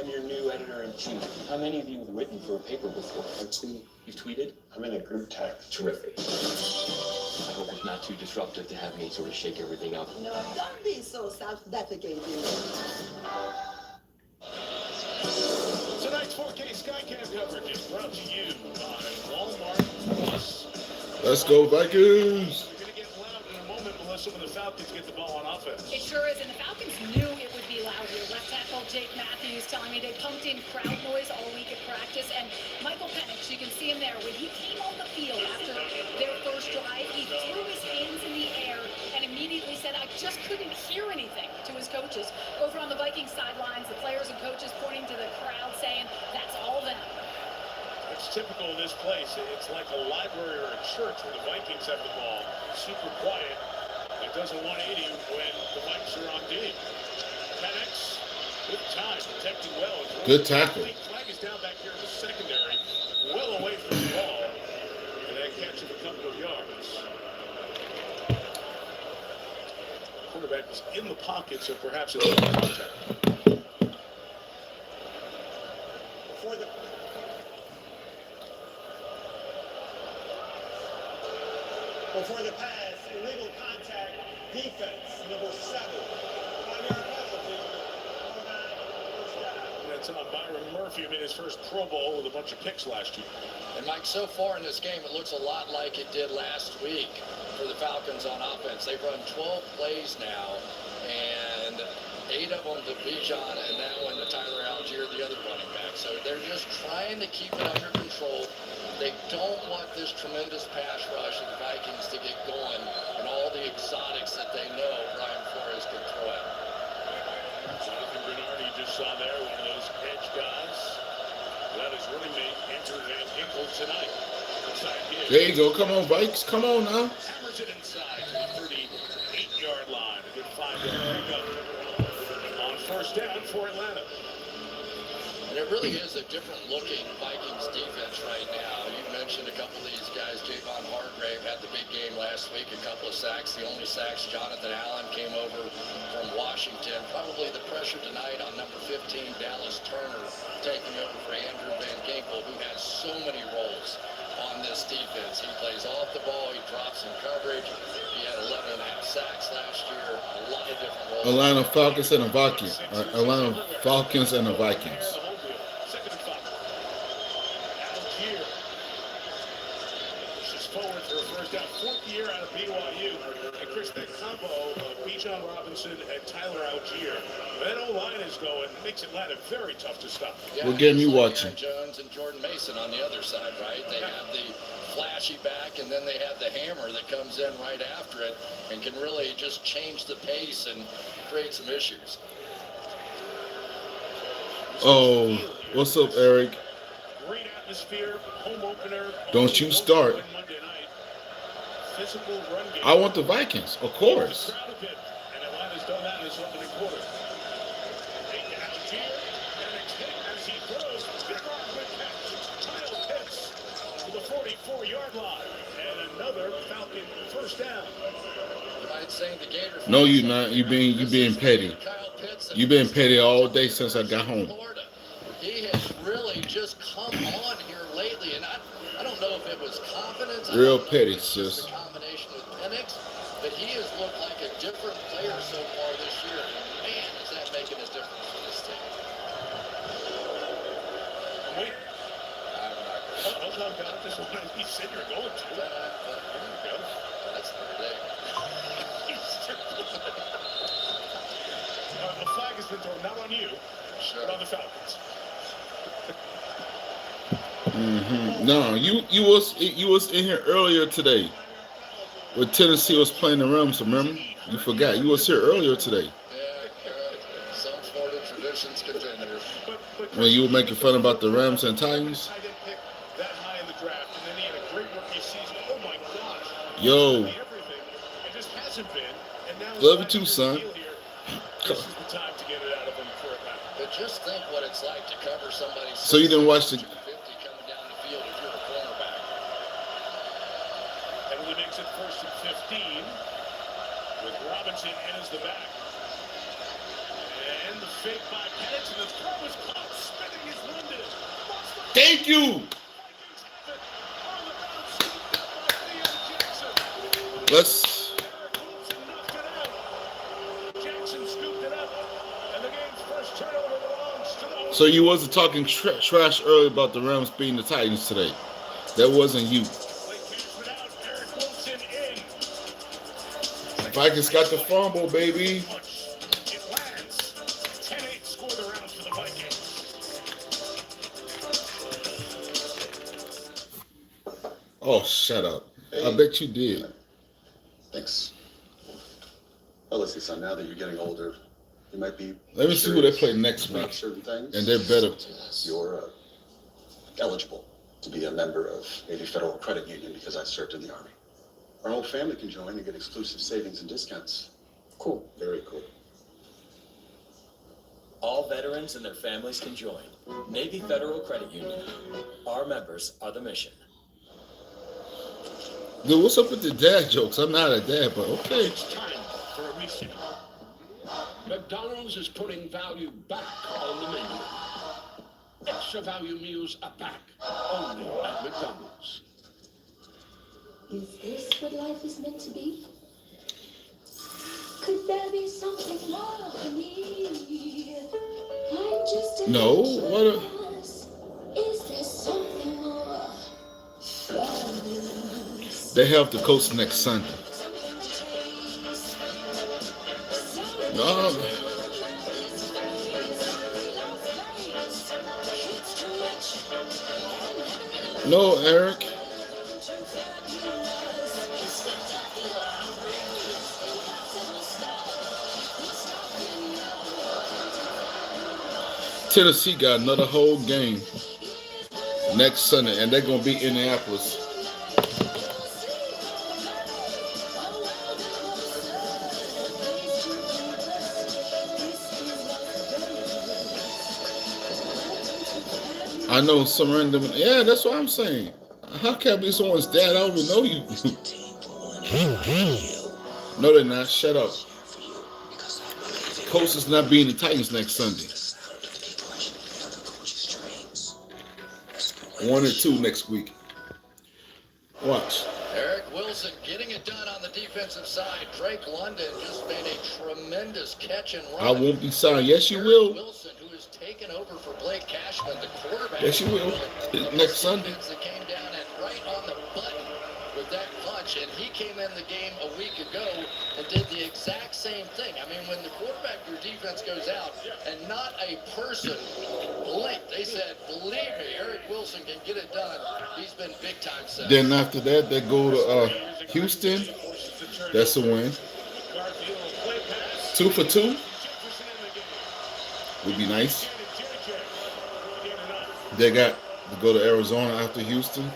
am your new editor-in-chief. How many of you have written for a paper before? You've tweeted? I'm in a group text. Terrific. I hope it's not too disruptive to have me sort of shake everything up. No, don't be so self-defecating. Tonight's 4K Skycam coverage is brought to you by Walmart Plus. Let's go, Vikings! We're going to get loud in a moment unless some of the Falcons get the ball on offense. It sure is, and the Falcons knew it would be loud here. Left tackle Jake Matthews telling me they pumped in crowd noise all week at practice, and Michael Penix, you can see him there. When he came on the field after their first drive, he threw his hands in the air and immediately said, I just couldn't hear anything, to his coaches. Over on the Vikings sidelines, the players and coaches pointing to the crowd saying, that's all them. It's typical of this place. It's like a library or a church when the Vikings have the ball. Super quiet. It does a 180 when the Vikings are on D. Penix with time, protecting well. Good tackle. Flag is down back here in the secondary, well away from the ball. And that catch of a couple of yards. Quarterback was in the pocket, so perhaps it's contact. Before the pass, illegal contact, defense, number 7. 5-yard penalty, first down. That's on Byron Murphy, who made his first Pro Bowl with a bunch of picks last year. And Mike, so far in this game, it looks a lot like it did last week for the Falcons on offense. They've run 12 plays now, and 8 of them to T-Bechilln, and that one to Tyler Algier, the other running back. So they're just trying to keep it under control. They don't want this tremendous pass rush of the Vikings to get going and all the exotics that they know Brian Flores can throw out. Jonathan Bernard, you just saw there, one of those edge guys. That is running mate, Andrew Van Ginkel tonight. There you go. Come on, Vikes. Come on now. Hammers it inside to the 38-yard line. A good 5-yard pickup on first down for Atlanta. And it really is a different looking Vikings defense right now. You mentioned a couple of these guys. Javon Hargrave had the big game last week, a couple of sacks. The only sacks, Jonathan Allen came over from Washington. Probably the pressure tonight on number 15, Dallas Turner, taking over for Andrew Van Ginkel, who has so many roles on this defense. He plays off the ball, he drops in coverage. He had 11 and a half sacks last year. A lot of different roles. Atlanta Falcons and the Vikings. Atlanta Falcons and the Vikings. Forward for a first down, 4th year out of BYU. And Chris, that combo of Bijan Robinson and Tyler Algier, that O-line is going, makes Atlanta very tough to stop. Yeah, what game you like watching? Aaron Jones and Jordan Mason on the other side, right? They have the flashy back, and then they have the hammer that comes in right after it and can really just change the pace and create some issues. Oh, what's up, Eric? Great atmosphere, home opener. Don't you start. Physical run game. I want the Vikings, of course. And Atlanta's done that in this opening quarter. As he throws, big arm with catch. Kyle Pitts to the 44-yard line. And another Falcon first down. No, you're not. You being petty. You been petty all day since I got home. He has really just come on here lately, and I don't know if it was confidence. Real petty, sis. Combination with Penix, but he has looked like a different player so far this year. Man, is that making a difference for this team? Wait. Hold on, God. This is what he said you're going to. There you go. That's the day. A flag has been thrown, not on you, but on the Falcons. No, you was in here earlier today when Tennessee was playing the Rams. Remember? You forgot. You was here earlier today. Yeah, some Florida traditions continue. When you were making fun about the Rams and Titans. I didn't pick that high in the draft, and then he had a great rookie season. Oh my gosh! Yo. It just hasn't been, and now Love you too, son. This is the time to get it out of him for Atlanta. But just think what it's like to cover somebody. So you didn't watch the. Coming down the field if you're a cornerback. Heavily makes it 1st and 15 with Robinson in as the back. And the fake by Penix, and the throw is caught. Spinning is winded. Thank you. Let's. Jackson scooped it up, and the game's first turnover belongs to the. So you wasn't talking trash earlier about the Rams beating the Titans today. That wasn't you. Vikings got the fumble, baby. It lands. 10-8 score the rounds for the Vikings. Oh, shut up. I bet you did. Thanks. Well, listen, son, now that you're getting older, you might be. Let me see who they play next about week. certain things. And they're better. You're eligible to be a member of a federal credit union because I served in the Army. Our whole family can join and get exclusive savings and discounts. Cool. Very cool. All veterans and their families can join. Navy Federal Credit Union. Our members are the mission. Dude, what's up with the dad jokes? I'm not a dad, but okay. It's time for a reset. McDonald's is putting value back on the menu. Extra value meals are back only at McDonald's. Is this what life is meant to be? Could there be something more for me? I'm just a No, what a... Is there something more? They have the coach next Sunday. No. No, Eric. Tennessee got another whole game next Sunday, and they're going to be in Indianapolis. I know some random. Yeah, that's what I'm saying. How can I be someone's dad? I don't even know you. No, they're not. Shut up. Colts is not beating the Titans next Sunday. 1-2 next week. Watch. Eric Wilson getting it done on the defensive side. Drake London just made a tremendous catch and run. I won't be sorry. Yes, you will. Wilson, who has taken over for Blake Cashman, the quarterback. Yes, you will. Next Sunday. That came down and right on the button with that punch, and he came in the game a week ago and did the exact same thing. I mean, when the quarterback, your defense goes out, and not a person blinked. They said, believe me, Eric Wilson can get it done. He's been big time set. Then after that, they go to Houston. That's a win. 2 for 2 would be nice. They got to go to Arizona after Houston.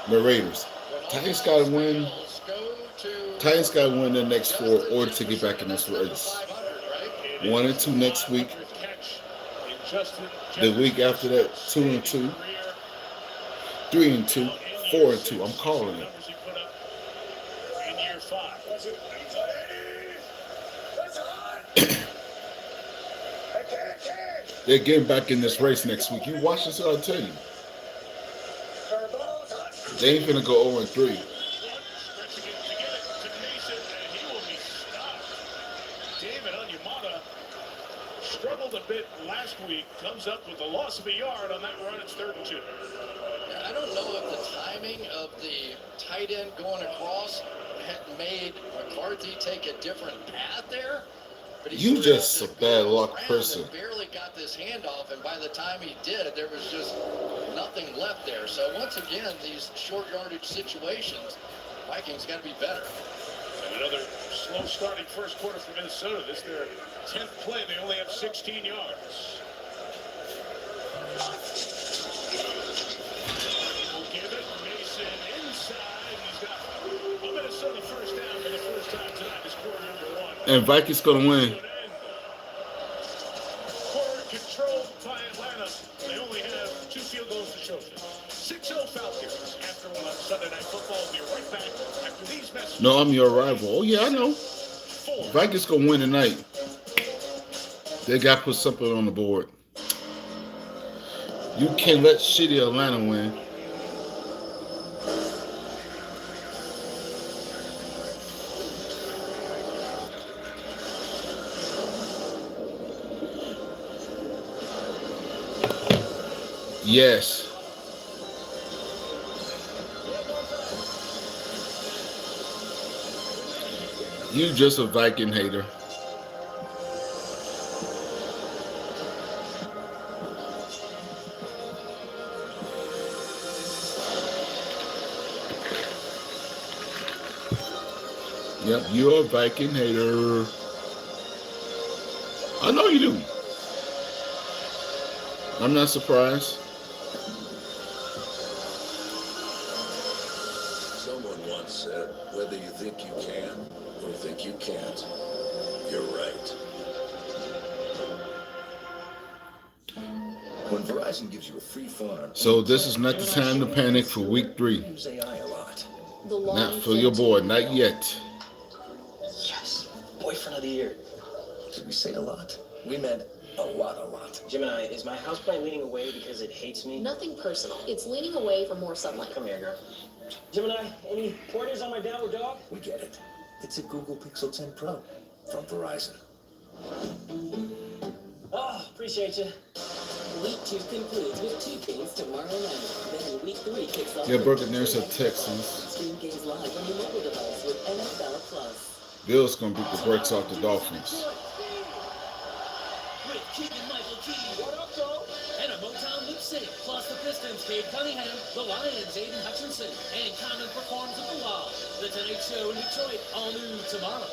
The Raiders. Titans got to win. Titans got to win their next 4 or to get back in this race. 1-2 next week. The week after that, 2-2. 3-2. 4-2. I'm calling it. They're getting back in this race next week. You watch this, I'll tell you. They ain't gonna go 0-3. David Onyemata struggled a bit last week. Comes up with a loss of a yard on that run. It's 3rd and 2. I don't know if the timing of the tight end going across had made McCarthy take a different path there. But You just a bad luck person. Barely got this handoff, and by the time he did, there was just nothing left there. So once again, these short yardage situations, Vikings got to be better. And another slow starting first quarter for Minnesota. This is their 10th play. They only have 16 yards. We'll give it Mason inside. He's got a Minnesota first down for the first time tonight. This quarter number 1. And Vikings gonna win. Quarter controlled by Atlanta. They only have 2 field goals to show for it. 6-0 Falcons after one on Sunday Night Football. We'll be right back after these messages. No, I'm your rival. Oh yeah, I know. Vikings gonna win tonight. They got to put something on the board. You can't let shitty Atlanta win. Yes. You just a Viking hater. Yep, you're a Viking hater. I know you do. I'm not surprised. Someone once said, whether you think you can or think you can't, you're right. When Verizon gives you a free phone, So this is not the time to panic for week 3. use AI a lot. Not for your boy, not yet. Yes, boyfriend of the year. Did we say a lot? We meant a lot. Gemini, is my houseplant leaning away because it hates me? Nothing personal. It's leaning away for more sunlight. Come here, girl. Gemini, any pointers on my downward dog? We get it. It's a Google Pixel 10 Pro from Verizon. Oh, appreciate you. Week 2 concludes with 2 games tomorrow night. Then week 3 kicks off. Yeah, Buccaneers are Texans. Stream games live on your mobile device with NFL Plus. Bills gonna beat the brakes off the Dolphins. With Keegan-Michael Key. What up, Joe? And a Motown lip sync. Plus the Pistons, Cade Cunningham. The Lions, Aiden Hutchinson. And Common performs at the Wall. The Tonight Show in Detroit, all new tomorrow.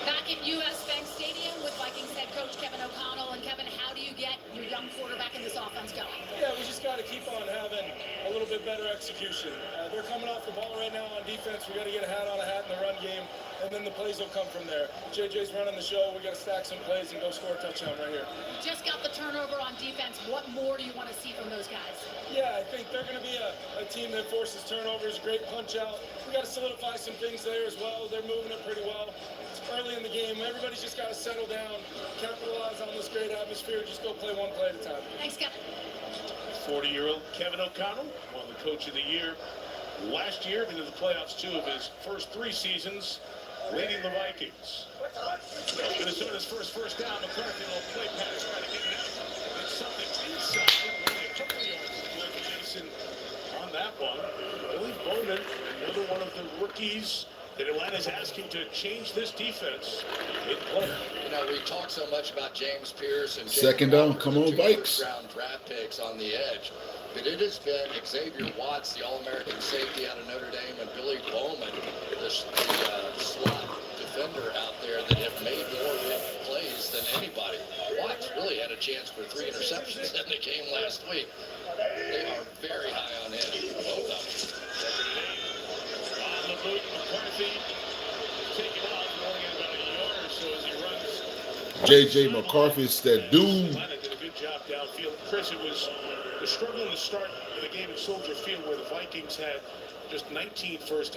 Back at US Bank Stadium with Vikings head coach Kevin O'Connell. And Kevin, how do you get your young quarterback in this offense going? Yeah, we just got to keep on having a little bit better execution. They're coming off the ball right now on defense. We got to get a hat on a hat in the run game, and then the plays will come from there. JJ's running the show. We got to stack some plays and go score a touchdown right here. You just got the turnover on defense. What more do you want to see from those guys? Yeah, I think they're going to be a team that forces turnovers, great punch out. We got to solidify some things there as well. They're moving it pretty well. It's early in the game. Everybody's just got to settle down, capitalize on this great atmosphere, just go play one play at a time. Thanks, Kevin. 40-year-old Kevin O'Connell won the Coach of the Year last year, into the playoffs 2 of his first 3 seasons, leading the Vikings. Minnesota's first down. McCarthy will play pass, trying to get it out. It's something inside. Only a couple yards to play for Jason on that one. Billy Bowman, another one of the rookies that Atlanta's asking to change this defense. You know, we talk so much about James Pierce and Second down, come on, Vikes. Round draft picks on the edge. But it has been Xavier Watts, the All-American safety out of Notre Dame, and Billy Bowman, the slot defender out there, that have made more big plays than anybody. Watts really had a chance for 3 interceptions in the game last week. They are very high on him, both of them. On the boot, McCarthy taking off, only about a yard or so as he runs. JJ McCarthy's that dude. Atlanta did a good job downfield. Chris, it was struggling to start the game at Soldier Field, where the Vikings had just 19 first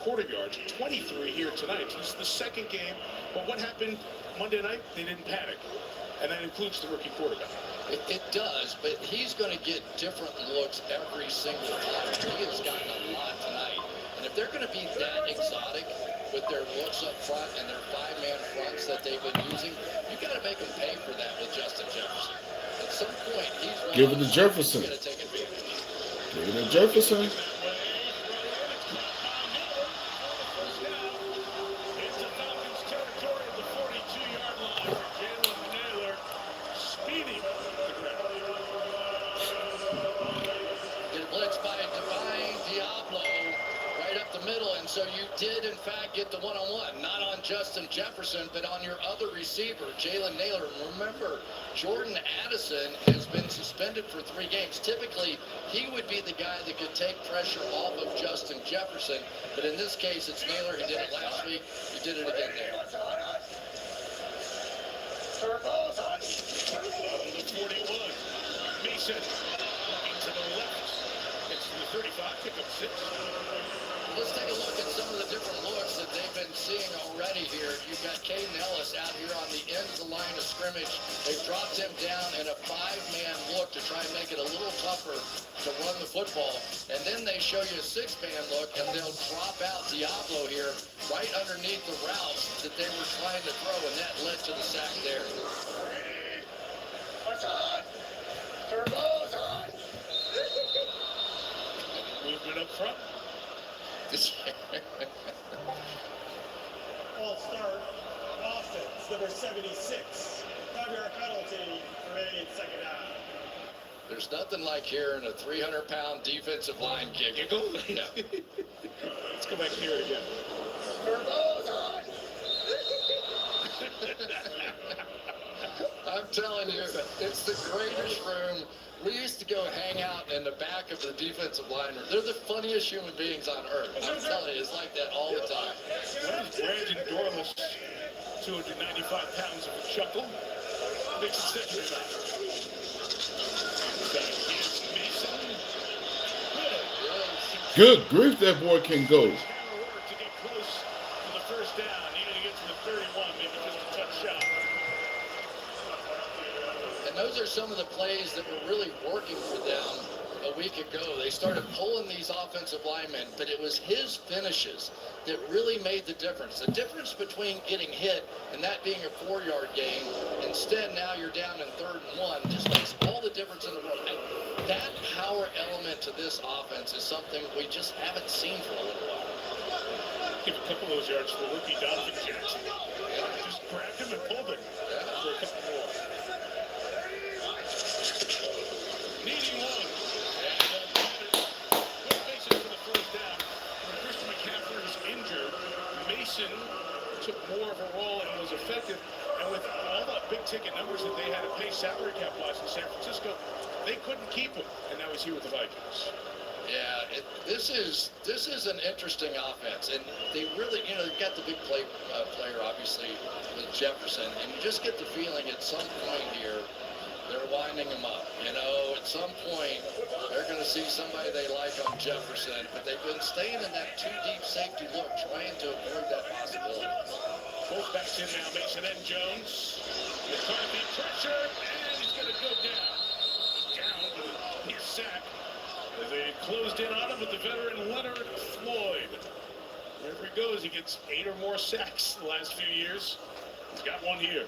quarter yards, 23 here tonight. It's the second game, but what happened Monday night? They didn't panic, and that includes the rookie quarterback. It does, but he's going to get different looks every single time. He has gotten a lot tonight. And if they're going to be that exotic with their looks up front and their 5-man fronts that they've been using, you got to make them pay for that with Justin Jefferson. At some point, he's Give it to Jefferson. going to take advantage. Give it to Jefferson. It's the Falcons' territory at the 42-yard line. Jalen Naylor speeding the ground. Get blitzed by Divine Diablo right up the middle, and so you did, in fact, get the one-on-one. Not on Justin Jefferson, but on your other receiver, Jalen Naylor. Remember, Jordan Addison has been suspended for 3 games. Typically, he would be the guy that could take pressure off of Justin Jefferson, but in this case, it's Naylor. He did it last week. He did it again there. The 41. Mason into the left. It's the 35, pick up 6. Let's take a look at some of the different looks that they've been seeing already here. You've got Caden Ellis out here on the end of the line of scrimmage. They've dropped him down in a 5-man look to try and make it a little tougher to run the football. And then they show you a 6-man look, and they'll drop out Diablo here right underneath the routes that they were trying to throw, and that led to the sack there. What's on? Turbo's on. Movement up front. False start. Offense, number 76. 5-yard penalty for a second down. There's nothing like hearing a 300-pound defensive line kick. Yeah. Let's go back here again. Turbo's on. I'm telling you, it's the greatest room. We used to go hang out in the back of the defensive line room. They're the funniest human beings on earth. I'm telling you, it's like that all the time. What is Brandon Dorless, 295 pounds of a chuckle? Makes it century back. Here's Mason. Good grief, that boy can go. To get close to the first down, needed to get to the 31, maybe just a touch shot. And those are some of the plays that were really working for them a week ago. They started pulling these offensive linemen, but it was his finishes that really made the difference. The difference between getting hit and that being a 4-yard gain, instead now you're down in 3rd and 1, just makes all the difference in the world. And that power element to this offense is something we just haven't seen for a little while. Give a couple of those yards for rookie Donovan Jackson. Just grabbed him and pulled him for a couple more. Needing one. And Mason for the first down. When Christian McCaffrey was injured, Mason took more of a role and was effective. And with all the big ticket numbers that they had to pay salary cap wise in San Francisco, they couldn't keep him. And now he's here with the Vikings. Yeah, this is an interesting offense, and they really, they've got the big player obviously with Jefferson, and you just get the feeling at some point here they're winding him up. At some point they're going to see somebody they like on Jefferson, but they've been staying in that too deep safety look, trying to avoid that possibility. Both backs in now, Mason and Jones. McCarthy pressure, and he's going to go down. But he's sacked. They closed in on him with the veteran Leonard Floyd. Wherever he goes, he gets 8 or more sacks the last few years. He's got one here.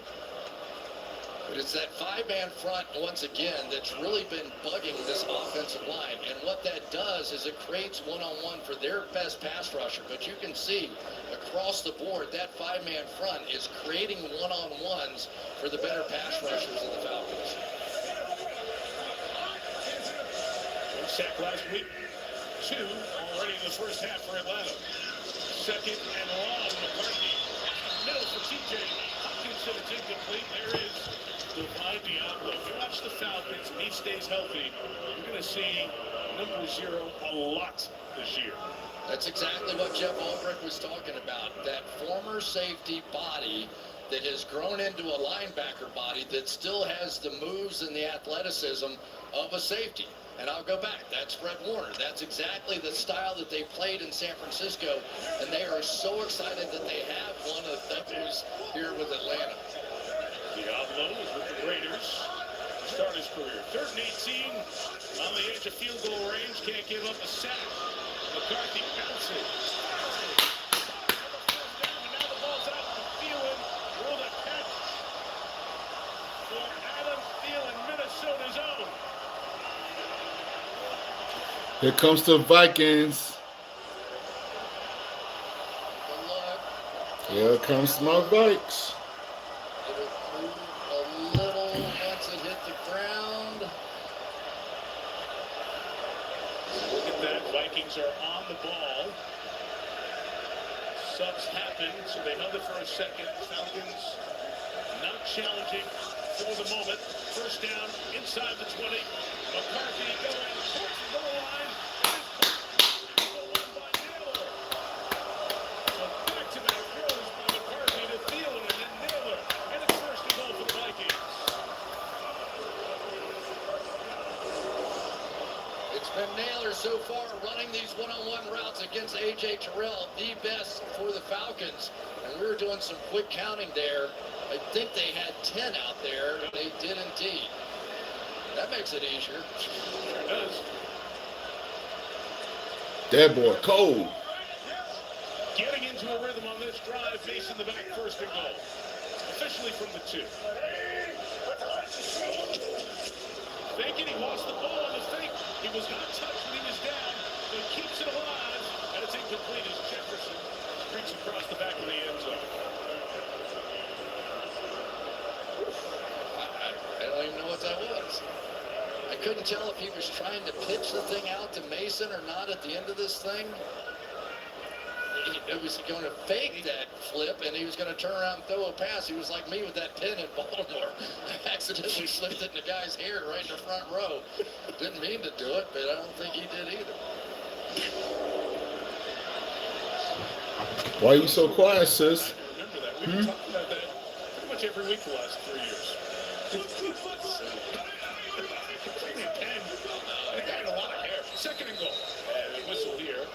But it's that 5-man front, once again, that's really been bugging this offensive line. And what that does is it creates one-on-one for their best pass rusher. But you can see across the board, that 5-man front is creating one-on-ones for the better pass rushers of the Falcons. Sack last week, 2 already in the first half for Atlanta. Second and long, McCarthy. Middle for TJ. Hopkinson, it's incomplete. There is Divine Diablo. If you watch the Falcons and he stays healthy, you're going to see number 0 a lot this year. That's exactly what Jeff Albrecht was talking about. That former safety body that has grown into a linebacker body that still has the moves and the athleticism of a safety. And I'll go back. That's Fred Warner. That's exactly the style that they played in San Francisco. And they are so excited that they have one of those here with Atlanta. Diablo is with the Raiders to start his career. 3rd and 18 on the edge of field goal range. Can't give up a sack. McCarthy bouncing. And now the ball's out to Thielen. Will the catch for Adam Thielen, Minnesota's own. Here comes the Vikings. Here comes my Vikes. It'll move a little once it hit the ground. Look at that. Vikings are on the ball. Subs happen, so they held it for a second. Falcons not challenging for the moment. First down inside the 20. McCarthy going towards the goal line. So back-to-back throws by McCarthy to Thielen and then Naylor. And it's first and goal for the Vikings. It's been Naylor so far running these one-on-one routes against A.J. Terrell, the best for the Falcons. And we were doing some quick counting there. I think they had 10 out there. They did indeed. That makes it easier. Sure does. That boy cold. Getting into a rhythm on this drive, facing the back, first and goal. Officially from the 2. Faking, he lost the ball on the fake. He was not touched when he was down, but he keeps it alive. And it's incomplete as Jefferson streaks across the back of the end zone. I don't even know what that was. I couldn't tell if he was trying to pitch the thing out to Mason or not at the end of this thing. He was going to fake that flip, and he was going to turn around and throw a pass. He was like me with that pin in Baltimore. I accidentally slipped it in the guy's hair right in the front row. Didn't mean to do it, but I don't think he did either. Why are you so quiet, sis? Remember that. We've been talking about that pretty much every week the last 3 years. That guy had a lot of hair. Second and goal. And a whistle here.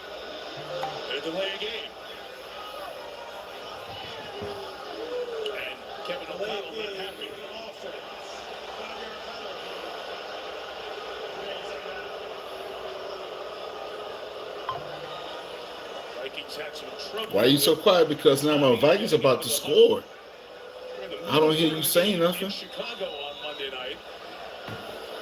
They delay a game. And Kevin O'Connell not happy. Vikings had some trouble. Why are you so quiet? Because now my Vikings about to score. I don't hear you saying nothing. In Chicago on Monday night.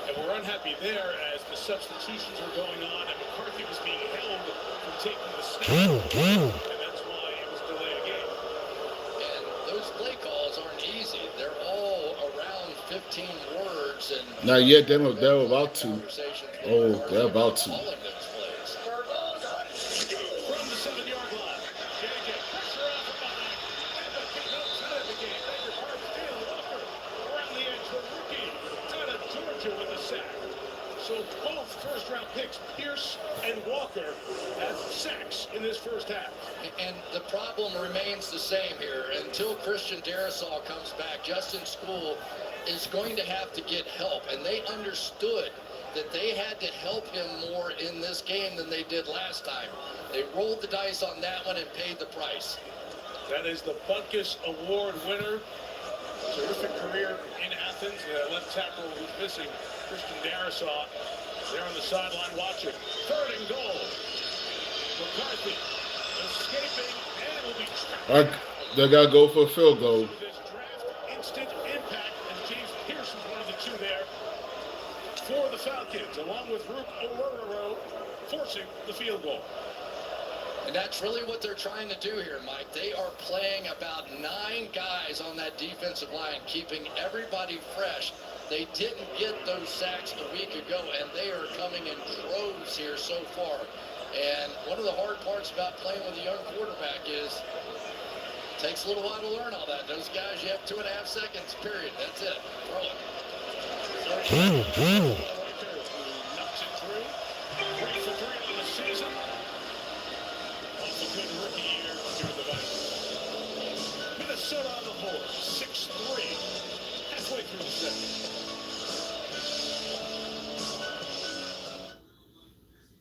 And we're unhappy there as the substitutions are going on and McCarthy was being held from taking the snap. And that's why it was delayed a game. And those play calls aren't easy. They're all around 15 words. And Not yet. They're about to. Oh, they're about to. From the 7-yard line. JJ, pressure off the behind. And the kick outside of the game. Baker Park still Walker around the edge. The rookie out of Georgia with a sack. So both first-round picks, Pierce and Walker, have sacks in this first half. And the problem remains the same here. Until Christian Darrisaw comes back, Justin School is going to have to get help. And they understood that they had to help him more in this game than they did last time. They rolled the dice on that one and paid the price. That is the Butkus Award winner. Terrific career in Athens. Left tackle who's missing, Christian Darrisaw, there on the sideline watching. Third and goal. McCarthy escaping and will be trapped. They got to go for a field goal. With this draft instant impact, and James Pierce is one of the 2 there for the Falcons, along with Rook Ororo forcing the field goal. And that's really what they're trying to do here, Mike. They are playing about 9 guys on that defensive line, keeping everybody fresh. They didn't get those sacks a week ago, and they are coming in droves here so far. And one of the hard parts about playing with a young quarterback is it takes a little while to learn all that. Those guys, you have 2.5 seconds, period. That's it. Throw it. Knocks it through. 3 for 3 on the season. Off a good rookie year here with the Vikings. Minnesota on the board, 6-3. Halfway through the second.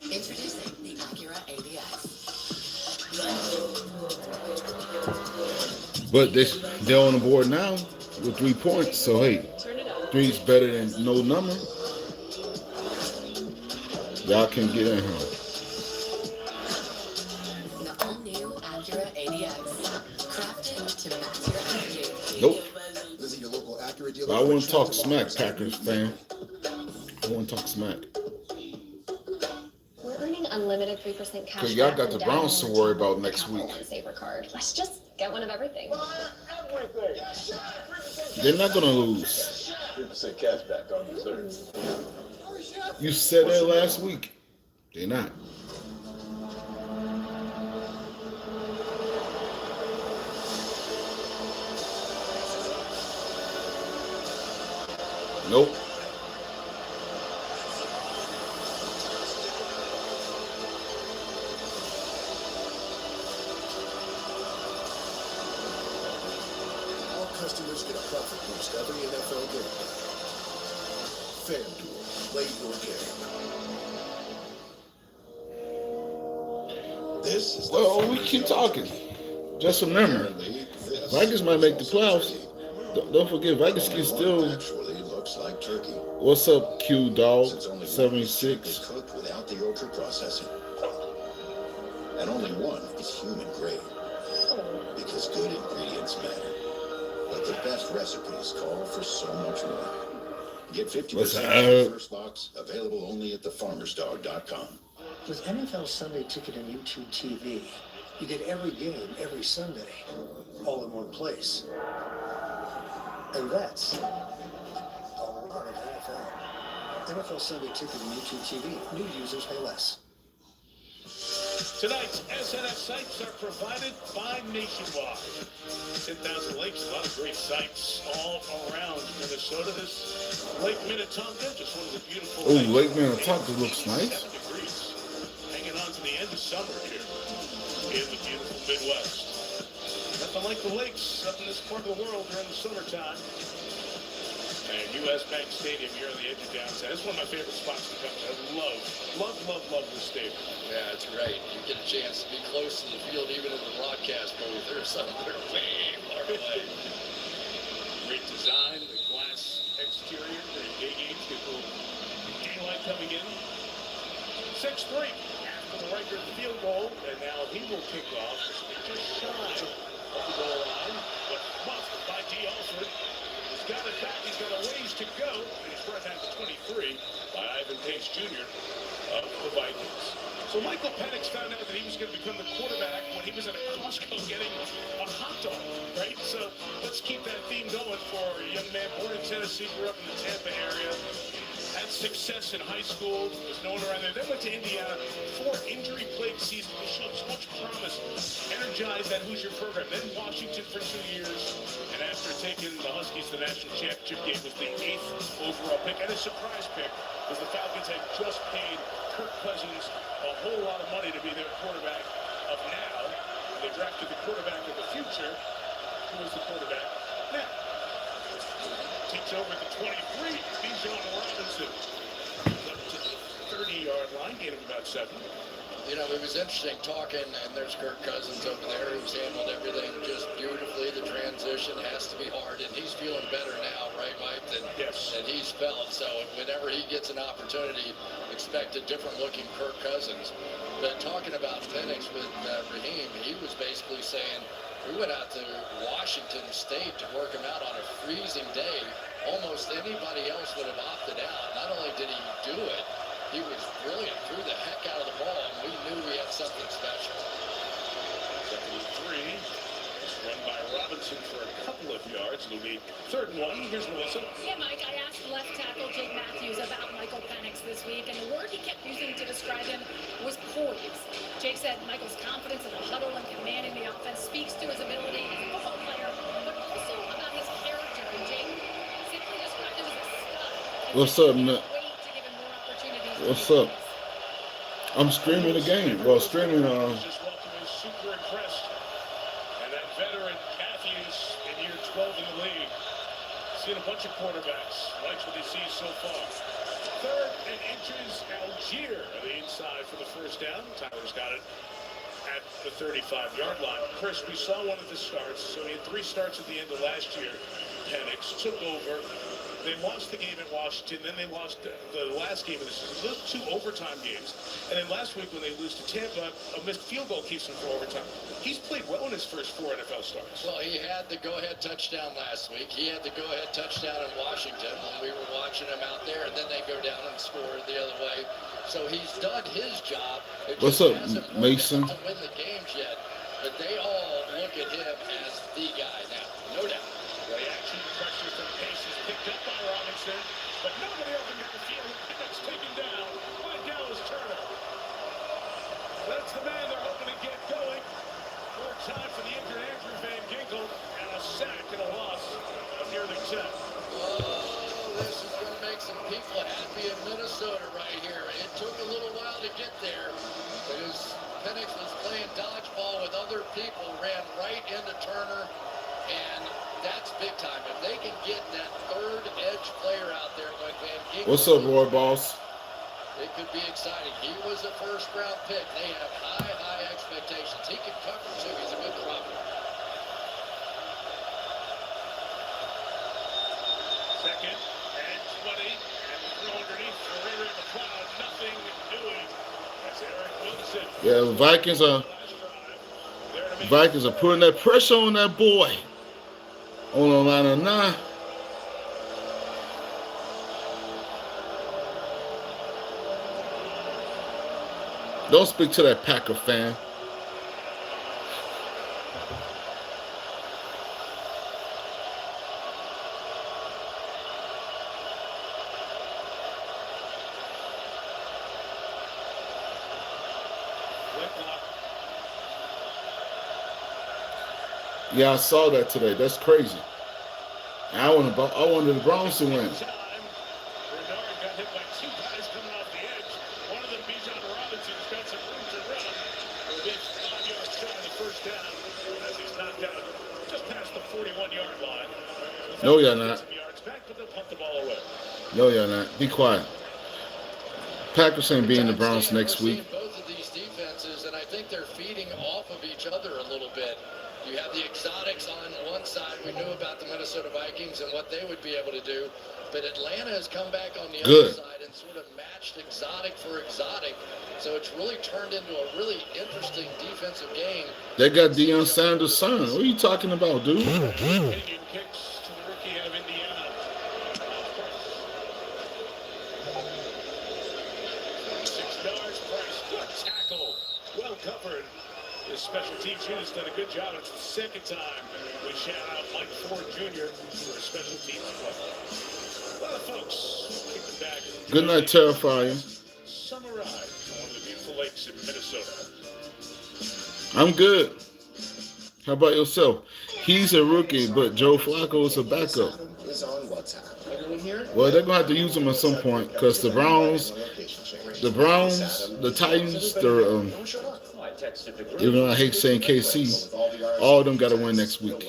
Introducing the Acura ADX. But they're on the board now with 3 points. So, hey, 3's better than no number. Y'all can get in here. The all-new Acura ADX. Crafted to match your energy. Nope. Visit your local Acura dealer. I want to talk smack, Packers fan. I want to talk smack. We're earning unlimited 3% cash. Because y'all got the Browns to worry about next week. Saver card. Let's just get one of everything. They're not going to lose. 3% cash back on desserts. You said that last week. They're not. Nope. All customers get a profit boost every NFL game. FanDuel, play your game. This is Well, we keep talking. Just remember, Vikings might make the playoffs. Don't forget, Vikings can still. Actually looks like turkey. What's up, Q Dog? Since only one is 76. cooked without the ultra processing. And only one is human grade. Because good ingredients matter. But the best recipes call for so much more. Get 50% off the first box, available only at thefarmersdog.com. With NFL Sunday Ticket and YouTube TV, you get every game every Sunday, all in one place. And that's a lot of NFL. NFL Sunday Ticket and YouTube TV. New users pay less. Tonight's SNF sites are provided by Nationwide. 10,000 lakes, a lot of great sites all around Minnesota. This Lake Minnetonka, just one of the beautiful. Oh, Lake Minnetonka looks nice. Degrees. Hanging on to the end of summer here in the beautiful Midwest. Nothing like the lakes up in this part of the world during the summertime. And U.S. Bank Stadium here on the edge of downtown. It's one of my favorite spots to come to. I love this stadium. Yeah, that's right. You get a chance to be close to the field, even in the broadcast booth. There's some that are way far away. Great design, the glass exterior, very day games, get a little daylight coming in. 6-3 after the Riker field goal, and now he will kick off just shy of the goal line, but muffed by D. Alford. He's got it back, he's got a ways to go, and he's right at the 23 by Ivan Pace Jr. of the Vikings. So Michael Penix found out that he was going to become the quarterback when he was at a Costco getting a hot dog, right? So let's keep that theme going for a young man born in Tennessee, grew up in the Tampa area, had success in high school, was known around there. Then went to Indiana, 4 injury-plagued seasons. He showed so much promise, energized that Hoosier program. Then Washington for 2 years, and after taking the Huskies to the national championship game, was the 8th overall pick. And a surprise pick was the Falcons had just paid Kirk Cousins a whole lot of money to be their quarterback of now. They drafted the quarterback of the future, who is the quarterback now. Takes over at the 23, Bijan Robinson. Up to the 30-yard line, gain of about 7. You know, it was interesting talking, and there's Kirk Cousins over there who's handled everything just beautifully. The transition has to be hard, and he's feeling better now, right, Mike, than he's felt. So whenever he gets an opportunity, expect a different-looking Kirk Cousins. But talking about Penix with Raheem, he was basically saying, we went out to Washington State to work him out on a freezing day. Almost anybody else would have opted out. Not only did he do it, he was brilliant, threw the heck out of the ball, and we knew we had something special. 3, run by Robinson for a couple of yards. It'll be 3rd and 1. Here's Melissa. Yeah, Mike, I asked left tackle Jake Matthews about Michael Penix this week, and the word he kept using to describe him was poise. Jake said Michael's confidence in the huddle and commanding the offense speaks to his ability as a football player, but also about his character. And Jake simply described him as a stud. What's up, man? What's up? I'm streaming the game. Well, streaming. Just welcome is super impressed. And that veteran Matthews in year 12 in the league. Seen a bunch of quarterbacks. Likes what he sees so far. 3rd and inches. Algier on the inside for the first down. Tyler's got it at the 35-yard line. Chris, we saw one of the starts. So he had 3 starts at the end of last year. Penix took over. They lost the game at Washington, then they lost the last game of the season. Those 2 overtime games. And then last week when they lose to Tampa, a missed field goal keeps him for overtime. He's played well in his first 4 NFL starts. Well, he had the go-ahead touchdown last week. He had the go-ahead touchdown in Washington when we were watching him out there, and then they go down and score the other way. So he's done his job. What's up, Mason? To win the games yet, but they all look at him as the guy now, no doubt. Reaction pressure from Pace is picked up by Robinson, but nobody opened up the field. Penix taken down by Dallas Turner. That's the man they're hoping to get going. More time for the injured Andrew Van Ginkel, and a sack and a loss of nearly 10. Oh, this is going to make some people happy in Minnesota right here. It took a little while to get there because Penix was playing dodgeball with other people, ran right into Turner, and that's big time. If they can get that 3rd edge player out there like Van Ginkel. What's up, Roy Boss? It could be exciting. He was a 1st-round pick. They have high expectations. He can cover, too. He's a good cover. Second and 20, and throw underneath for Ray McLeod. Nothing doing. That's Eric Wilson. Yeah, the Vikings are putting that pressure on that boy. On the line of 9. Don't speak to that Packer fan. Yeah, I saw that today. That's crazy. I wanted the Browns to win. Bernard got hit by 2 guys coming off the edge. One of them, Bijan Robinson's got some room to run. Will be 5 yards shy of the first down as he's knocked out just past the 41-yard line. No, you're not. Some yards back, but they'll punt the ball away. No, you're not. Be quiet. Packers ain't beating the Browns next week. Both of these defenses, and I think they're feeding off of each other a little bit. You have the exotics on one side. We knew about the Minnesota Vikings and what they would be able to do. But Atlanta has come back on the other side and sort of matched exotic for exotic. So it's really turned into a really interesting defensive game. They got Deion Sanders' son. What are you talking about, dude? Kicks to the rookie out of Indiana. 6 yards, Price. Good tackle. Well covered. His special teams unit's done a good job. It's the second time we shout out Mike Ford Jr. for his special teams play. A lot of folks kicking back. Good night, Terrifier. Summer ride to one of the beautiful lakes in Minnesota. I'm good. How about yourself? He's a rookie, but Joe Flacco is a backup. Well, they're going to have to use him at some point because the Browns, the Titans, even though I hate saying KC, all of them got to win next week.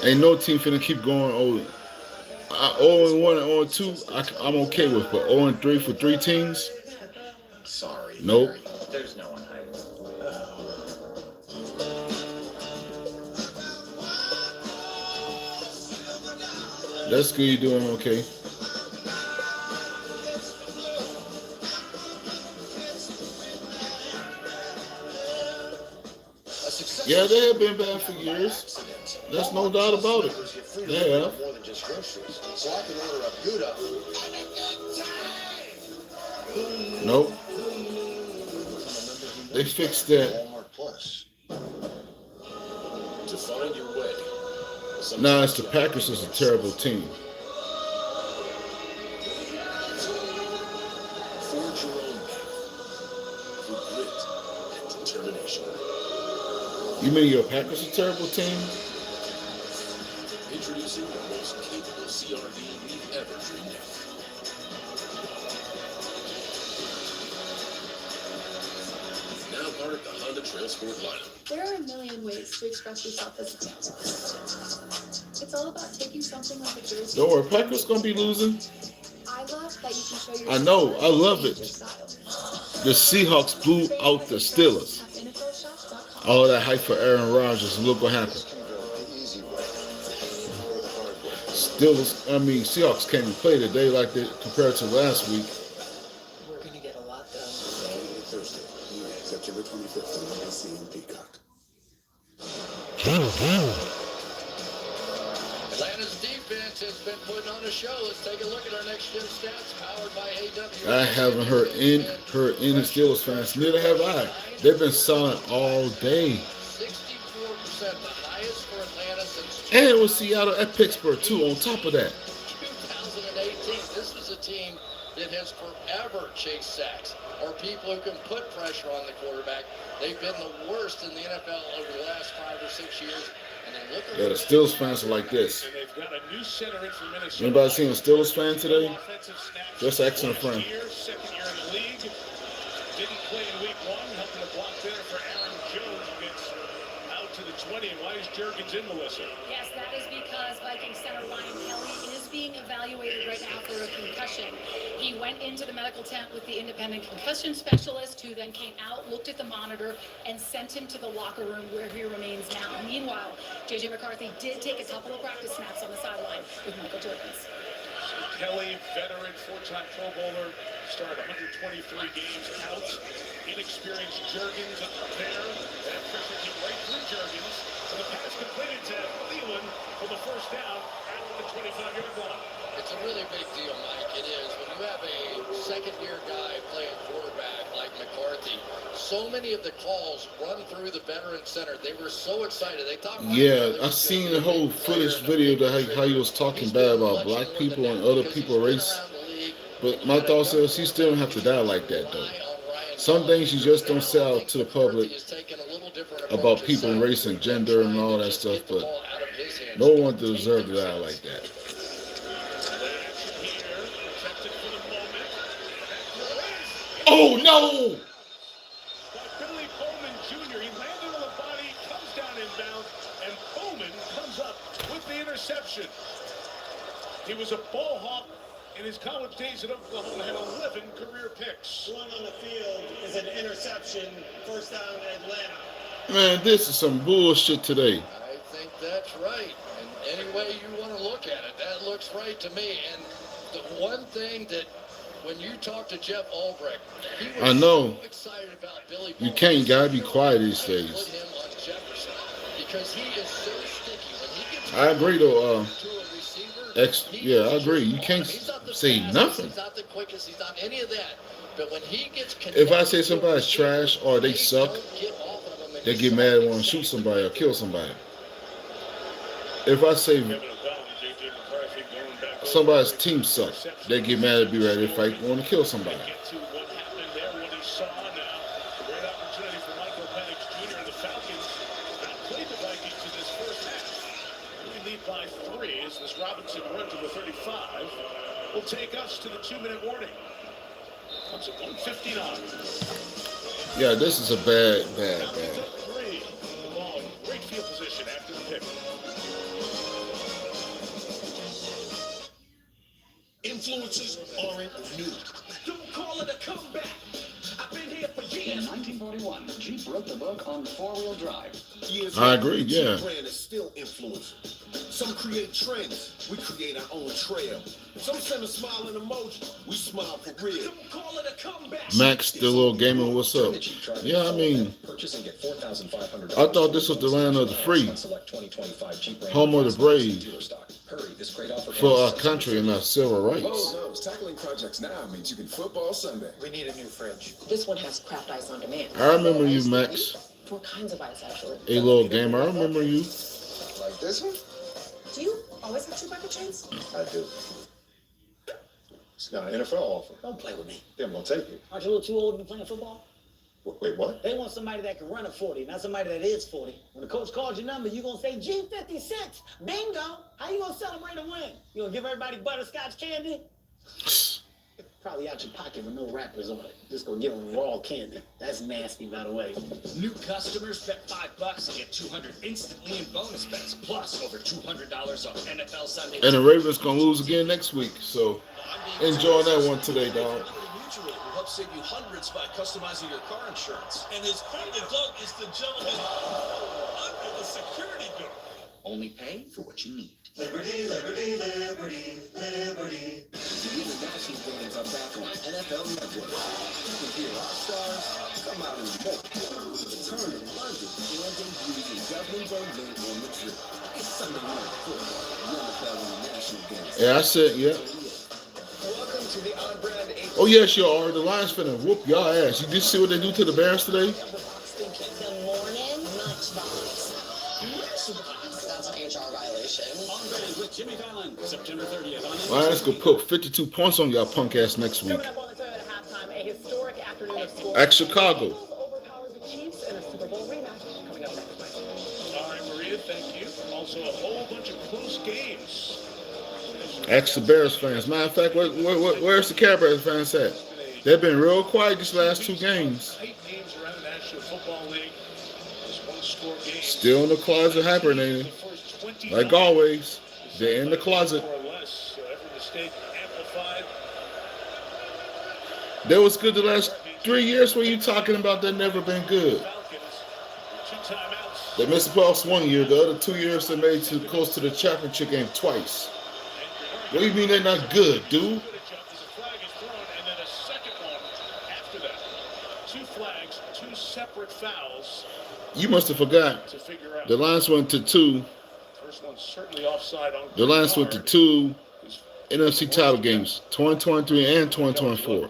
Ain't no team finna keep going 0-1 and 0-2. I'm okay with, but 0-3 for 3 teams? Sorry. Nope. There's no one hiding. That's good. You're doing okay. Yeah, they have been bad for years. There's no doubt about it. They have. Nope. They fixed that. To find your way. Nah, it's the Packers is a terrible team. Forge your own path through grit and determination. You mean your Packers a terrible team? Introducing the most capable CRV we've ever dreamed of. Now part of the Honda Trail Sport lineup. There are a million ways to express yourself as a fan. It's all about taking something like a jersey. Don't worry, Packers gonna be losing. I love that you can show your I know, I love it. The Seahawks blew out the Steelers. All that hype for Aaron Rodgers, and look what happened. Seahawks came and played today like they compared to last week. We're going to get a lot done. Thursday, September 25th on NBC and Peacock. Atlanta's defense has been putting on a show. Let's take a look at our next gen stats powered by AW. I haven't heard any Steelers fans. Neither have I. They've been selling all day. 64%, the highest for Atlanta since And it was Seattle at Pittsburgh too. On top of that, 2018. This is a team that has forever chased sacks or people who can put pressure on the quarterback. They've been the worst in the NFL over the last 5 or 6 years. And then look at yeah, the Steelers fans are like this. And they've got a new center in for Minnesota. Anybody seen a Steelers fan today? Just asking a friend. Second year in the league. Didn't play in week 1. Helping to block there for Aaron Jones, who gets out to the 20. And why is Jurgens in, Melissa? Yes, that is because Vikings center Ryan Kelly is being evaluated right now for a concussion. He went into the medical tent with the independent concussion specialist, who then came out, looked at the monitor, and sent him to the locker room where he remains now. Meanwhile, J.J. McCarthy did take a couple of practice snaps on the sideline with Michael Jurgens. Kelly, veteran, four-time Pro Bowler, started 123 games out. Inexperienced Jurgens at the pair. That pressure came right through Jurgens. And the pass completed to Thielen for the first down at the 25-yard line. It's a really big deal, Mike. It is. When you have a second-year guy playing quarterback like McCarthy, so many of the calls run through the veteran center. They were so excited. They thought. Yeah, I seen the whole footage video that how he was talking bad about black people and other people race. But my thought is he still don't have to die like that, though. Some things you just don't say out to the public about people and race and gender and all that stuff, but no one deserves to die like that. Oh, no! Billy Bowman Jr., he landed on the body, comes down inbounds, and Bowman comes up with the interception. He was a ball hawk in his college days at Oklahoma, had 11 career picks. One on the field is an interception. First down, Atlanta. Man, this is some bullshit today. I think that's right. And any way you want to look at it, that looks right to me. And the one thing that when you talk to Jeff Albrecht, he was I know. so excited about Billy You Bowman. gotta be quiet these days. Put him on Jefferson because he is so sticky. When he gets I agree though. to a receiver, Yeah, I agree. You can't say nothing. He's not the quickest. He's not any of that. But when he gets If I say somebody's trash or they suck, they get mad and want to shoot somebody or kill somebody. If I say somebody's team sucks, they get mad and be ready to fight and want to kill somebody. Get to what happened there, what he saw now. Great opportunity for Michael Penix Jr. and the Falcons. Outplayed the Vikings in this first half. We lead by 3 as this Robinson run to the 35 will take us to the 2-minute warning. Comes at 1:59. Yeah, this is a bad. Falcons up 3. The ball in great field position after the pick. Influences aren't new. Don't call it a comeback. I've been here for years. In 1941, Jeep wrote the book on four-wheel drive. I agree, yeah. Jeep brand is still influencing. Some create trends. We create our own trail. Some send a smile and emoji. We smile for real. Don't call it a comeback. Max, the little gamer, what's up? Yeah, I mean, I thought this was the land of the free, home of the brave, for our country and our civil rights. Tackling projects now means you can football Sunday. We need a new fridge. This one has craft ice on demand. I remember you, Max. 4 kinds of ice, actually. A little gamer, I remember you. Like this one? Do you always have 2 bucket chains? I do. It's not an NFL offer. Don't play with me. Yeah, I'm going to take it. Aren't you a little too old to be playing football? Wait, what? They want somebody that can run a 40, not somebody that is 40. When the coach calls your number, you going to say G56. Bingo. How you going to celebrate a win? You going to give everybody butterscotch candy? Probably out your pocket with no wrappers on it. Just going to give them raw candy. That's nasty, by the way. New customers bet $5 and get $200 instantly in bonus bets, plus over $200 on NFL Sunday. And the Ravens gonna lose again next week, so enjoy that one today, dog. Mutual will help save you hundreds by customizing your car insurance. And his favorite dog is the gentleman under the security guard. Only pay for what you need. Liberty, liberty, liberty, liberty. TV the national games are back on NFL Network. You can hear our stars come out in more. Return in London and debuts in Dublin, Berlin, and Madrid. It's Sunday night football. The NFL and the national games. Yeah, I said, yeah. Welcome to the on-brand. Oh yes, you are. The Lions finna whoop y'all ass. You did see what they do to the Bears today? Good morning, lunchbox. That's an HR violation. On with Jimmy Fallon, September 30th. Lions gonna put 52 points on y'all punk ass next week. Coming up on the third at halftime, a historic afternoon of sports. At Chicago. Overpowered the Chiefs in a Super Bowl rematch coming up next week. All right, Maria, thank you. Also, a whole bunch of close games. Ask the Bears fans. Matter of fact, where's the Bears fans at? They've been real quiet these last 2 games. Tight games around the National Football League. This one-score game. Still in the closet hibernating. Like always, they're in the closet. That was good the last 3 years. What are you talking about? That never been good. They missed the playoffs 1 year. The other 2 years they made it close to the championship game twice. What do you mean they're not good, dude? Separate fouls. You must have forgot. The Lions went to 2. First one certainly offside on the Lions went to 2 NFC title games, 2023 and 2024.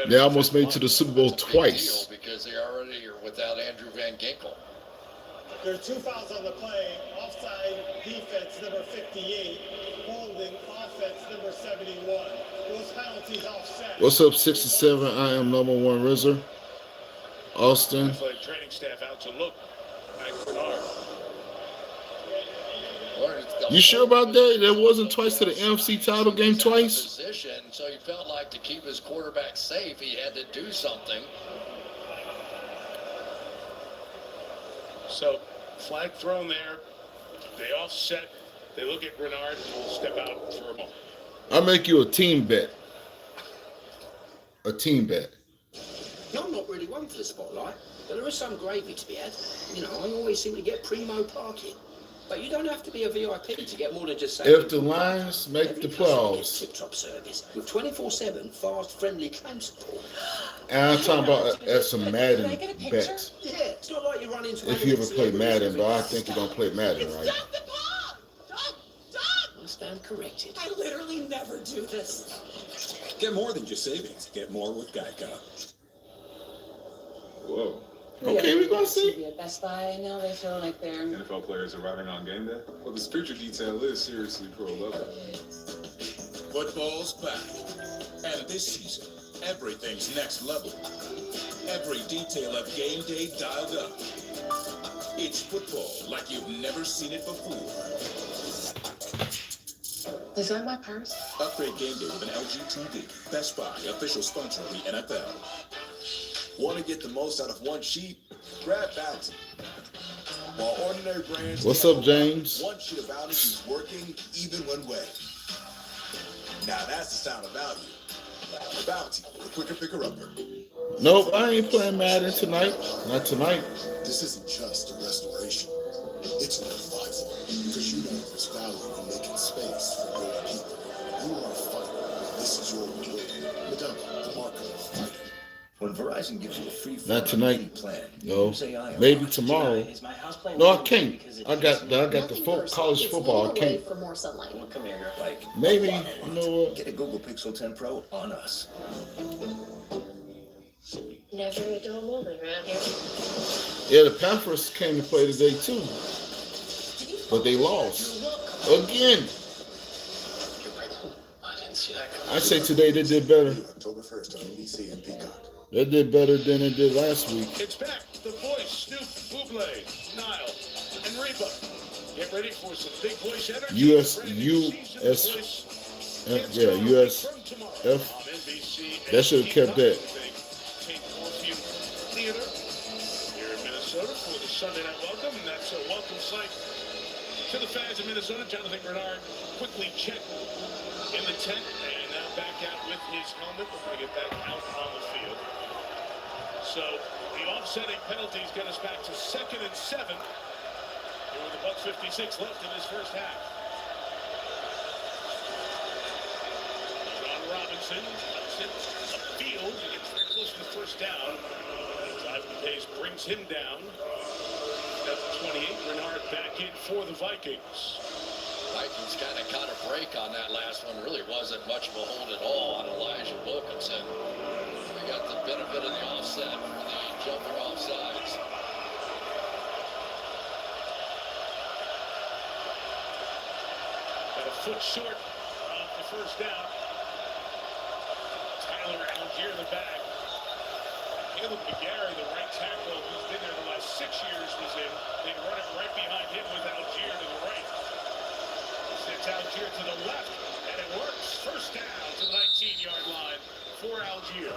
They almost made it to the Super Bowl twice. Because they already are without Andrew Van Ginkel. There are 2 fouls on the play. Offside defense number 58. Holding offense number 71. Those penalties offset. What's up, 67? I am number 1 Rizzer. Austin. Training staff out to look at Bernard. You sure about that? There wasn't twice to the NFC title game twice? Position, so he felt like to keep his quarterback safe, he had to do something. So, flag thrown there. They offset. They look at Bernard and will step out for a moment. I'll make you a team bet. A team bet. I'm not really one for the spotlight, but there is some gravy to be had. You know, I always seem to get primo parking. But you don't have to be a VIP to get more than just saying. If the Lions make the playoffs. Tip-top service with 24/7 fast, friendly claim support. And I'm talking about as some Madden bets. Yeah, it's not like you run into. If you ever play Madden, but I think you don't play Madden, right? I stand corrected. I literally never do this. Get more than just savings. Get more with Geico. Whoa. Okay, we're going to see. At Best Buy, now they feel like they're... NFL players arriving on game day? Well, the feature detail is seriously pro level. Football's back. And this season, everything's next level. Every detail of game day dialed up. It's football like you've never seen it before. Is that my purse? Upgrade game day with an LG TV. Best Buy, official sponsor of the NFL. Want to get the most out of one sheet? Grab Bounty. While ordinary brands... What's up, James? One sheet of Bounty is working even when wet. Now that's the sound of value. Bounty, the quicker picker-upper. Nope, I ain't playing Madden tonight. Not tonight. This isn't just a restoration. It's a revival. Because you know there's value in making space for your people. You are a fighter. This is your reward. Madonna, the mark of a fighter. When Verizon gives you a free Not tonight. No. Maybe tomorrow. No, I can't. I got the college football. I can't. For more sunlight. Come here, like Maybe, you know what? get a Google Pixel 10 Pro on us. Never a dull moment around here. Yeah, the Panthers came to play today too. But they lost. Again. I say today they did better. October 1st on NBC and Peacock. They did better than they did last week. It's back. The boys, Snoop, Buble, Nile, and Reba. Get ready for some big voice energy. USF. That should have kept that. Theater here in Minnesota for the Sunday Night Welcome, and that's a welcome sight to the fans of Minnesota. Jonathan Bernard quickly checked in the tent and now back out with his helmet before we get back out on the field. So the offsetting penalties get us back to 2nd and 7. Here with the $1.56 left in this first half. John Robinson comes in upfield. He gets very close to the first down. Ivan Pace brings him down. At the 28, Bernard back in for the Vikings. Vikings kind of caught a break on that last one. Really wasn't much of a hold at all on Elijah Wilkinson. We got the benefit of the offset for the jumping offsides. Got a foot short of the first down. Tyler Algier in the back. Caleb McGarry, the right tackle, who's been there the last 6 years, was in. They run it right behind him with Algier to the right. Sends Algier to the left, and it works. First down to the 19-yard line for Algier.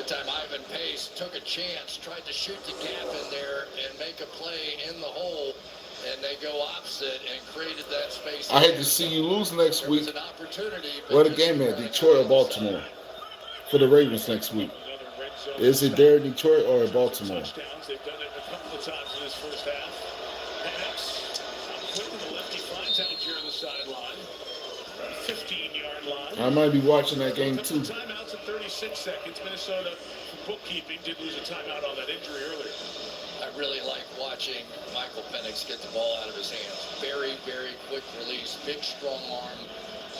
That time Ivan Pace took a chance, tried to shoot the gap in there and make a play in the hole, and they go opposite and created that space. I hate to see you lose next week. An opportunity. What a game at Detroit or Baltimore for the Ravens next week. Is it there in Detroit or in Baltimore? They've done it a couple of times in this first half. Penix, quickly the lefty finds out here on the sideline. 15-yard line. I might be watching that game too. Timeouts at 36 seconds. Minnesota, bookkeeping, did lose a timeout on that injury earlier. I really like watching Michael Penix get the ball out of his hands. Very, very quick release, big, strong arm.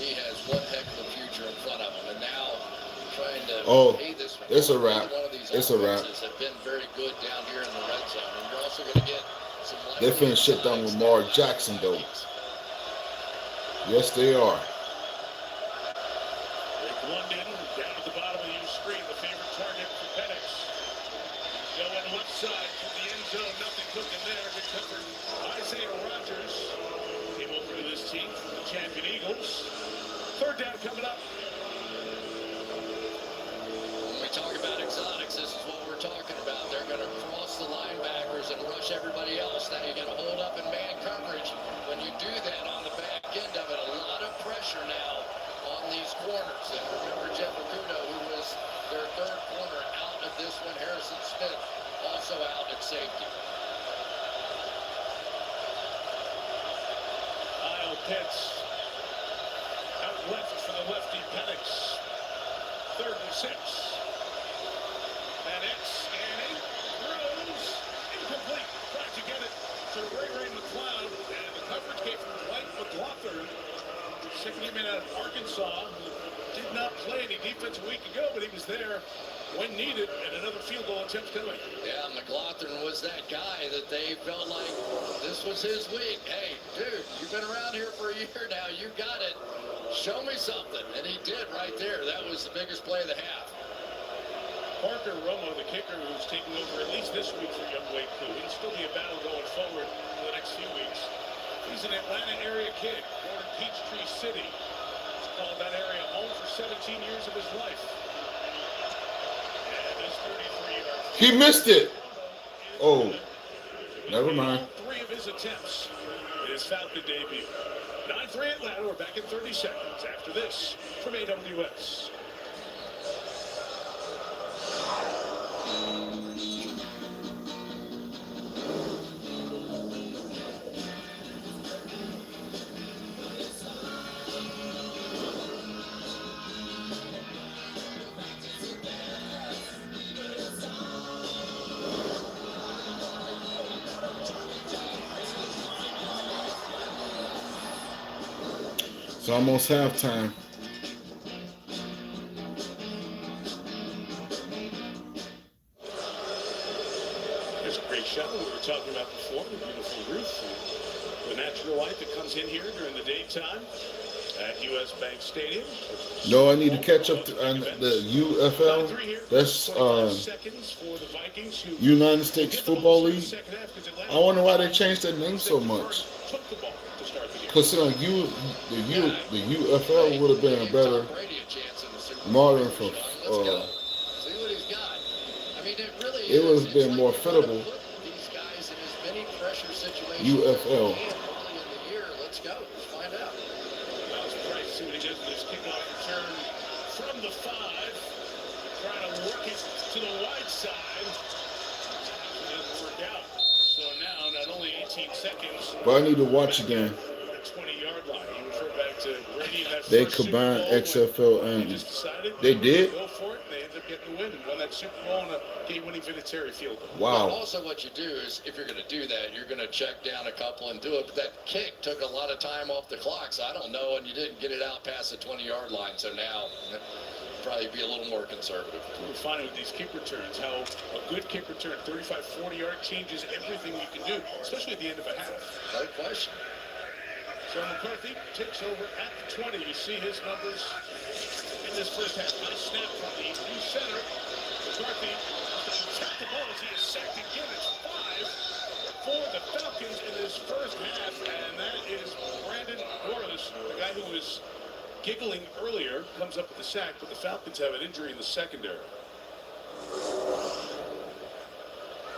He has one heck of a future in front of him. And now trying to pay this one. It's a wrap. It's a wrap. Have been very good down here in the red zone. And you're also going to get some. They finna shit down with Lamar Jackson though. Yes, they are. London down at the bottom of the screen, the favorite target for Penix. Going left side to the end zone, nothing cooking there. Good cover. Isaiah Rodgers came over to this team from the champion Eagles. Third down coming up. When we talk about exotics, this is what we're talking about. They're going to cross the linebackers and rush everybody else. Now you got to hold up in man coverage. When you do that on the back end of it, a lot of pressure now on these corners. And remember Jeff Okuda, who was their third corner, out of this one. Harrison Smith also out at safety. Kyle Pitts out left for the lefty Penix. 3rd and 6. Penix scanning, throws, incomplete. Tried to get it to Ray McLeod, and the coverage came from Dwight McLaughlin. Second man out of Arkansas, who did not play any defense a week ago, but he was there when needed, and another field goal attempt coming. Yeah, McLaughlin was that guy that they felt like this was his week. Hey, dude, you've been around here for a year now. You got it. Show me something. And he did right there. That was the biggest play of the half. Parker Romo, the kicker, who's taking over at least this week for young Wade Clue. It'll still be a battle going forward for the next few weeks. He's an Atlanta area kid, born in Peachtree City. He's called that area home for 17 years of his life. And his 33-yard. He missed it. Oh, never mind. 3 of his attempts in his Falcon debut. 9-3 Atlanta. We're back in 30 seconds after this from AWS. It's almost halftime. There's a great shot we were talking about before, the beautiful roof, the natural light that comes in here during the daytime at US Bank Stadium. No, I need to catch up on the UFL. That's United States Football League. I wonder why they changed their name so much. Because the UFL would have been a better modern for. It would have been more fittable. UFL. Let's go. Let's find out. Price, see what he does with his kickoff return from the 5. Trying to work it to the wide side. It doesn't work out. So now, not only 18 seconds. But I need to watch again. 20-yard line. You refer back to Brady in that They combined XFL and they did. Go for it. They ended up getting the win and won that Super Bowl on a game-winning Vinatieri field goal. Wow. But also, what you do is, if you're going to do that, you're going to check down a couple and do it. But that kick took a lot of time off the clock, so I don't know, and you didn't get it out past the 20-yard line. So now, probably be a little more conservative. We're finding with these kick returns how a good kick return, 35, 40-yard, changes everything you can do, especially at the end of a half. No question. So McCarthy takes over at the 20. You see his numbers in this first half. Nice snap from the new center. McCarthy tapped the ball as he is sacked again. It's 5 for the Falcons in this first half. And that is Brandon Morris, the guy who was giggling earlier, comes up with the sack, but the Falcons have an injury in the secondary.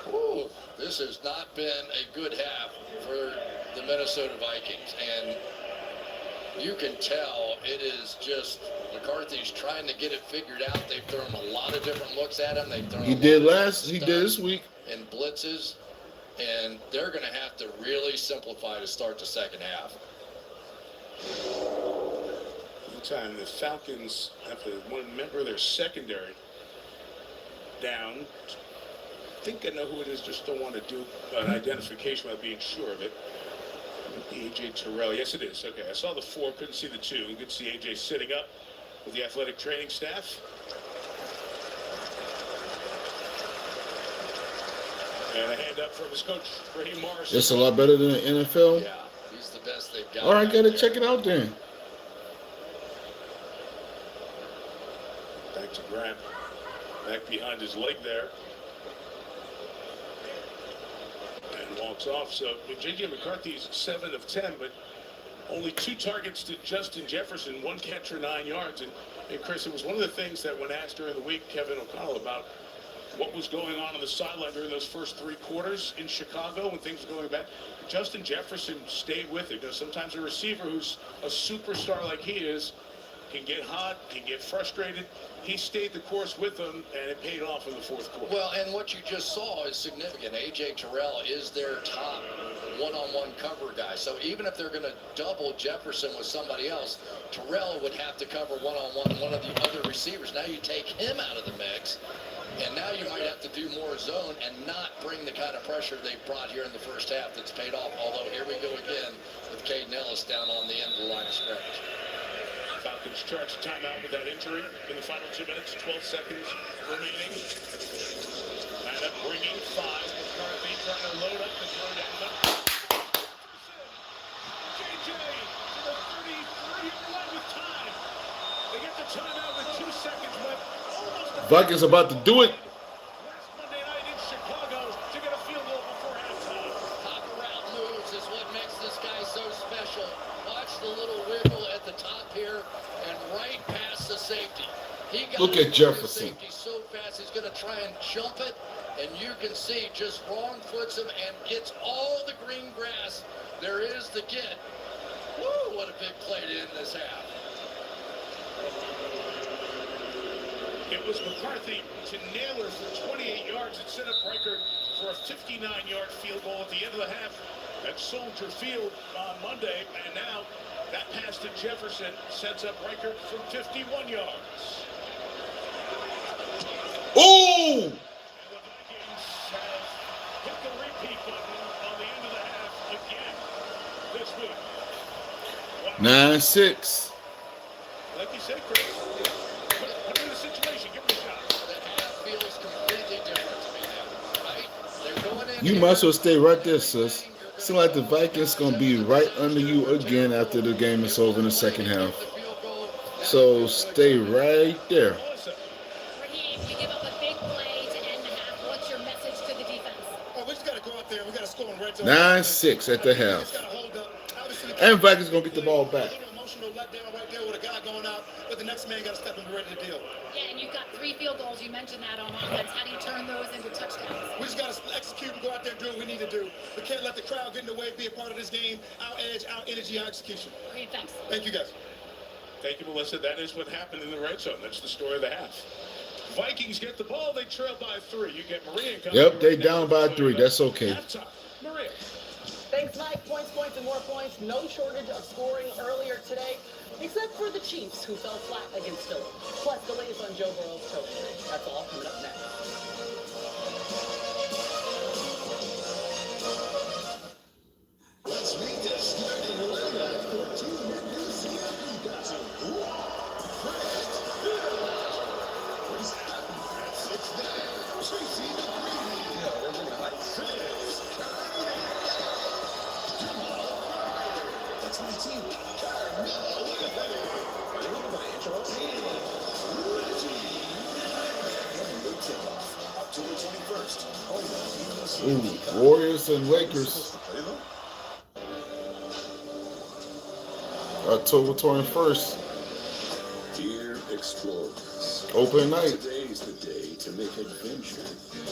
Ooh, this has not been a good half for the Minnesota Vikings, and you can tell it is just McCarthy's trying to get it figured out. They've thrown a lot of different looks at him. They've thrown He did this week. And blitzes, and they're going to have to really simplify to start the second half. Meantime, the Falcons have one member of their secondary down. I think I know who it is, just don't want to do an identification without being sure of it. AJ Terrell. Yes, it is. Okay, I saw the 4, couldn't see the 2. You could see AJ sitting up with the athletic training staff. And a hand up from his coach, Raheem Morris. It's a lot better than the NFL. Yeah, he's the best they've got. All right, gotta check it out then. Back to Grant. Back behind his leg there. And walks off. So J.J. McCarthy's 7 of 10, but only 2 targets to Justin Jefferson, 1 catch for 9 yards. And Chris, it was one of the things that when asked during the week, Kevin O'Connell, about what was going on the sideline during those first 3 quarters in Chicago when things were going back, Justin Jefferson stayed with it. You know, sometimes a receiver who's a superstar like he is can get hot, can get frustrated. He stayed the course with them, and it paid off in the 4th quarter. Well, and what you just saw is significant. A.J. Terrell is their top one-on-one cover guy. So even if they're going to double Jefferson with somebody else, Terrell would have to cover one-on-one one of the other receivers. Now you take him out of the mix, and now you might have to do more zone and not bring the kind of pressure they brought here in the first half that's paid off. Although here we go again with Caden Ellis down on the end of the line of scrimmage. Falcons charge timeout with that injury in the final 2 minutes, 12 seconds remaining. And up bringing 5. McCarthy trying to load up the throw down. JJ to the 33-yard line with time. They get the timeout with 2 seconds left. Almost Vikings about to do it. last Monday night in Chicago to get a field goal before halftime. Top route moves is what makes this guy so special. Watch the little wiggle at the top here and right past the safety. He got Look at Jefferson. Safety so fast he's going to try and jump it, and you can see just wrong foots him and gets all the green grass there is to get. Woo, what a big play to end this half. It was McCarthy to Naylor for 28 yards and set up Riker for a 59-yard field goal at the end of the half at Soldier Field on Monday. And now that pass to Jefferson sets up Riker from 51 yards. Ooh! And the Vikings have hit the repeat button on the end of the half again this week. 9-6. Like you said, Chris, put him in the situation, give him a shot. That half feels completely different to me now, right? They're going in. You might as well stay right there, sis. Seems like the Vikings gonna be right under you again after the game is over in the second half. So stay right there. Raheem, you give up a big play to end the half. What's your message to the defense? Oh, we just got to go out there and we got to score in red zone. 9-6 at the half. And Vikings gonna get the ball back. Emotional letdown right there with a guy going out, but the next man got to step in ready to deal. Yeah, and you've got 3 field goals. You mentioned that on offense. How do you turn those into touchdowns? We just got to execute and go out there and do what we need to do. We can't let the crowd get in the way, be a part of this game. Our edge, our energy, our execution. Great, thanks. Thank you, guys. Thank you, Melissa. That is what happened in the red zone. That's the story of the half. Vikings get the ball. They trail by 3. You get Maria. Yep, they down by 3. That's okay. Halftime. Maria. Thanks, Mike. Points, and more points. No shortage of scoring earlier today, except for the Chiefs, who fell flat against Philly. Plus, the latest on Joe Burrow's toe injury. That's all coming up next. Let's meet the starting lineup for Team Louisiana. We got some cool, fresh, what's happening at 6'9", Tracy McGrady. Yeah, we're bringing heights. That's my team. October 21st. Ooh, Warriors and Lakers. October 21st. Dear explorers, Open night. Today's the day to make adventure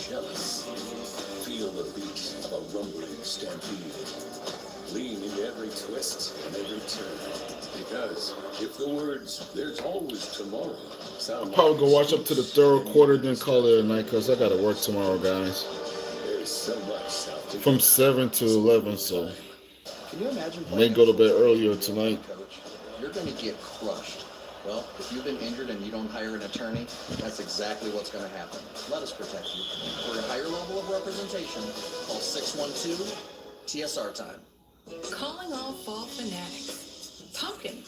jealous. Feel the beat of a rumbling stampede. Lean into every twist and every turn. Because if the words, there's always tomorrow, sound like Probably go watch up to the third quarter, then call it a night, because I got to work tomorrow, guys. there's so much South to From 7 to 11, so Can you imagine may go to bed earlier tonight. You're going to get crushed. Well, if you've been injured and you don't hire an attorney, that's exactly what's going to happen. Let us protect you. For a higher level of representation, call 612-TSR time. Calling all fall fanatics. Pumpkin,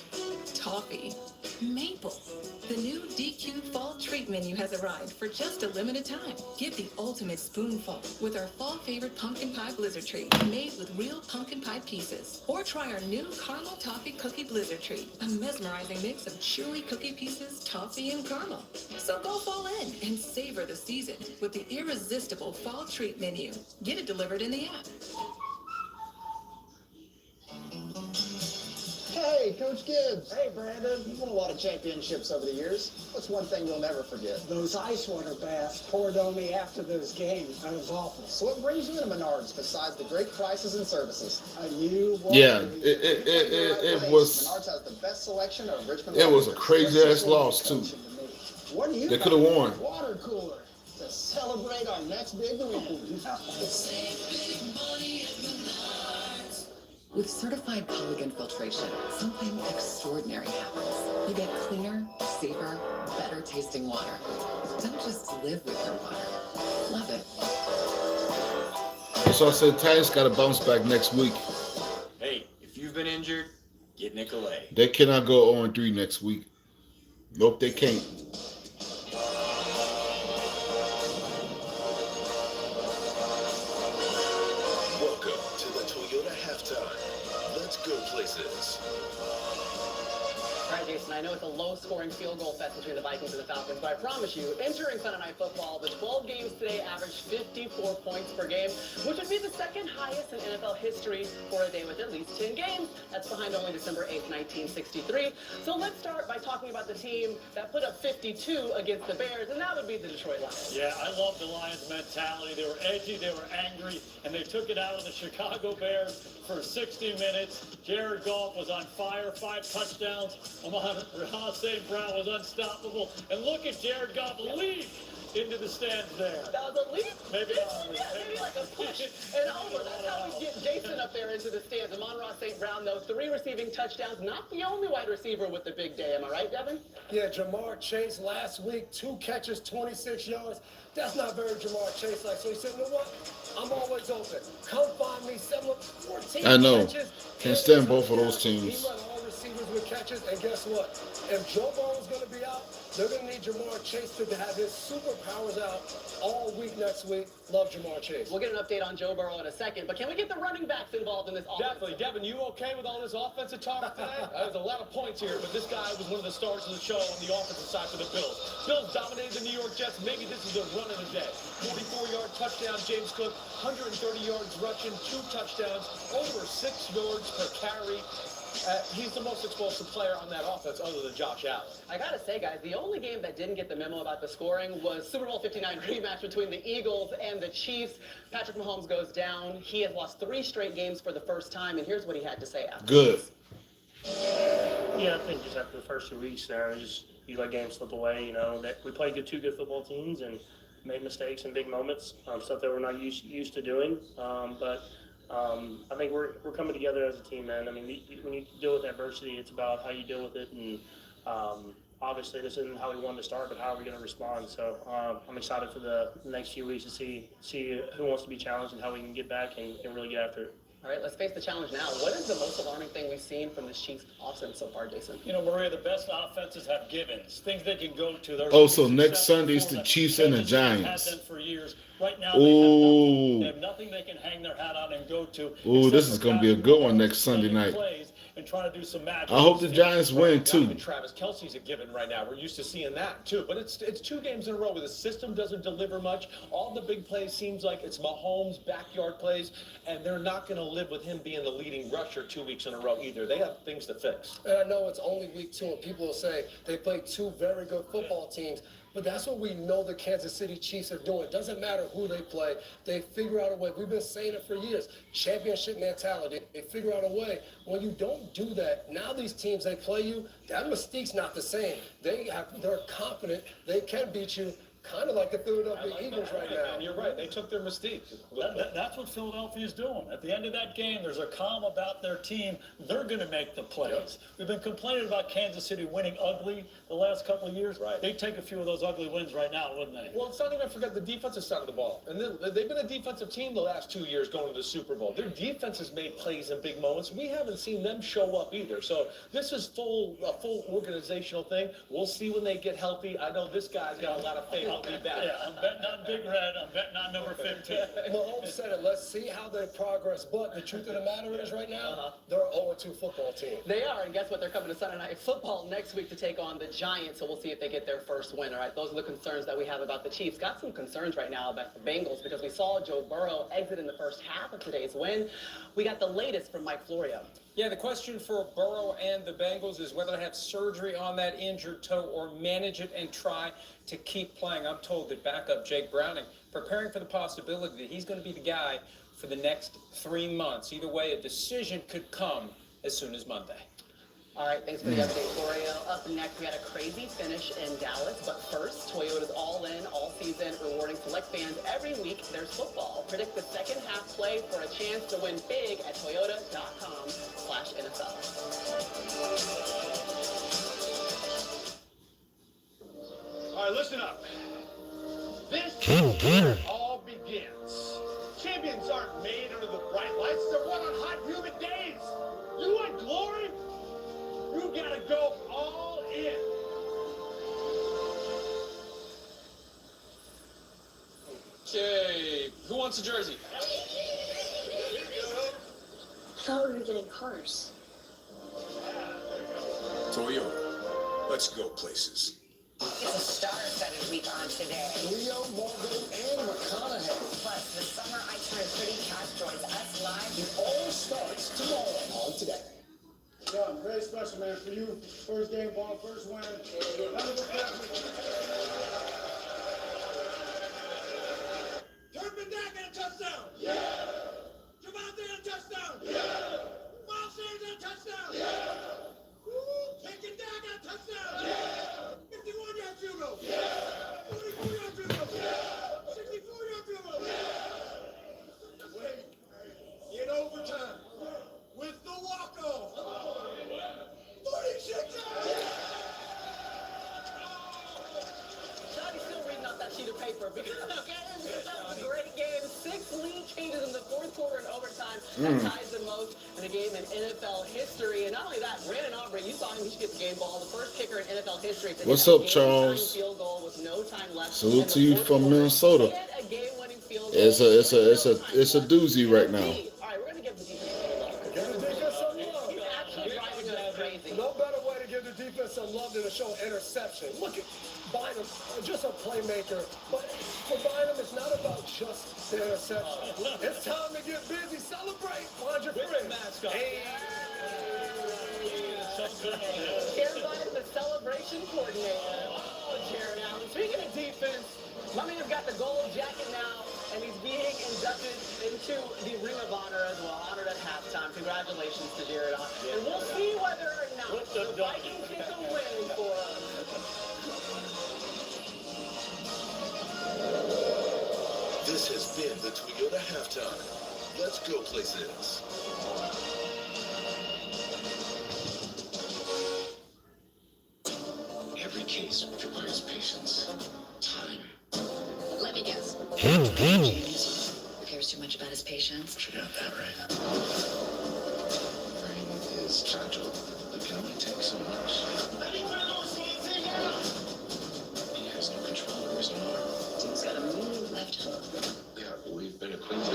toffee, maple. The new DQ Fall Treat menu has arrived for just a limited time. Give the ultimate spoonful with our fall favorite pumpkin pie blizzard treat made with real pumpkin pie pieces. Or try our new caramel toffee cookie blizzard treat, a mesmerizing mix of chewy cookie pieces, toffee, and caramel. So go fall in and savor the season with the irresistible Fall Treat menu. Get it delivered in the app. Hey, Coach Gibbs. Hey, Brandon. You've won a lot of championships over the years. What's one thing you'll never forget? Those ice water baths poured on me after those games. That was awful. So what brings you into Menards besides the great prices and services? Yeah, it was. Menards has the best selection of Richmond. It was a crazy ass loss too. What do you They could have won. Water cooler to celebrate our next big win. With certified polygon filtration, something extraordinary happens. You get cleaner, safer, better tasting water. Don't just live with your water. Love it. So I said Titans got to bounce back next week. Hey, if you've been injured, get Nicolay. They cannot go 0-3 next week. Nope, they can't. Welcome to the Toyota halftime. Let's go places. All right, Jason, I know it's a low-scoring field goal fest between the Vikings and the Falcons, but I promise you, entering Sunday Night Football, the 12 games today averaged 54 points per game, which would be the second highest in NFL history for a day with at least 10 games. That's behind only December 8th, 1963. So let's start by talking about the team that put up 52 against the Bears, and that would be the Detroit Lions. Yeah, I love the Lions' mentality. They were edgy, they were angry, and they took it out of the Chicago Bears for 60 minutes. Jared Goff was on fire, 5 touchdowns. Amon-Ra St. Brown was unstoppable. And look at Jared Goff leap into the stands there. That was a leap? Maybe maybe like a push and over. That's how we get Jason up there into the stands. Amon-Ra St. Brown, though, 3 receiving touchdowns. Not the only wide receiver with the big day. Am I right, Devin? Yeah, Jamar Chase last week, 2 catches, 26 yards. That's not very Jamar Chase-like. So he said, you know what? I'm always open. Come find me. 14 I know. catches. Can't stand both of those teams. He led all receivers with catches, and guess what? If Joe Burrow's going to be out, they're going to need Jamar Chase to have his superpowers out all week next week. Love Jamar Chase. We'll get an update on Joe Burrow in a second, but can we get the running backs involved in this offense? Definitely. Devin, you okay with all this offensive talk today? There's a lot of points here, but this guy was one of the stars of the show on the offensive side for the Bills. Bills dominated the New York Jets. Maybe this is their run of the day. 44-yard touchdown, James Cook. 130 yards rushing, 2 touchdowns, over 6 yards per carry. He's the most explosive player on that offense other than Josh Allen. I gotta say, guys, the only game that didn't get the memo about the scoring was Super Bowl 59 rematch between the Eagles and the Chiefs. Patrick Mahomes goes down. He has lost 3 straight games for the first time, and here's what he had to say after. Good. Yeah, I think just after the first 2 weeks there, you let games slip away. You know, that we played 2 good football teams and made mistakes in big moments, stuff that we're not used to doing. I think we're coming together as a team, man. I mean, when you deal with adversity, it's about how you deal with it. And obviously, this isn't how we wanted to start, but how are we going to respond? So I'm excited for the next few weeks to see who wants to be challenged and how we can get back and really get after it. All right, let's face the challenge now. What is the most alarming thing we've seen from this Chiefs offense so far, Jason? You know, Maria, the best offenses have givens, things they can go to. Oh, so next Sunday's the Chiefs and the Giants. For years. Right now, they have nothing they can hang their hat on and go to. Ooh, this is going to be a good one next Sunday night. And trying to do some magic. I hope the Giants win, too. Travis Kelce's a given right now. We're used to seeing that, too. But it's 2 games in a row where the system doesn't deliver much. All the big plays seems like it's Mahomes' backyard plays, and they're not going to live with him being the leading rusher 2 weeks in a row either. They have things to fix. And I know it's only week 2, and people will say they played 2 very good football teams. But that's what we know the Kansas City Chiefs are doing. It doesn't matter who they play. They figure out a way. We've been saying it for years. Championship mentality. They figure out a way. When you don't do that, now these teams, they play you, that mystique's not the same. They're confident they can beat you, kind of like the Philadelphia Eagles right now. And you're right. They took their mystique. That's what Philadelphia's doing. At the end of that game, there's a calm about their team. They're going to make the plays. Yep. We've been complaining about Kansas City winning ugly the last couple of years. Right. They'd take a few of those ugly wins right now, wouldn't they? Well, let's not even forget the defensive side of the ball. And then they've been a defensive team the last 2 years going to the Super Bowl. Their defense has made plays in big moments. We haven't seen them show up either. So this is a full organizational thing. We'll see when they get healthy. I know this guy's got a lot of faith. I'll be back. Yeah, I'm betting on Big Red. I'm betting on number 15. Mahomes said it. Let's see how they progress. But the truth of the matter is right now, they're an 0-2 football team. They are, and guess what? They're coming to Sunday Night Football next week to take on the Giants, so we'll see if they get their first win. All right, those are the concerns that we have about the Chiefs. Got some concerns right now about the Bengals because we saw Joe Burrow exit in the first half of today's win. We got the latest from Mike Florio. Yeah, the question for Burrow and the Bengals is whether to have surgery on that injured toe or manage it and try to keep playing. I'm told that backup Jake Browning preparing for the possibility that he's going to be the guy for the next 3 months. Either way, a decision could come as soon as Monday. All right, thanks for the update, Florio. Up next, we got a crazy finish in Dallas. But first, Toyota's all in, all season, rewarding select fans every week. There's football. Predict the second half play for a chance to win big at toyota.com/NFL. All right, listen up. This is where it all begins. Champions aren't made under the bright lights. They're won on hot, humid days. You want glory? You gotta go all in. Okay, who wants a jersey? I thought we were getting cars. Toyota. Let's go places. It's a star-studded week on today. Leo, Margot, and McConaughey. Plus, the summer I Turn Pretty cast joins us live. It all starts tomorrow on Today. Yeah, very special, man, for you. First game ball, first win. Turpin Dak got a touchdown. Yeah. Javante got a touchdown. Yeah. Miles Sanders got a touchdown. Yeah. Taking Dak got a touchdown. Yeah. 51-yard field goal. Yeah. 44-yard field goal. Yeah. 64-yard field goal. Yeah. Wait. In overtime. With the walk-off. 46 yards. Johnny's still reading off that sheet of paper because that was a great game. 6 lead changes in the fourth quarter and overtime. That ties the most in a game in NFL history. And not only that, Brandon Aubrey, you saw him, he should get the game ball. The first kicker in NFL history. What's up, Charles? Field goal with no time left. Salute to you from Minnesota. It's a doozy right now. All right, we're going to give the defense some love. He's actually driving us crazy. No better way to give the defense some love than to show interception. Look at Bynum, just a playmaker. But for Bynum, it's not about just the interception. It's time to get busy. Celebrate. Find your friends. Hey. Jared Bynum, the celebration coordinator. Oh, Jared Allen. Speaking of defense, my man's got the gold jacket now, and he's being inducted into the Ring of Honor as well. Honored at halftime. Congratulations to Jared Allen. And we'll see whether or not the Vikings get the win for us. This has been the Toyota Halftime. Let's go places. Every case requires patience, time. Let me guess. James cares too much about his patients. She got that right. Brain is fragile. It can only take so much. He has no control over his arm. He's got a mean left hook. Yeah, we've been acquainted. My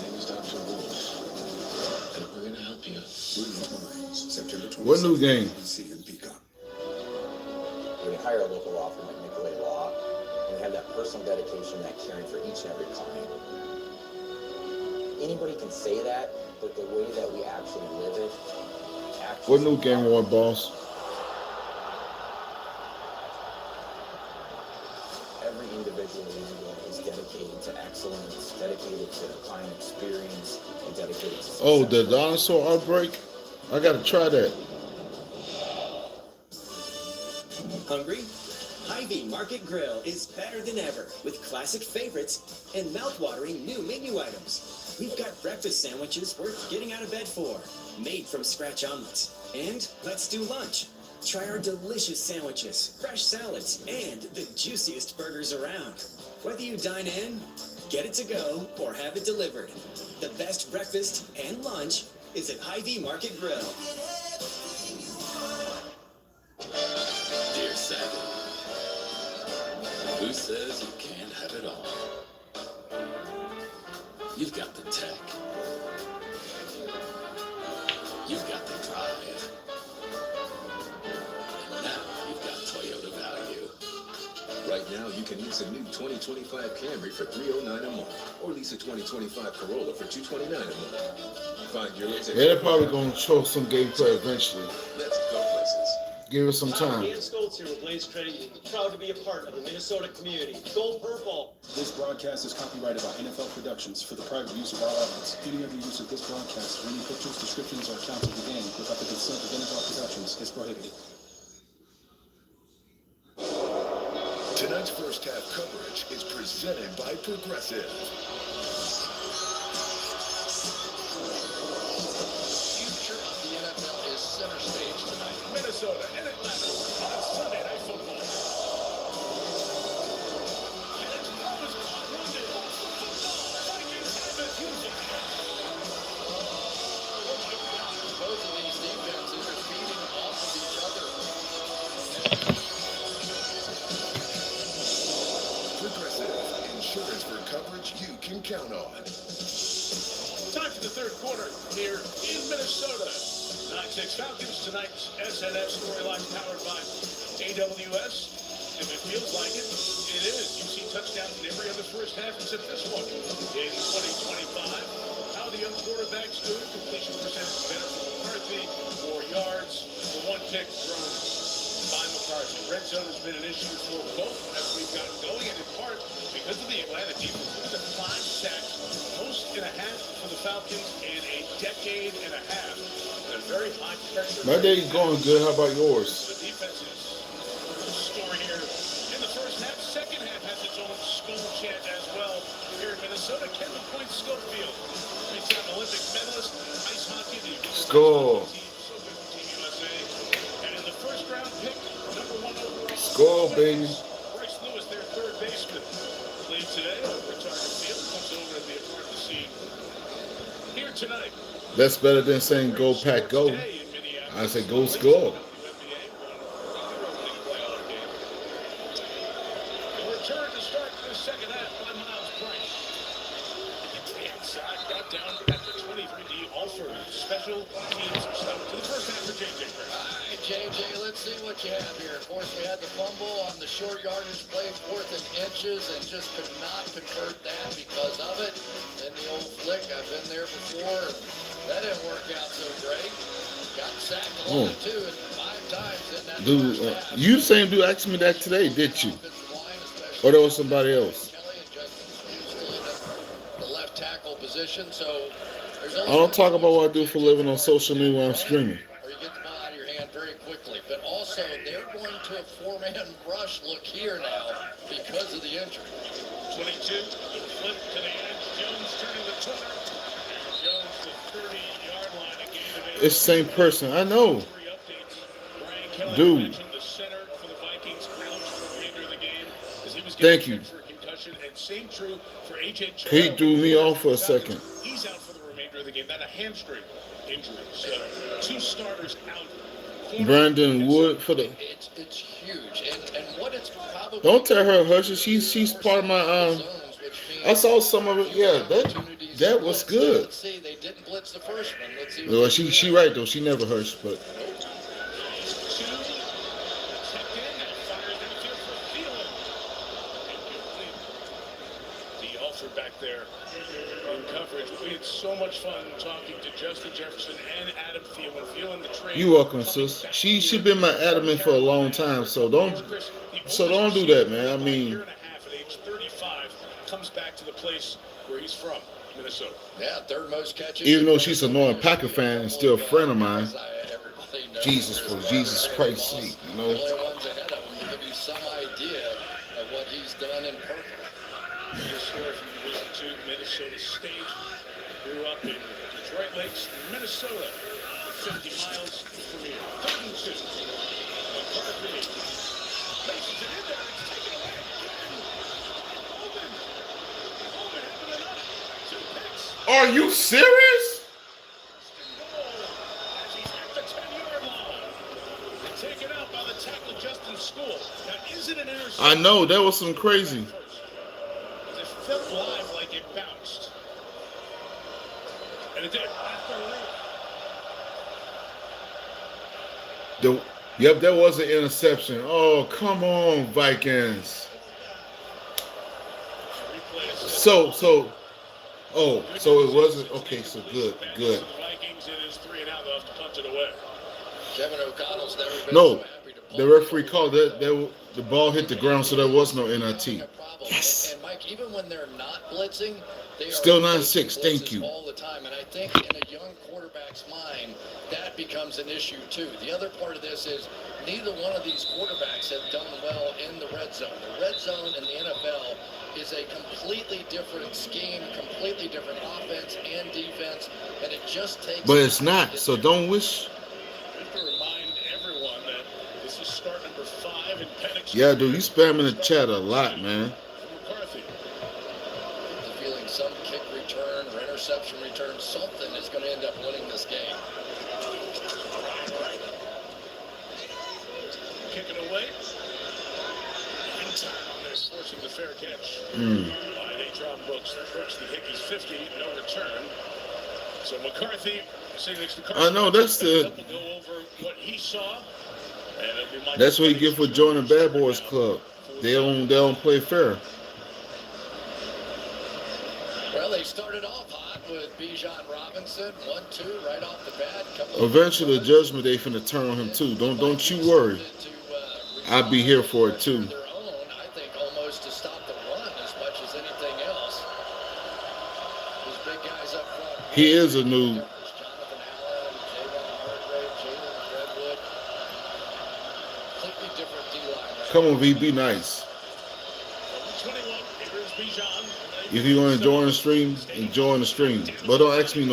name is Dr. Wolf. And we're going to help you. September 27th. What new game? See in Peacock. When you hire a local law firm like Nicolay Law, and you have that personal dedication, that caring for each and every client. Anybody can say that, but the way that we actually live it. What new game on, boss? every individual in India is dedicated to excellence, dedicated to client experience, and dedicated to success. Oh, the dinosaur outbreak? I gotta try that. Hungry? Hy-Vee Market Grill is better than ever with classic favorites and mouth-watering new menu items. We've got breakfast sandwiches worth getting out of bed for, made from scratch omelets. And let's do lunch. Try our delicious sandwiches, fresh salads, and the juiciest burgers around. Whether you dine in, get it to go, or have it delivered, the best breakfast and lunch is at Hy-Vee Market Grill. Dear Savvy, who says you can't have it all? You've got the tech. You've got the drive. And now you've got Toyota value. Right now, you can lease a new 2025 Camry for $309 a month, or lease a 2025 Corolla for $229 a month. Find yours at They're probably gonna show some gameplay eventually. Let's go places. Give us some time. Dan Stoltz here with Blaze Credit Union. Proud to be a part of the Minnesota community. Go Purple! This broadcast is copyrighted by NFL Productions for the private use of all audience. Any other use of this broadcast or any pictures, descriptions, or accounts of the game without the consent of NFL Productions is prohibited. Tonight's first half coverage is presented by Progressive. Future of the NFL is center stage tonight. Minnesota and Atlanta on Sunday Night Football. Both of these defenses are feeding off of each other. Progressive, insurance for coverage you can count on. Time for the third quarter here in Minnesota. 9-6 Falcons, tonight's SNF storyline powered by AWS. If it feels like it, it is. You've seen touchdowns in every other first half except this one. In 2025, how the young quarterbacks do it. Completion percentage better for McCarthy, 4 yards, the one pick thrown by McCarthy. Red zone has been an issue for both as we've gotten going, and in part because of the Atlanta defense. Look at the 5 sacks, most in a half for the Falcons in a decade and a half. A very high pressure. My day's going good. How about yours? The defense's story here in the first half. Second half has its own skull chant as well. Here in Minnesota, Kevin Point Schofield, three-time Olympic medalist, ice hockey, the Score. so good for Team USA. And in the first round pick, number 1 overall. Score, baby. Bryce Lewis, their third baseman, played today over at Target Field. Comes over to be a part of the scene here tonight. That's better than saying go pack go. I say go score. The return to start the second half by Miles Price. Inside, got down at the 23D, also special teams stuff to the first half for JJ. All right, JJ, let's see what you have here. Of course, we had the fumble on the short yardage play, 4th and inches, and just could not convert that because of it. Then the old flick, I've been there before. That didn't work out so great. Got sacked 1 2 and 5 times in that Dude, you the same dude asked me that today, did you? Or there was somebody else? The left tackle position, so there's I don't talk about what I do for a living on social media when I'm streaming. or you get the ball out of your hand very quickly. But also, they're going to a 4-man rush look here now because of the injury. 22, the flip to the edge, Jones turning the corner. Jones the 30-yard line, a gain of 8. It's the same person. I know. Dude. The center for the Vikings crouched for the remainder of the game as he was Thank you. for a concussion, and same true for AJ. He threw me off for a second. He's out for the remainder of the game. That a hamstring injury. So 2 starters out. Brandon Wood for the. It's huge, and what it's probably. Don't tell her hush. She's part of my I saw some of it. Yeah, that was good. Let's see, they didn't blitz the first one. Let's see. Well, she right though. She never hushed, but. The offer back there in coverage. We had so much fun talking to Justin Jefferson and Adam Thielen, feeling the trade. You welcome, sis. She been my adamant for a long time, so don't do that, man. I mean, average 35, comes back to the place where he's from, Minnesota. Yeah, third most catches. Even though she's a annoying Packer fan and still a friend of mine. Jesus, for Jesus Christ's sake, you know. The only ones ahead of him to give you some idea of what he's done in purple. This story from Division II, Minnesota State. Grew up in Detroit Lakes, Minnesota. 50 miles from here. 32. McCarthy. Places it in there. It's taken away. Holman having enough. 2 picks. Are you serious? As he's at the 10-yard line. And taken out by the tackle, Justin School. Now, is it an interception? I know, that was some crazy. It felt live like it bounced. And it did. Yep, that was an interception. Oh, come on, Vikings. So it wasn't. Okay, so good. Vikings, it is 3 and out. They'll have to punt it away. Kevin O'Connell's never been No, so happy to the referee called that the ball hit the ground, so there was no NIT. Yes. And Mike, even when they're not blitzing, they Still are 9-6. Thank you. all the time. And I think in a young quarterback's mind, that becomes an issue too. The other part of this is neither one of these quarterbacks have done well in the red zone. The red zone in the NFL is a completely different scheme, completely different offense and defense, and it just takes. But it's not. So don't wish. I have to remind everyone that this is start number 5 in Penix. Yeah, dude, you spamming the chat a lot, man. McCarthy. The feeling some kick return or interception return, something is going to end up winning this game. Kick it away. In time, they're forcing the fair catch. By Natron Brooks. Brooks, the Hickey's 50, no return. So McCarthy, sitting next to Carson. I know, that's the. Go over what he saw. And it'll be Mike. That's what you get for joining Bad Boys Club. They don't play fair. Well, they started off hot with Bijan Robinson, 1-2 right off the bat. Eventually, the judgment day finna turn on him too. Don't you worry. I'll be here for it too. Their own, I think, almost to stop the run as much as anything else. These big guys up front. He is a new. Jonathan Allen, Javon Hargrave, Jalen Redwood. Completely different D-line. Right? Come on, V, be nice. 21, here's Bijan. If you want to join the stream, join the stream. But don't ask me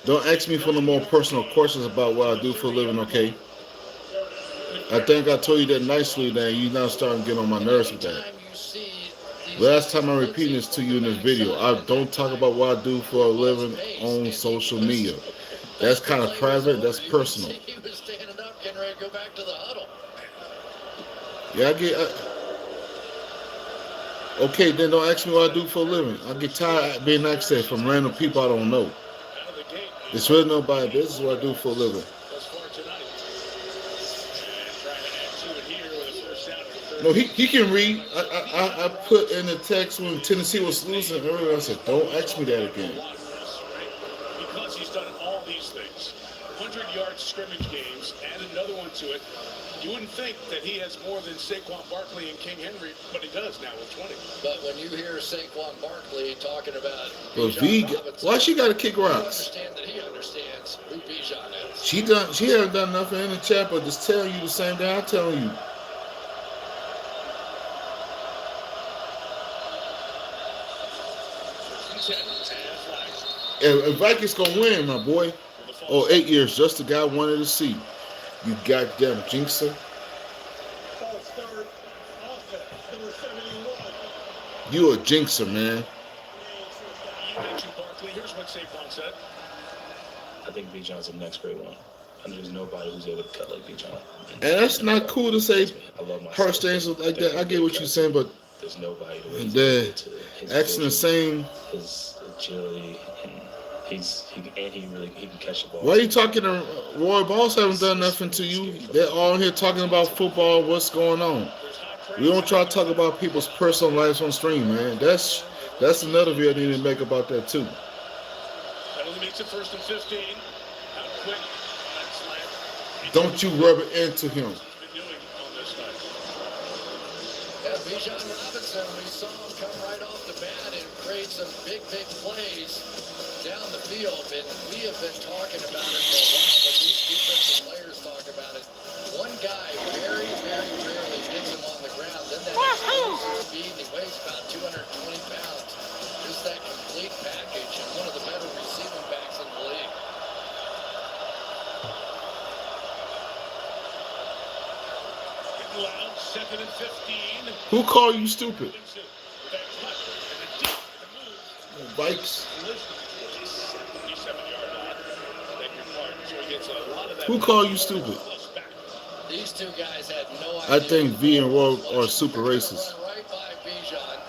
Don't ask me for no more personal questions about what I do for a living, okay? I think I told you that nicely, that you now starting to get on my nerves with that. Last time I'm repeating this to you in this video, I don't talk about what I do for a living on social media. That's kind of private, that's personal. He was standing up, getting ready to go back to the huddle. Yeah, okay, then don't ask me what I do for a living. I get tired of being asked that from random people I don't know. It's really nobody. This is what I do for a living. No, he can read. I put in the text when Tennessee was losing earlier. I said, don't ask me that again. Because he's done all these things. 100-yard scrimmage games, add another one to it. You wouldn't think that he has more than Saquon Barkley and King Henry, but he does now with 20. But when you hear Saquon Barkley talking about But V, why she got to kick you rocks? understand that he understands who Bijan is. She hasn't done nothing in the chat, but just telling you the same thing I'm telling you. And Vikings gonna win, my boy. Oh, 8 years, just the guy I wanted to see. You goddamn jinxer. You a jinxer, man. You mentioned Barkley. Here's what Saquon said. I think Bijan's the next great one. And there's nobody who's able to cut like Bijan. And that's not cool to say I love my harsh things like that. I get what you're saying, but there's nobody who and is asking the same. His agility, and he can catch the ball. Why are you talking to Roy Balls? Haven't done nothing to you. They're all here talking about football. What's going on? We don't try to talk about people's personal lives on stream, man. That's another video I need to make about that too. That only makes it 1st and 15. Out quick on that slant. Don't you rub it into him. He's been doing on this Yeah, Bijan Robinson, we saw him come right off the bat and create some big plays down the field. And we have been talking about it for a while, but these defensive players talk about it. One guy very rarely gets him on the ground. Then that explosive speed, and he weighs about 220 pounds. Just that complete package and one of the better receiving backs in the league. Loud, 2nd and 15. Who called you stupid? Vikes. Who called you stupid? These two guys had no idea. I think V and Roy are super racist.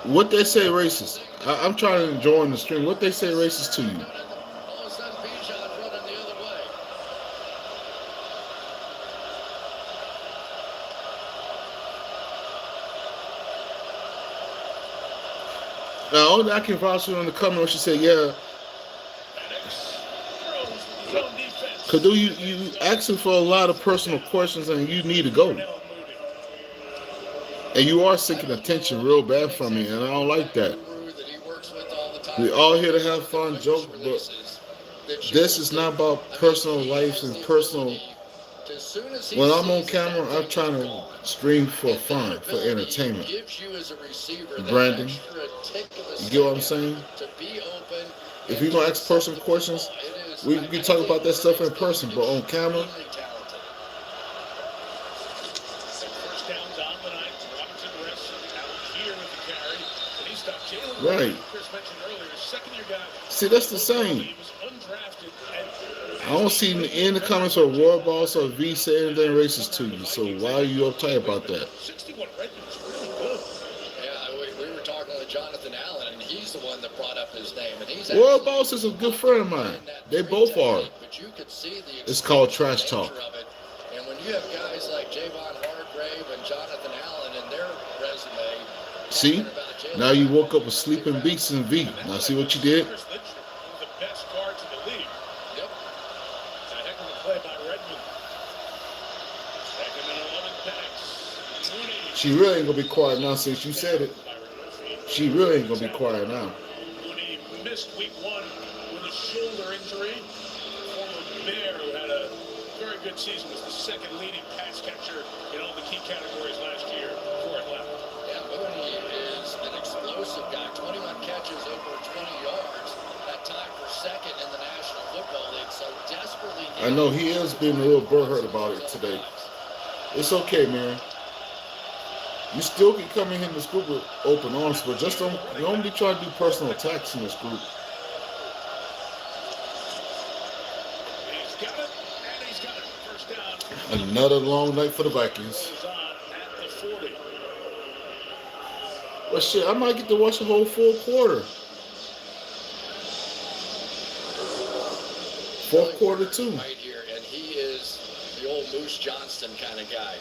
What they say racist? I'm trying to join the stream. What they say racist to you? All of a sudden, Bijan running the other way. Now, only I can vouch for in the comment. She said, "Yeah." Cause you asking for a lot of personal questions, and you need to go. And you are seeking attention real bad from me, and I don't like that. We all here to have fun, joke, but this is not about personal life and personal. When I'm on camera, I'm trying to stream for fun, for entertainment. Brandon, you get what I'm saying? If you're going to ask personal questions, we can talk about that stuff in person, but on camera, right. See, that's the same. I don't see in the comments or Roy Boss or V say anything racist to you, so why are you uptight about that? Yeah, we were talking with Jonathan Allen, and he's the one that brought up his name. And he's Roy Boss is a good friend of mine. They both are. It's called trash talk. And when you have guys like Javon Hargrave and Jonathan Allen in their resume, see, now you woke up with sleeping beats and V. Now see what you did? She really ain't gonna be quiet now since you said it. She really ain't gonna be quiet now. Mooney missed week 1 with a shoulder injury. Former Bear, who had a very good season, was the 2nd leading pass catcher in all the key categories last year before it left. Yeah, Mooney is an explosive guy. 21 catches over 20 yards. That tied for 2nd in the National Football League. So desperately. I know he has been a little butthurt about it today. It's okay, man. You still can come in this group with open arms, but just don't be trying to do personal attacks in this group. He's got it, and he's got it. First down. Another long night for the Vikings. Well, shit, I might get to watch the whole full quarter. Fourth quarter, too. Right here, and he is the old Moose Johnston kind of guy.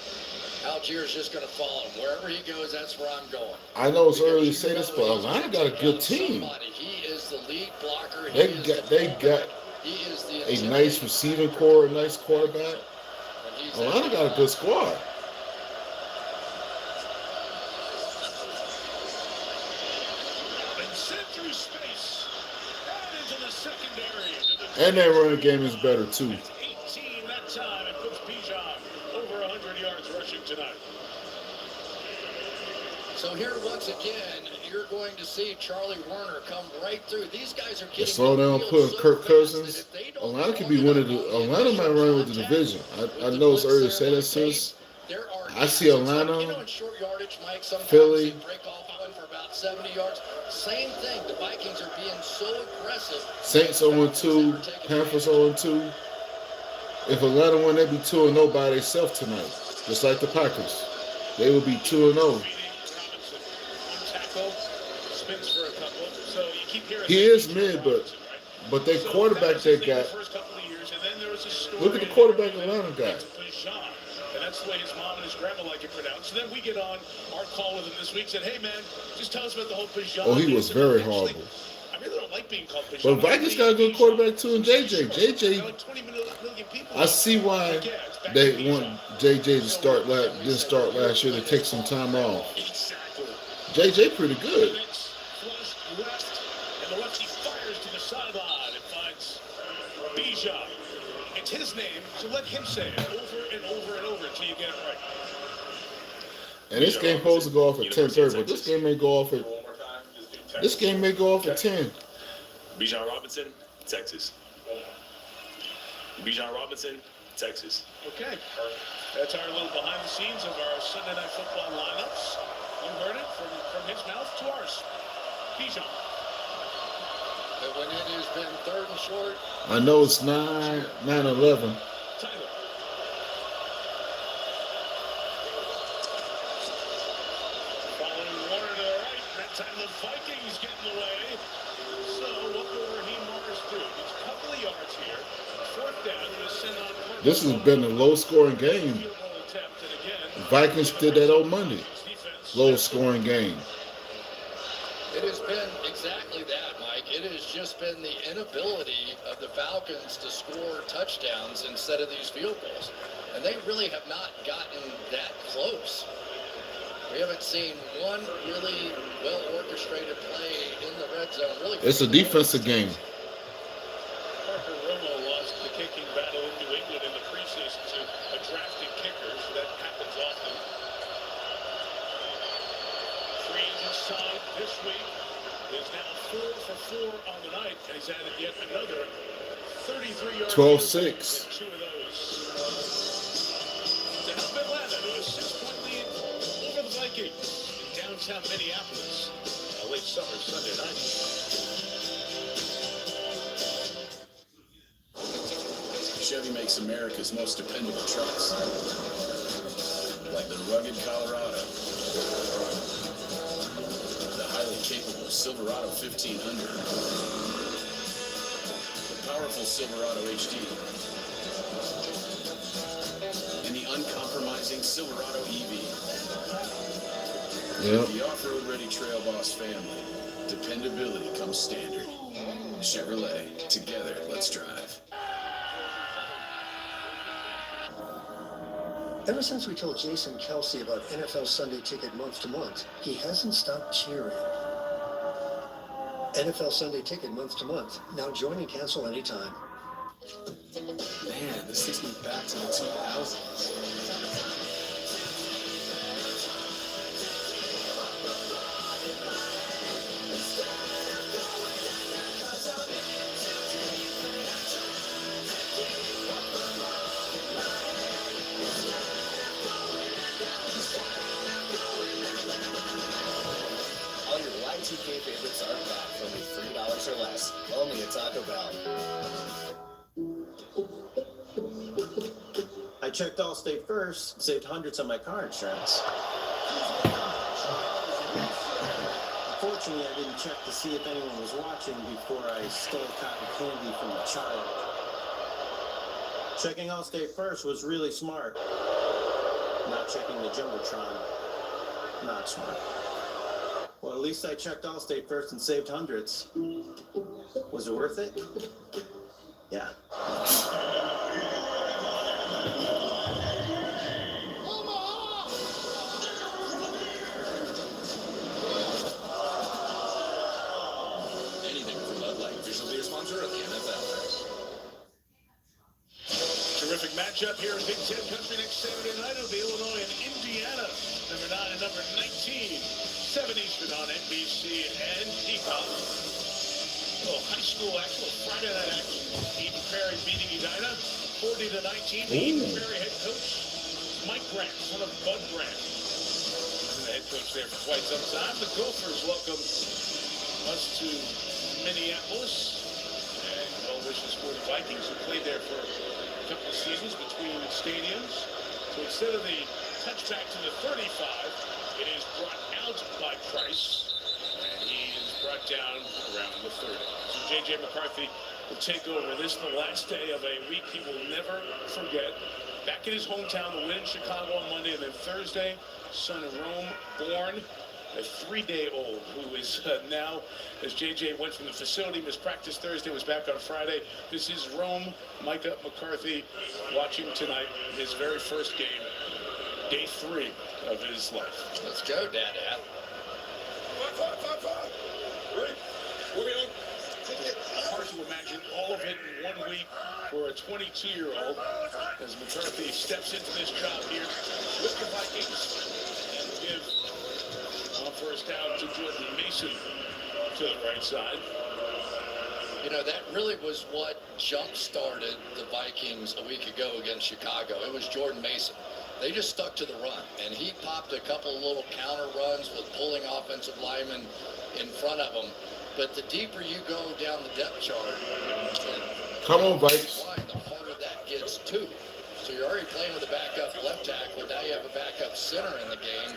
Algiers just going to follow him. Wherever he goes, that's where I'm going. I know it's early to say this, but Atlanta got a good team. He is the lead blocker. They got a nice receiving core, a nice quarterback. Atlanta got a good squad. And that running game is better, too. 18 that time, and puts Bijan over 100 yards rushing tonight. So here, once again, you're going to see Charlie Werner come right through. These guys are getting slow down, putting Kirk Cousins. Atlanta could be winning. Atlanta might run with the division. I know it's early to say that, sis. I see Atlanta, Philly. 70 yards. Same thing. The Vikings are being so aggressive. Saints 0-2, Panthers 0-2. If Atlanta win, they'd be 2-0 by themselves tonight, just like the Packers. They would be 2-0. He is mid, but their quarterback they got. Look at the quarterback Atlanta got. And that's the way his mom and his grandma like it pronounced. So then we get on our call with him this week. Said, "Hey man, just tell us about the whole Bijan." Oh, he was very horrible. I really don't like being called Bijan. But Vikings got a good quarterback too, and JJ. I see why they want JJ to start. Didn't start last year to take some time off. JJ pretty good. Flush left, and the lefty fires to the sideline and finds Bijan. It's his name, so let him say it over and over and over until you get it right. And this game supposed to go off at 10:30, but this game may go off at 10. Bijan Robinson, Texas. Bijan Robinson, Texas. Okay, that's our little behind the scenes of our Sunday Night Football lineups. You heard it from his mouth to ours. Bijan. And when it has been 3rd and short. I know it's 9-11. Tyler. Following Warner to the right. That time the Vikings get in the way. So what will Raheem Morris do? He's a couple of yards here. 4th down. He'll send on. This has been a low-scoring game. The Vikings did that on Monday. Low-scoring game. It has been exactly that, Mike. It has just been the inability of the Falcons to score touchdowns instead of these field goals. And they really have not gotten that close. We haven't seen one really well-orchestrated play in the red zone. Really, it's a defensive game. Parker Romo lost the kicking battle in New England in the preseason to a drafted kicker, so that happens often. Freeze inside this week is now 4 for 4 on the night, and he's added yet another 33-yard 12-6. Two of those. To help Atlanta to a 6-point lead over the Vikings in downtown Minneapolis. A late summer Sunday night. Chevy makes America's most dependable trucks, like the rugged Colorado, the highly capable Silverado 1500, the powerful Silverado HD, and the uncompromising Silverado EV. Yep. The off-road ready Trail Boss family, dependability comes standard. Chevrolet, together, let's drive. Ever since we told Jason Kelsey about NFL Sunday Ticket month to month, he hasn't stopped cheering. NFL Sunday Ticket month to month. Now join and cancel anytime. Man, this takes me back to the 2000s. TK favorites are back for only $3 or less. Only at Taco Bell. I checked Allstate first, saved hundreds on my car insurance. Unfortunately, I didn't check to see if anyone was watching before I stole cotton candy from a child. Checking Allstate first was really smart. Not checking the Jumbotron, not smart. Well, at least I checked Allstate first and saved hundreds. Was it worth it? Yeah. Anything from Bud Light, official beer sponsor of the NFL. Terrific matchup here in Big Ten Country next Saturday night. It'll be Illinois and Indiana. Number 9 and number 19. 7 Eastern on NBC and Peacock. Oh, high school action, Friday night action. Eden Prairie beating Edina, 40-19. Eden Prairie head coach Mike Grant, son of Bud Grant. He's been the head coach there for quite some time. The Gophers welcome us to Minneapolis. And well wishes for the Vikings, who played there for a couple of seasons between stadiums. So instead of the touchback to the 35, it is brought out by Price, and he is brought down around the 30. So J.J. McCarthy will take over. This the last day of a week he will never forget. Back in his hometown, the win in Chicago on Monday, and then Thursday, son of Rome, born a 3-day-old who is now, as J.J. went from the facility, missed practice Thursday, was back on Friday. This is Rome, Micah McCarthy, watching tonight his very first game, day 3 of his life. Let's go, Dad. Hard to imagine all of it in 1 week for a 22-year-old as McCarthy steps into this job here with the Vikings and give first down to Jordan Mason to the right side. You know, that really was what jump-started the Vikings a week ago against Chicago. It was Jordan Mason. They just stuck to the run, and he popped a couple of little counter runs with pulling offensive linemen in front of him. But the deeper you go down the depth chart, come on, Vikes. The harder that gets too. So you're already playing with a backup left tackle. Now you have a backup center in the game.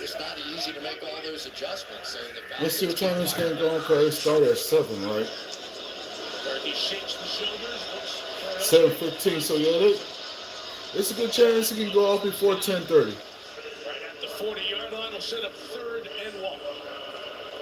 It's not easy to make all those adjustments. So the Let's see what time this game going, because it started at 7, right? He shakes the shoulders. 7:15, so yeah, it's a good chance he can go off before 10:30. Right at the 40-yard line, will set up 3rd and 1.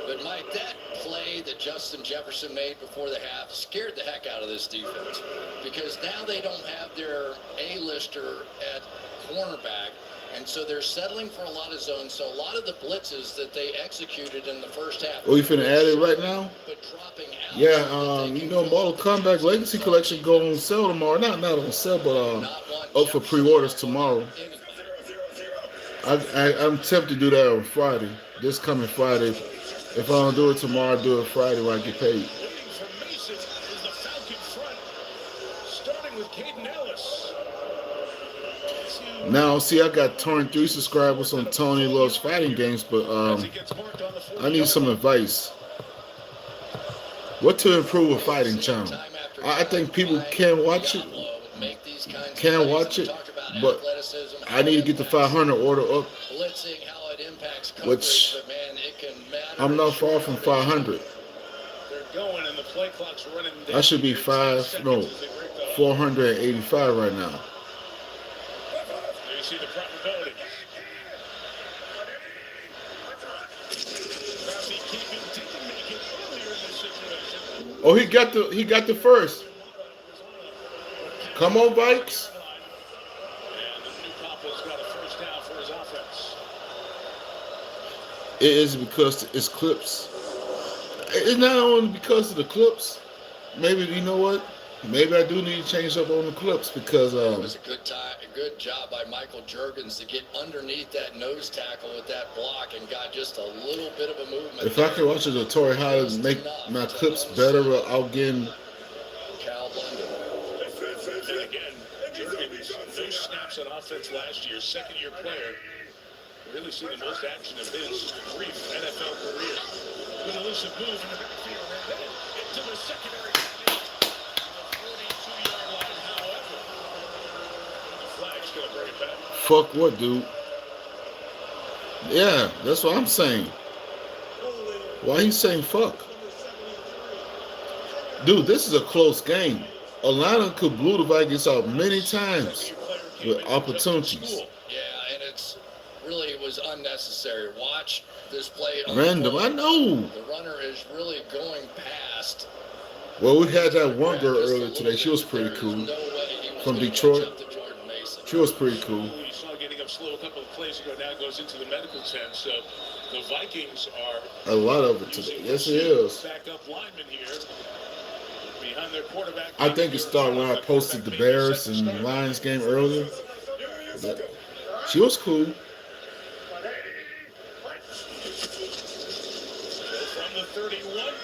But Mike, that play that Justin Jefferson made before the half scared the heck out of this defense, because now they don't have their A-lister at cornerback, and so they're settling for a lot of zones. So a lot of the blitzes that they executed in the first half. Oh, you finna add it right now? But dropping out. Yeah, you know, Mortal Kombat Legacy Collection go on sale tomorrow. Not on sale, but up for pre-orders tomorrow. I'm tempted to do that on Friday. This coming Friday. If I don't do it tomorrow, I'll do it Friday when I get paid. Waiting for Mason is the Falcon front, starting with Caden Ellis. Now, see, I got 23 subscribers on Tony Loves Fighting Games, but I need some advice. What to improve a fighting channel? I think people can watch it, but I need to get the 500 order up, which I'm not far from 500. I should be 485 right now. You see the probability. Oh, he got the first. Come on, Vikes. It is because it's clips. It's not only because of the clips. Maybe, you know what? Maybe I do need to change up on the clips, because it was a good job by Michael Juergens to get underneath that nose tackle with that block and got just a little bit of a movement. If I can watch a tutorial how to make my clips better without getting Cal London. And again, Juergens, no snaps on offense last year, second-year player. Really see the most action of his brief NFL career. With an elusive move in the backfield and then into the secondary. The 42-yard line, however. The flag's going to bring it back. fuck what, dude? Yeah, that's what I'm saying. Why he saying fuck? Dude, this is a close game. Atlanta could blow the Vikings out many times with opportunities. Yeah, and it was unnecessary. Watch this play. Random, I know. The runner is really going past. Well, we had that one girl earlier today. She was pretty cool. From Detroit. She was pretty cool. You saw getting up slow a couple of plays ago. Now goes into the medical tent. So the Vikings are a lot of it today. Yes, it is. Backup lineman here. Behind their quarterback. I think it started when I posted the Bears and Lions game earlier. But she was cool. From the 31.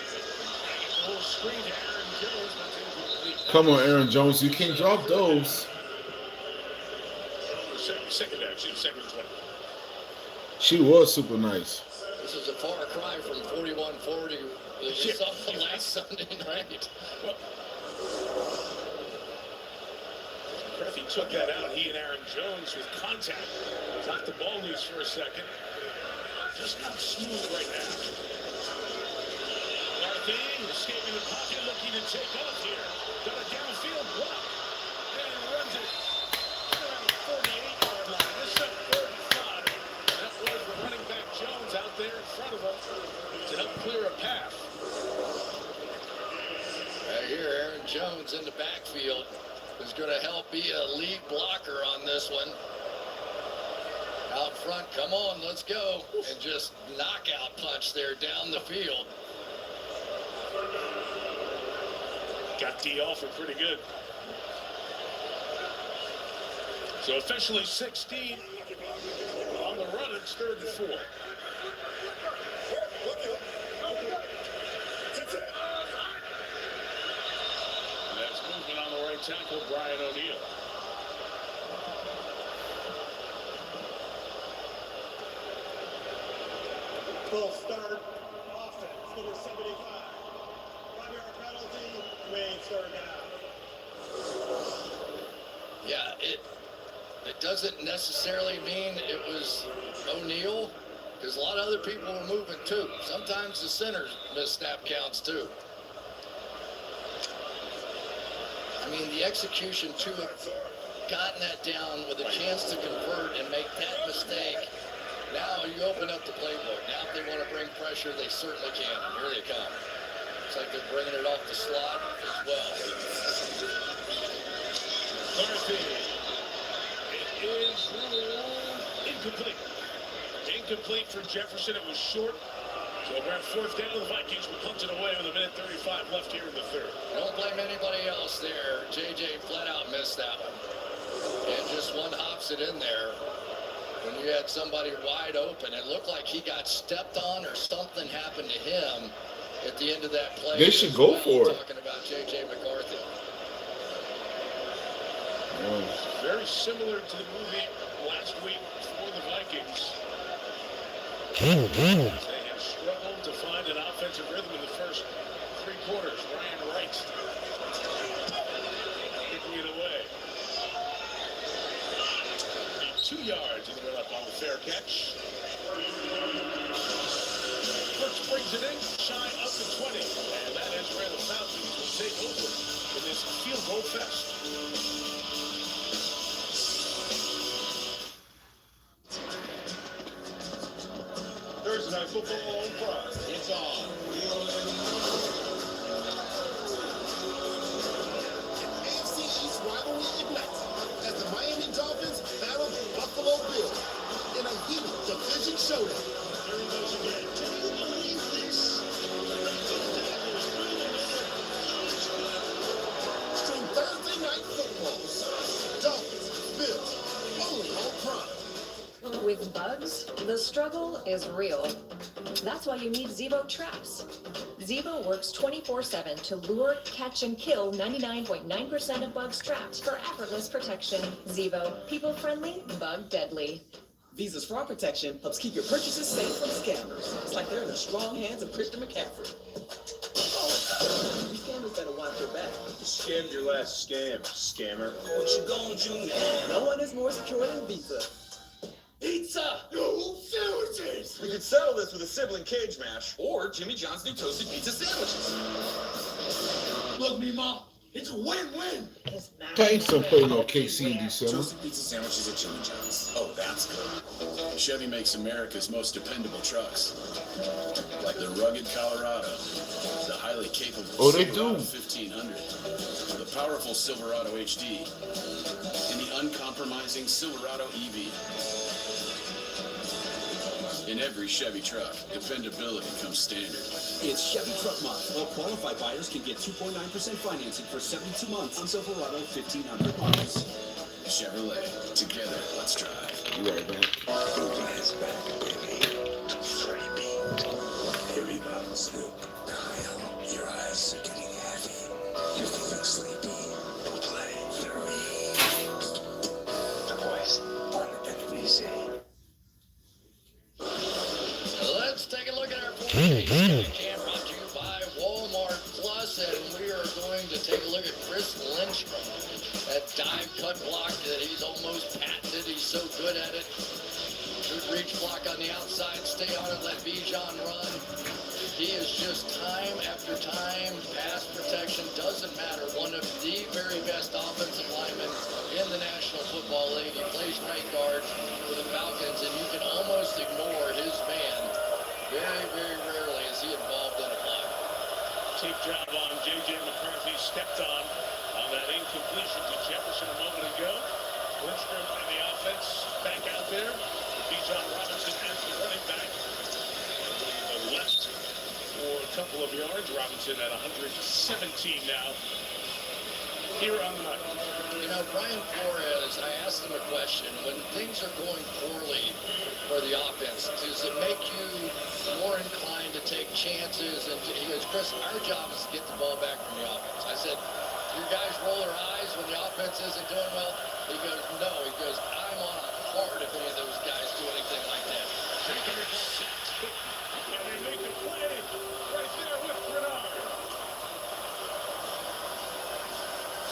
Full screen to Aaron Jones. Come on, Aaron Jones. You can't drop those. Second action, second 20. She was super nice. This is a far cry from 41-40. We saw last Sunday night. McCarthy took that out. He and Aaron Jones with contact. Knocked the ball loose for a second. Just not smooth right now. McCarthy escaping the pocket, looking to take off here. Got a downfield block. And runs it around the 48-yard line. This is 35. That was the running back Jones out there in front of him to help clear a path. Right here, Aaron Jones in the backfield is going to help be a lead blocker on this one. Out front, come on, let's go. And just knockout punch there down the field. Got D off it pretty good. So officially 16 on the run. It's 3rd and 4. That's movement on the right tackle, Brian O'Neill. Full start. Offense, number 75. 5-yard penalty. Remains third down. Yeah, it doesn't necessarily mean it was O'Neill, because a lot of other people were moving too. Sometimes the centers miss snap counts too. I mean, the execution to have gotten that down with a chance to convert and make that mistake. Now you open up the playbook. Now if they want to bring pressure, they certainly can. And here they come. Looks like they're bringing it off the slot as well. It is incomplete. Incomplete for Jefferson. It was short. So we're at 4th down. The Vikings will punt it away with 1:35 left here in the 3rd. Don't blame anybody else there. JJ flat out missed that one. And just one hops it in there. When you had somebody wide open, it looked like he got stepped on or something happened to him at the end of that play. They should go for it. Talking about J.J. McCarthy. Very similar to the movie last week for the Vikings. They have struggled to find an offensive rhythm in the first 3 quarters. Ryan Wright kicking it away. 2 yards in the run up on the fair catch. Brooks brings it in, shy up to 20. And that is where the Falcons will take over in this field goal fest. Thursday Night Football on Prime. It's on. AFC East rivalry ignites as the Miami Dolphins battle the Buffalo Bills in a heated division showdown. Here he goes again. Can you believe this? Stream Thursday Night Football. Dolphins, Bills, only on Prime. With bugs, the struggle is real. That's why you need Zevo traps. Zevo works 24/7 to lure, catch, and kill 99.9% of bugs trapped for effortless protection. Zevo, people-friendly, bug-deadly. Visa's fraud protection helps keep your purchases safe from scammers. It's like they're in the strong hands of Christian McCaffrey. Oh, these scammers better watch their back. You scammed your last scam, scammer. What you gonna do now? No one is more secure than Visa. Pizza! No sandwiches! We could settle this with a sibling cage match or Jimmy John's new toasted pizza sandwiches. Look, Mima, it's a win-win. Titans don't play no KC in December. Toasted pizza sandwiches at Jimmy John's. Oh, that's good. Chevy makes America's most dependable trucks. Like the rugged Colorado, the highly capable They Silverado do. 1500, the powerful Silverado HD, and the uncompromising Silverado EV. In every Chevy truck, dependability comes standard. It's Chevy Truck Month. All qualified buyers can get 2.9% financing for 72 months on Silverado 1500 models. Chevrolet, together, let's drive. You right, man. Is back, baby. 3B. Heavy bottle scoop. Kyle, your eyes are getting heavy. You're feeling sleepy. Play 3. The voice on NBC. Let's take a look at our cam brought to you by Walmart Plus, and we are going to take a look at Chris Lindstrom. That dive cut block that he's almost patented. He's so good at it. Good reach block on the outside. Stay on it. Let Bijan run. He is just time after time. Pass protection doesn't matter. One of the very best offensive linemen in the National Football League. He plays right guard for the Falcons, and you can almost ignore his man. Very, very rarely is he involved in a block. Cheap job on J.J. McCarthy. Stepped on that incompletion to Jefferson a moment ago. Lindstrom and the offense back out there. Bijan Robinson as the running back. Left for a couple of yards. Robinson at 117 now. Here on the night. You know, Brian Flores, I asked him a question. When things are going poorly for the offense, does it make you more inclined to take chances? And he goes, Chris, our job is to get the ball back from the offense. I said, your guys roll their eyes when the offense isn't doing well? He goes, no. He goes, I'm on a card if any of those guys do anything like that. Taking it set. And they make the play right there with Bernard.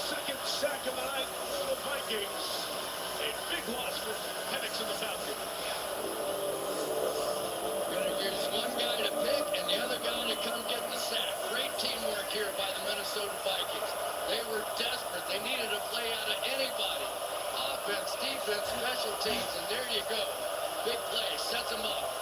Second sack of the night for the Vikings. A big loss for Penix and the Falcons. You're going to use one guy to pick and the other guy to come get the sack. Great teamwork here by the Minnesota Vikings. They were desperate. They needed a play out of anybody. Offense, defense, special teams, and there you go. Big play, sets them up.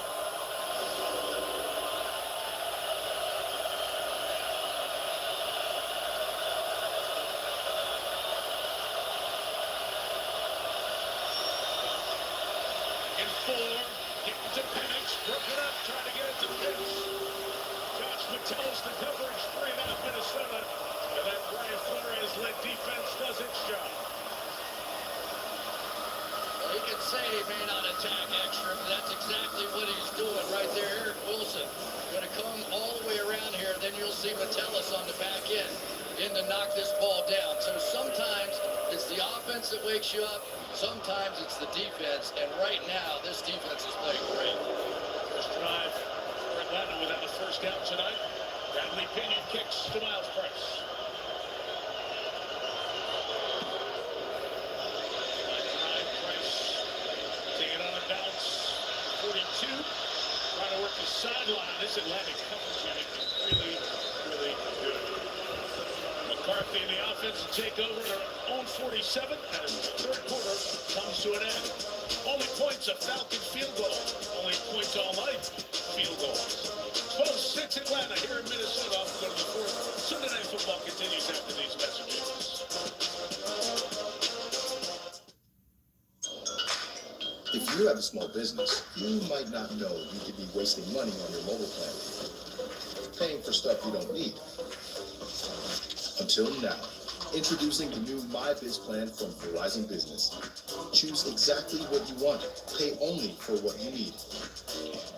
In four, getting to Penix, broken up, trying to get it to Pitts. Josh Metellus the coverage, straight out Minnesota. And that Brian Flores-led defense does its job. Well, he can say he may not attack extra, but that's exactly what he's doing right there. Eric Wilson going to come all the way around here. Then you'll see Metellus on the back end in to knock this ball down. So sometimes it's the offense that wakes you up. Sometimes it's the defense. And right now, this defense is playing great. First drive for Atlanta without a first down tonight. Bradley Pinion kicks to Miles Price. Trying to work the sideline. This Atlantic coverage unit really, really good. McCarthy in the offense to take over their own 47 as the third quarter comes to an end. Only points, a Falcon field goal. Only points all night, field goals. 12-6 Atlanta here in Minnesota. Off to go to the fourth. Sunday Night Football continues after these messages. If you have a small business, you might not know you could be wasting money on your mobile plan, paying for stuff you don't need. Until now. Introducing the new MyBiz plan from Verizon Business. Choose exactly what you want. Pay only for what you need.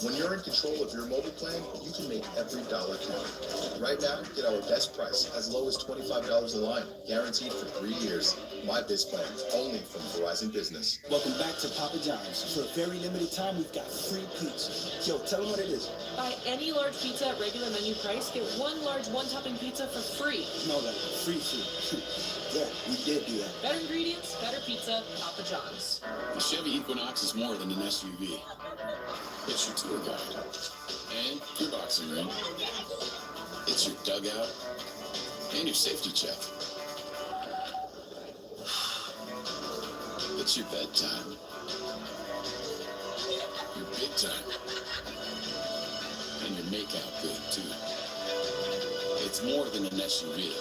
When you're in control of your mobile plan, you can make every dollar count. Right now, get our best price, as low as $25 a line, guaranteed for 3 years. MyBiz plan, only from Verizon Business. Welcome back to Papa John's. For a very limited time, we've got free pizza. Yo, tell them what it is. Buy any large pizza at regular menu price, get one large one-topping pizza for free. No, that free. Yeah, we did do that. Better ingredients, better pizza, Papa John's. The Chevy Equinox is more than an SUV. It's your tour guide and your boxing ring. It's your dugout and your safety check. It's your bedtime. Your big time. And your makeout good, too. It's more than an SUV.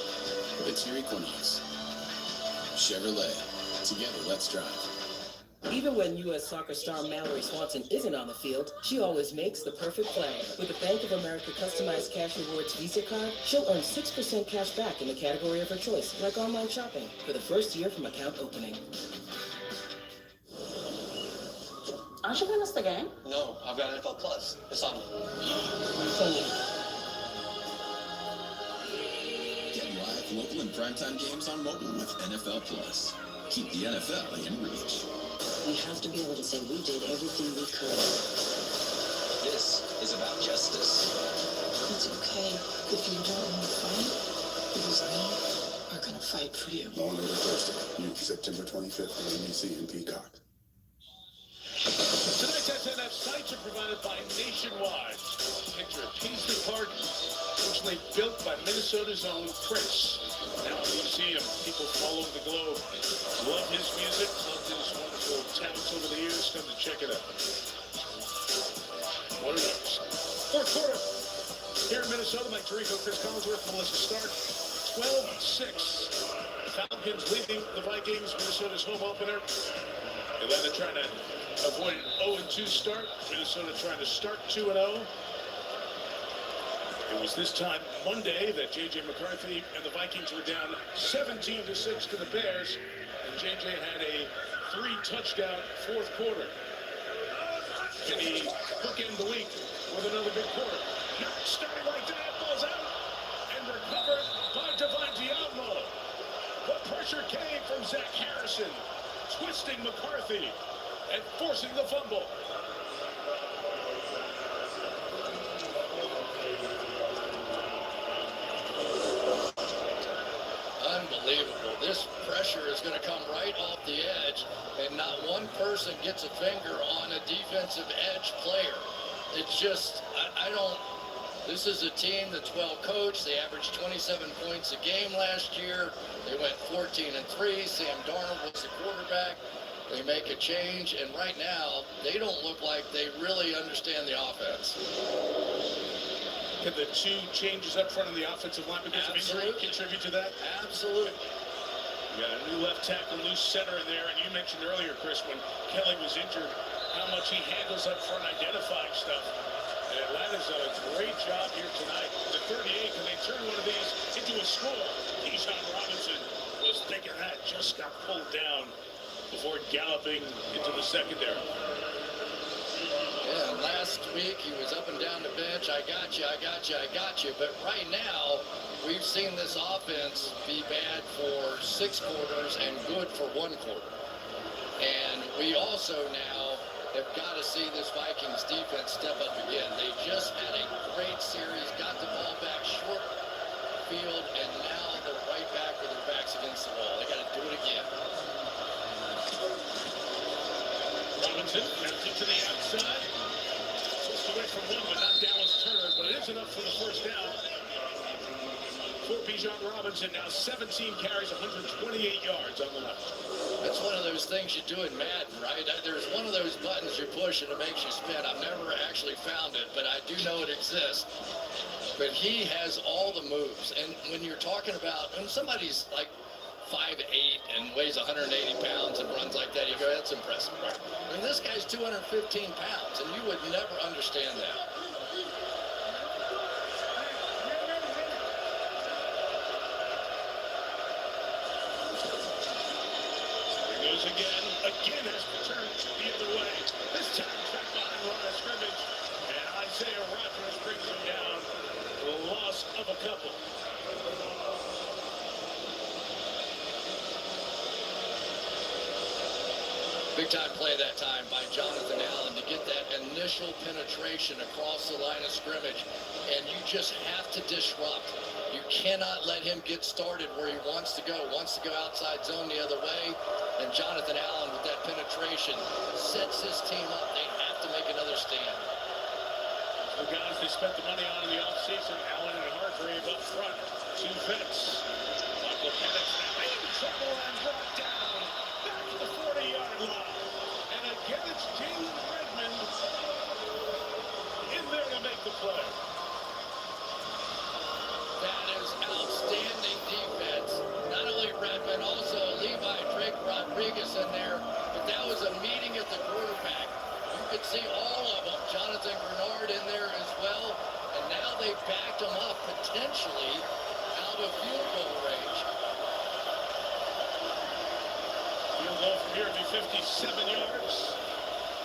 It's your Equinox. Chevrolet. Together, let's drive. Even when U.S. soccer star Mallory Swanson isn't on the field, she always makes the perfect play. With the Bank of America customized cash rewards Visa card, she'll earn 6% cash back in the category of her choice, like online shopping, for the first year from account opening. Aren't you going to miss the game? No, I've got NFL Plus. It's on. Get live, local, and primetime games on mobile with NFL Plus. Keep the NFL in reach. We have to be able to say we did everything we could. This is about justice. It's okay if you don't want to fight, because we are going to fight for you. Law and Order Thursday, new September 25th on NBC and Peacock. Tonight's SNF sites are provided by Nationwide. Picture of Paisley Park, originally built by Minnesota's own Prince. Now a museum. People all over the globe love his music, love his wonderful talents over the years. Come to check it out. What are those? Fourth quarter. Here in Minnesota, Mike Tirico, Chris Collinsworth, Melissa Stark. 12-6. Falcons leading the Vikings. Minnesota's home opener. Atlanta trying to avoid an 0-2 start. Minnesota trying to start 2-0. It was this time Monday that J.J. McCarthy and the Vikings were down 17-6 to the Bears, and J.J. had a 3-touchdown fourth quarter. Can he bookend the week with another big quarter? Not starting like that, ball's out, and recovered by Divine Diablo. But pressure came from Zach Harrison, twisting McCarthy and forcing the fumble. Unbelievable. This pressure is going to come right off the edge, and not one person gets a finger on a defensive edge player. It's just, I don't, this is a team that's well coached. They averaged 27 points a game last year. They went 14-3. Sam Darnold was the quarterback. They make a change, and right now, they don't look like they really understand the offense. Can the two changes up front of the offensive line because of injury contribute to that? Absolutely. You got a new left tackle, new center in there, and you mentioned earlier, Chris, when Kelly was injured, how much he handles up front identifying stuff. And Atlanta's done a great job here tonight. The 38, can they turn one of these into a score? T-Bechilln Robinson was thinking that, just got pulled down before galloping into the secondary. Yeah, last week he was up and down the bench. I got you, I got you, I got you. But right now, we've seen this offense be bad for 6 quarters and good for 1 quarter. And we also now have got to see this Vikings defense step up again. They just had a great series, got the ball back short field, and now they're right back with their backs against the wall. They got to do it again. Robinson empty to the outside. Just away from one, but not Dallas Turner. But it is enough for the first down. For Bijan Robinson, now 17 carries, 128 yards on the left. That's one of those things you do in Madden, right? There's one of those buttons you push and it makes you spin. I've never actually found it, but I do know it exists. But he has all the moves. And when you're talking about, when somebody's like 5'8" and weighs 180 pounds and runs like that, you go, that's impressive. I mean, this guy's 215 pounds, and you would never understand that. Here goes again has returned the other way. This time back behind the line of scrimmage, and Isaiah Rodgers brings him down. The loss of a couple. Big time play that time by Jonathan Allen to get that initial penetration across the line of scrimmage. And you just have to disrupt. You cannot let him get started where he wants to go outside zone the other way. And Jonathan Allen with that penetration sets his team up. They have to make another stand. The guys they spent the money on in the offseason, Allen and Hargrave up front. 2 vets. Michael Penix now in trouble and brought down back to the 40-yard line. And again, it's Jalen Redmond in there to make the play. That is outstanding defense. Not only Redmond, also Levi Drake Rodriguez in there. But that was a meeting at the quarterback. You could see all of them. Jonathan Grenard in there as well. And now they backed him up potentially out of field goal range. Field goal from here would be 57 yards.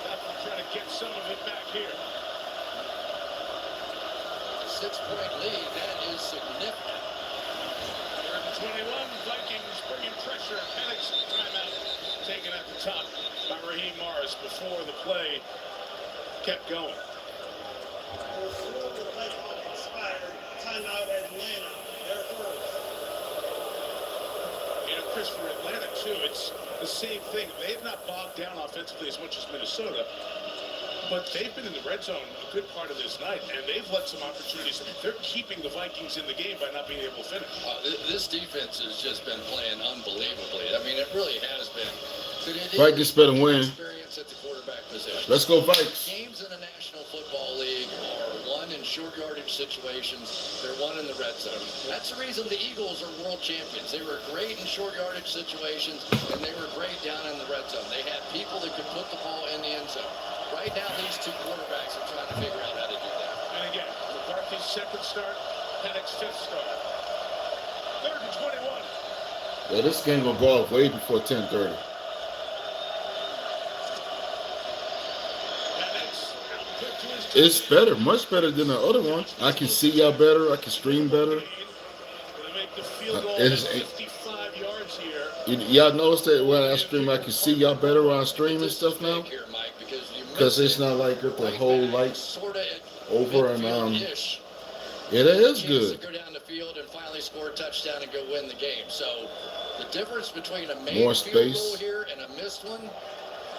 Definitely trying to get some of it back here. 6-point lead, that is significant. 21, Vikings bringing pressure. Penix timeout taken at the top by Raheem Morris before the play kept going. Timeout Atlanta. They're first. You know, Chris, for Atlanta, too, it's the same thing. They have not bogged down offensively as much as Minnesota, but they've been in the red zone a good part of this night, and they've let some opportunities. They're keeping the Vikings in the game by not being able to finish. This defense has just been playing unbelievably. I mean, it really has been. Vikings better win. Experience at the quarterback position. Let's go Vikes. Games in the National Football League are won and in short yardage situations. They're one in the red zone. That's the reason the Eagles are world champions. They were great in short yardage situations, and they were great down in the red zone. They had people that could put the ball in the end zone. Right now, these two quarterbacks are trying to figure out how to do that. And again, McCarthy's second start, Penix's fifth start. 3rd and 21. Yeah, this game will go off way before 10:30. It's better, much better than the other one. I can see y'all better. I can stream better. Y'all notice that when I stream, I can see y'all better when I stream and stuff now. Because it's not like with the whole light over and yeah, that is good. Go down the field and finally score a touchdown and go win the game. So the difference between a made More field space. goal here and a missed one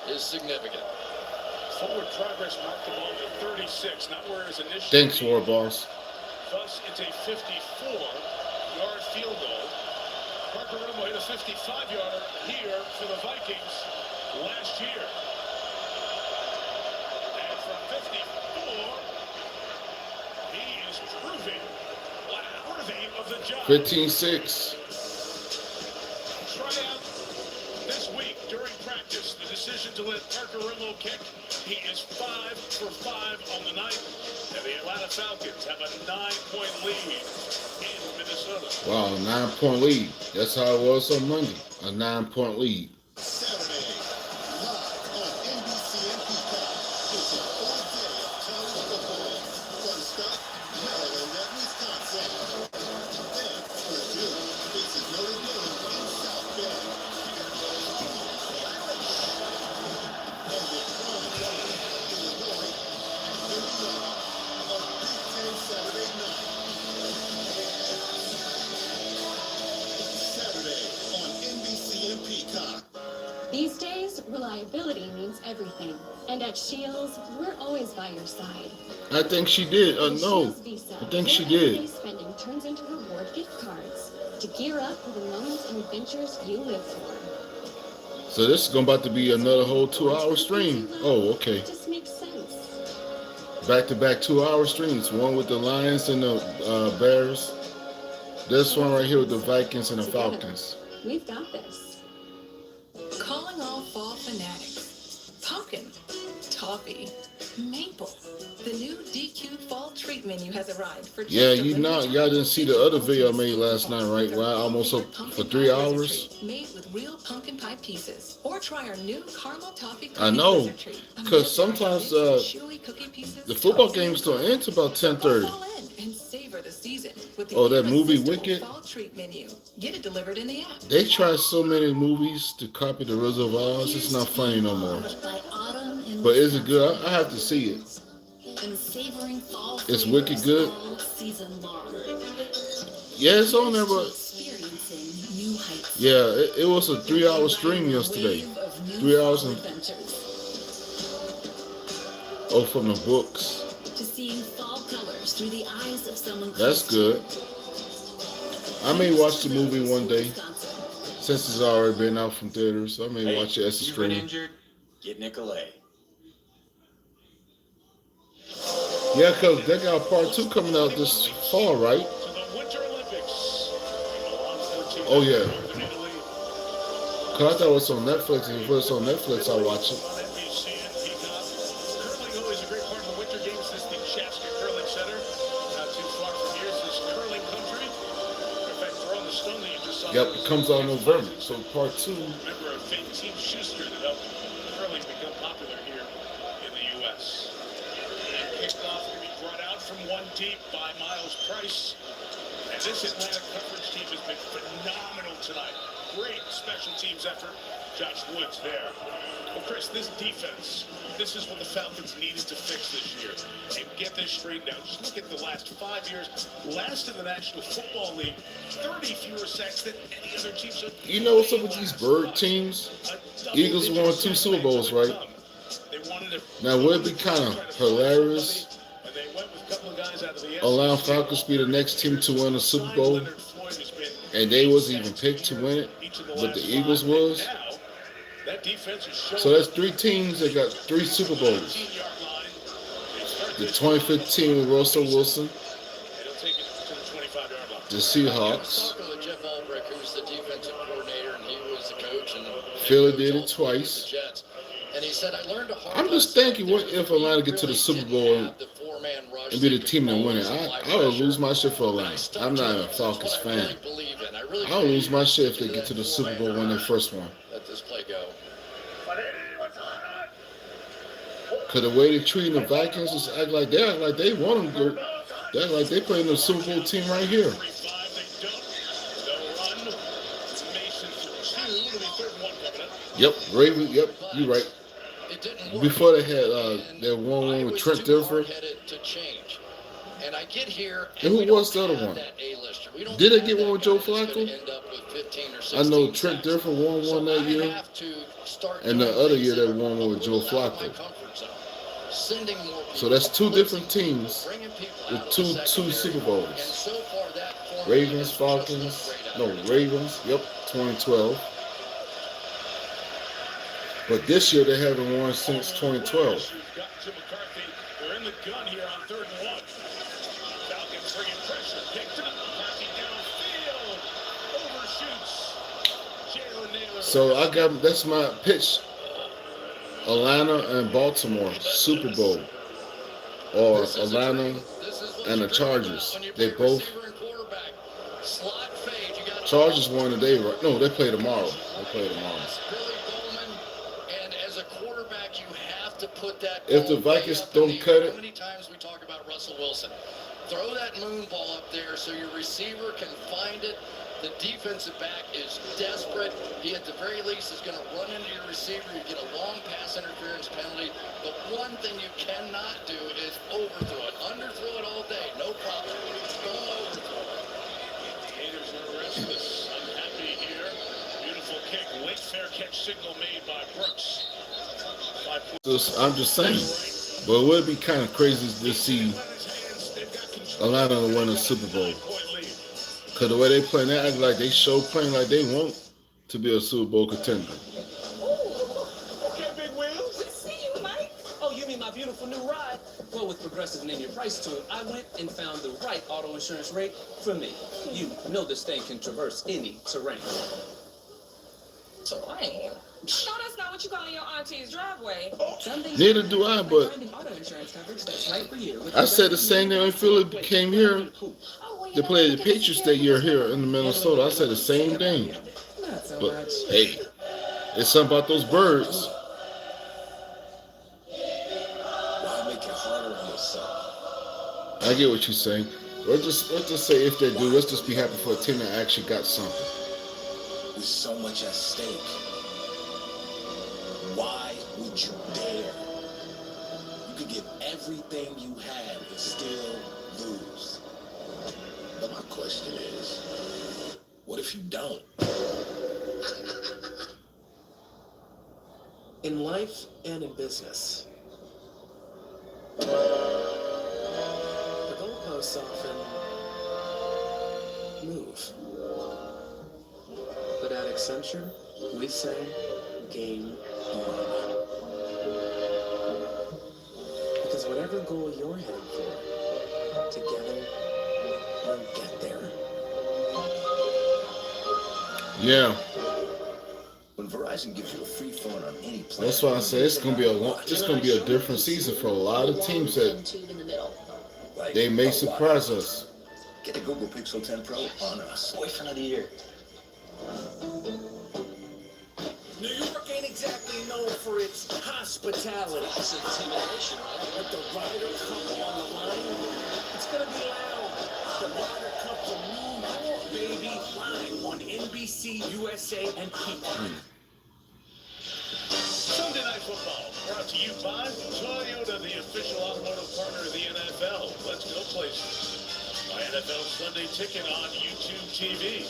is significant. Forward progress marked the ball at 36, not where his initial. Thanks, War Boss. Thus, it's a 54-yard field goal. Parker Rumble hit a 55-yarder here for the Vikings last year. And from 54, he is proving worthy of the job. 15-6. Try out this week during practice the decision to let Parker Rumble kick. He is 5 for 5 on the night, and the Atlanta Falcons have a 9-point lead in Minnesota. Wow, 9-point lead. That's how it was on Monday. A 9-point lead. Saturday, live on NBC and Peacock. It's a full day of college football. From Scott, Maryland at Wisconsin. Then, Purdue faces Notre Dame in South Bend. And the prime time, Illinois, Indiana, a Big Ten Saturday night. Saturday on NBC and Peacock. These days, reliability means everything. And at Shields, we're always by your side. I think she did. No, I think she did. Spending turns into reward gift cards to gear up for the moments and adventures you live for. So this is about to be another whole 2-hour stream. Oh, okay. It just makes sense. Back-to-back 2-hour streams. One with the Lions and the Bears. This one right here with the Vikings and the Falcons. We've got this. Calling all fall fanatics. Pumpkin, toffee, maple. The new DQ fall treat menu has arrived for Yeah, y'all didn't see the other video I made last night, right? Where I almost up for 3 hours. Made with real pumpkin pie pieces. Or try our new caramel toffee I know, because sometimes the football games don't end till about 10:30. And savor the season with the Oh, that movie Wicked? fall treat menu. Get it delivered in the app. They try so many movies to copy the Wizard of Oz. It's not funny no more. But is it good? I have to see it. Is Wicked good? Yeah, it's on there, but yeah, it was a 3-hour stream yesterday. 3 hours and from the books. To seeing fall colors through the eyes of someone. That's good. I may watch the movie one day, since it's already been out from theaters. So I may watch it as a stream. Injured, get Nicolay. Yeah, because they got part 2 coming out this fall, right? Oh, yeah. Because I thought it was on Netflix. If it was on Netflix, I'll watch it. Curling always a great part of the Winter Games. This is the Chaska Curling Center. Not too far from here. This is curling country. In fact, we're on the stone that you just saw. Yep, it comes out in November. So part 2. Remember a fake Team Schuster that helped curling become popular here in the U.S. And kicked off to be brought out from one deep by Miles Price. And this Atlanta coverage team has been phenomenal tonight. Great special teams effort. Josh Woods there. Well, Chris, this defense, this is what the Falcons needed to fix this year and get this straightened out. Just look at the last 5 years. Last in the National Football League, 30 fewer sacks than any other team. So You know what's up with these bird teams? Eagles won 2 Super Bowls, right? Now, would it be kind of hilarious allowing Falcons to be the next team to win a Super Bowl, and they wasn't even picked to win it, but the Eagles was? So that's 3 teams that got 3 Super Bowls. The 2015 with Russell Wilson. It'll take it to the 25-yard line. The Seahawks. Talking with Jeff Albrecht, who's the defensive coordinator, and he was the coach. And Philly did it twice. The Jets. And he said, I learned a hard I'm just thinking, what if Atlanta get to the Super Bowl and be the team that win it? I would lose my shit for Atlanta. I'm not a Falcons fan. I would lose my shit if they get to the Super Bowl when they first won. Let this play go. Cause the way they treating the Vikings is act like they want them to go. They act like they playing the Super Bowl team right here. Yep, Ravens. Yep, you're right. Before they had their 1-1 with Trent Dilfer. And I get here. And who was the other one? Did they get one with Joe Flacco? I know Trent Dilfer won one that year, and the other year they won one with Joe Flacco. So that's two different teams with two Super Bowls. Ravens, Falcons. No, Ravens. Yep, 2012. But this year they haven't won since 2012. They're in the gun here on 3rd and 1. Falcons bringing pressure. Picked up. McCarthy downfield. Overshoots. Jalen Naylor. So I got, that's my pitch. Atlanta and Baltimore Super Bowl, or Atlanta and the Chargers. They both. Chargers won today, right? No, they play tomorrow. If the Vikings don't cut it. How many times we talk about Russell Wilson? Throw that moon ball up there so your receiver can find it. The defensive back is desperate. He, at the very least, is going to run into your receiver. You get a long pass interference penalty. The one thing you cannot do is overthrow it. Underthrow it all day. No problem. Don't overthrow it. Gators are restless. Unhappy here. Beautiful kick. Late fair catch signal made by Brooks. I'm just saying. But it would be kind of crazy to see Atlanta win a Super Bowl. Because the way they play, they act like they show playing like they want to be a Super Bowl contender. Okay, Big Wheels. Good to see you, Mike. Oh, you mean my beautiful new ride? Well, with Progressive Name Your Price tool, I went and found the right auto insurance rate for me. You know this thing can traverse any terrain. Terrain? No, that's not what you call in your auntie's driveway. Neither do I, but I said the same thing when Philly came here. They played the Patriots that year here in Minnesota. I said the same thing. But hey, it's something about those birds. Why make it harder on yourself? I get what you're saying. Let's just say if they do, let's just be happy for a team that actually got something. There's so much at stake. Why would you dare? You could give everything you had and still lose. But my question is, what if you don't? In life and in business, the goalposts often move. But at Accenture, we say game on. Because whatever goal you're heading for, together we'll get there. Yeah. When Verizon gives you a free phone on any plan, That's why I say it's gonna be a different season for a lot of teams that they may surprise us. Get a Google Pixel 10 Pro on us. Boyfriend of the year. New York ain't exactly known for its hospitality. It's intimidation, right? With the Ryder Cup on the line, it's gonna be loud. The Ryder Cup from New York, baby, live on NBC, USA, and Peacock. Sunday Night Football, brought to you by Toyota, the official automotive partner of the NFL. Let's go places. By NFL Sunday Ticket on YouTube TV.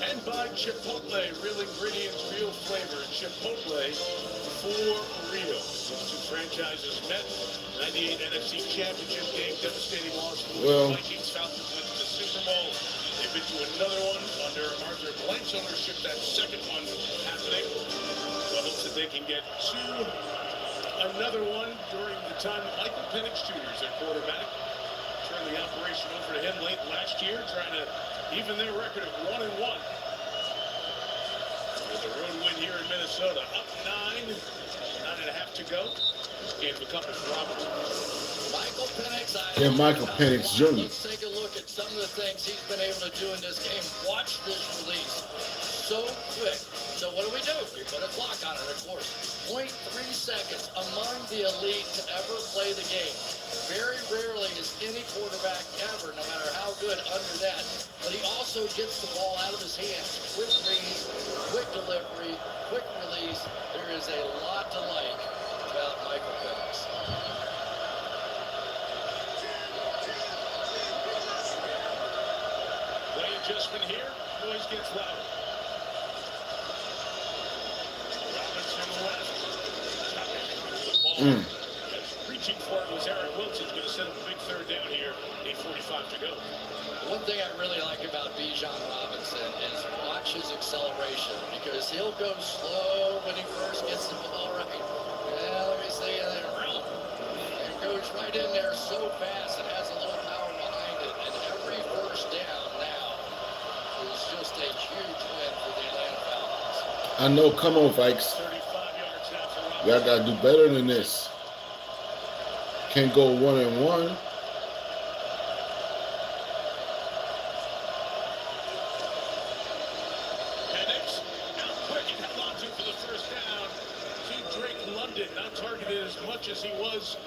And by Chipotle, real ingredients, real flavor. Chipotle for real. These two franchises met. 98 NFC Championship game, devastating loss for the Vikings. Falcons went to the Super Bowl. They've been to another one under Arthur Blank's ownership. That second one happening. So I hope that they can get two another one during the time Michael Penix Jr. is their quarterback. Turned the operation over to him late last year, trying to even their record of 1-1. With a road win here in Minnesota, up 9.5 to go. Game to come for Roberts. Michael Penix, Michael Penix Jr. Let's take a look at some of the things he's been able to do in this game. Watch this release. So quick. So what do? We put a clock on it, of course. 0.3 seconds among the elite to ever play the game. Very rarely is any quarterback ever, no matter how good, under that. But he also gets the ball out of his hands. Quick read, quick delivery, quick release. There is a lot to like about Michael Penix. Play adjustment here. Noise gets louder. Reaching for it was Eric Wilson's going to set up a big third down here. 8:45 to go. One thing I really like about Bijan Robinson is watch his acceleration, because he'll go slow when he first gets the ball right. Yeah, let me see there. It goes right in there so fast, it has a little power behind it, and every first down now is just a huge win for the Atlanta Falcons. I know, come on, Vikes. Y'all gotta do better than this. Can't go 1-1. Penix out quick and held on to for the first down. To Drake London, not targeted as much as he was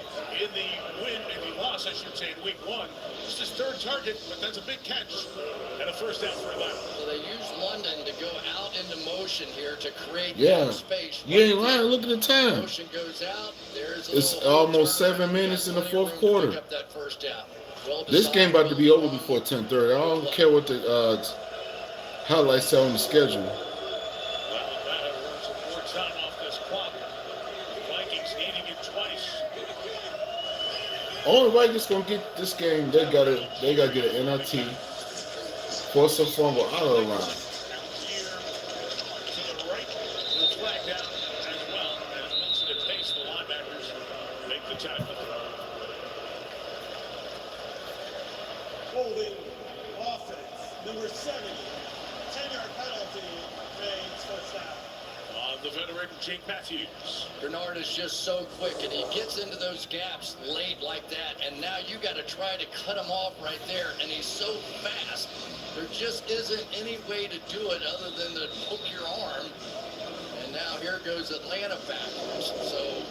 in the win, in the loss, I should say, in week 1. It's his third target, but that's a big catch and a first down for Atlanta. So they use London to go out into motion here to create space. You ain't lying. Look at the time. Motion goes out. There's It's almost 7 minutes in the fourth quarter. Pick up that first down. This game about to be over before 10:30. I don't care what the highlights say on the schedule. Well, Atlanta runs some more time off this clock. The Vikings needing it twice. Only Vikings gonna get this game. They gotta get an NIT, force a fumble out of the line. Here to the right, the flag down as well as Wilson and Pace, the linebackers, make the tackle. Holding offense, number 70. 10-yard penalty, remains first down. The veteran Jake Matthews. Bernard is just so quick, and he gets into those gaps late like that, and now you got to try to cut him off right there, and he's so fast. There just isn't any way to do it other than to hook your arm. And now here goes Atlanta backwards. So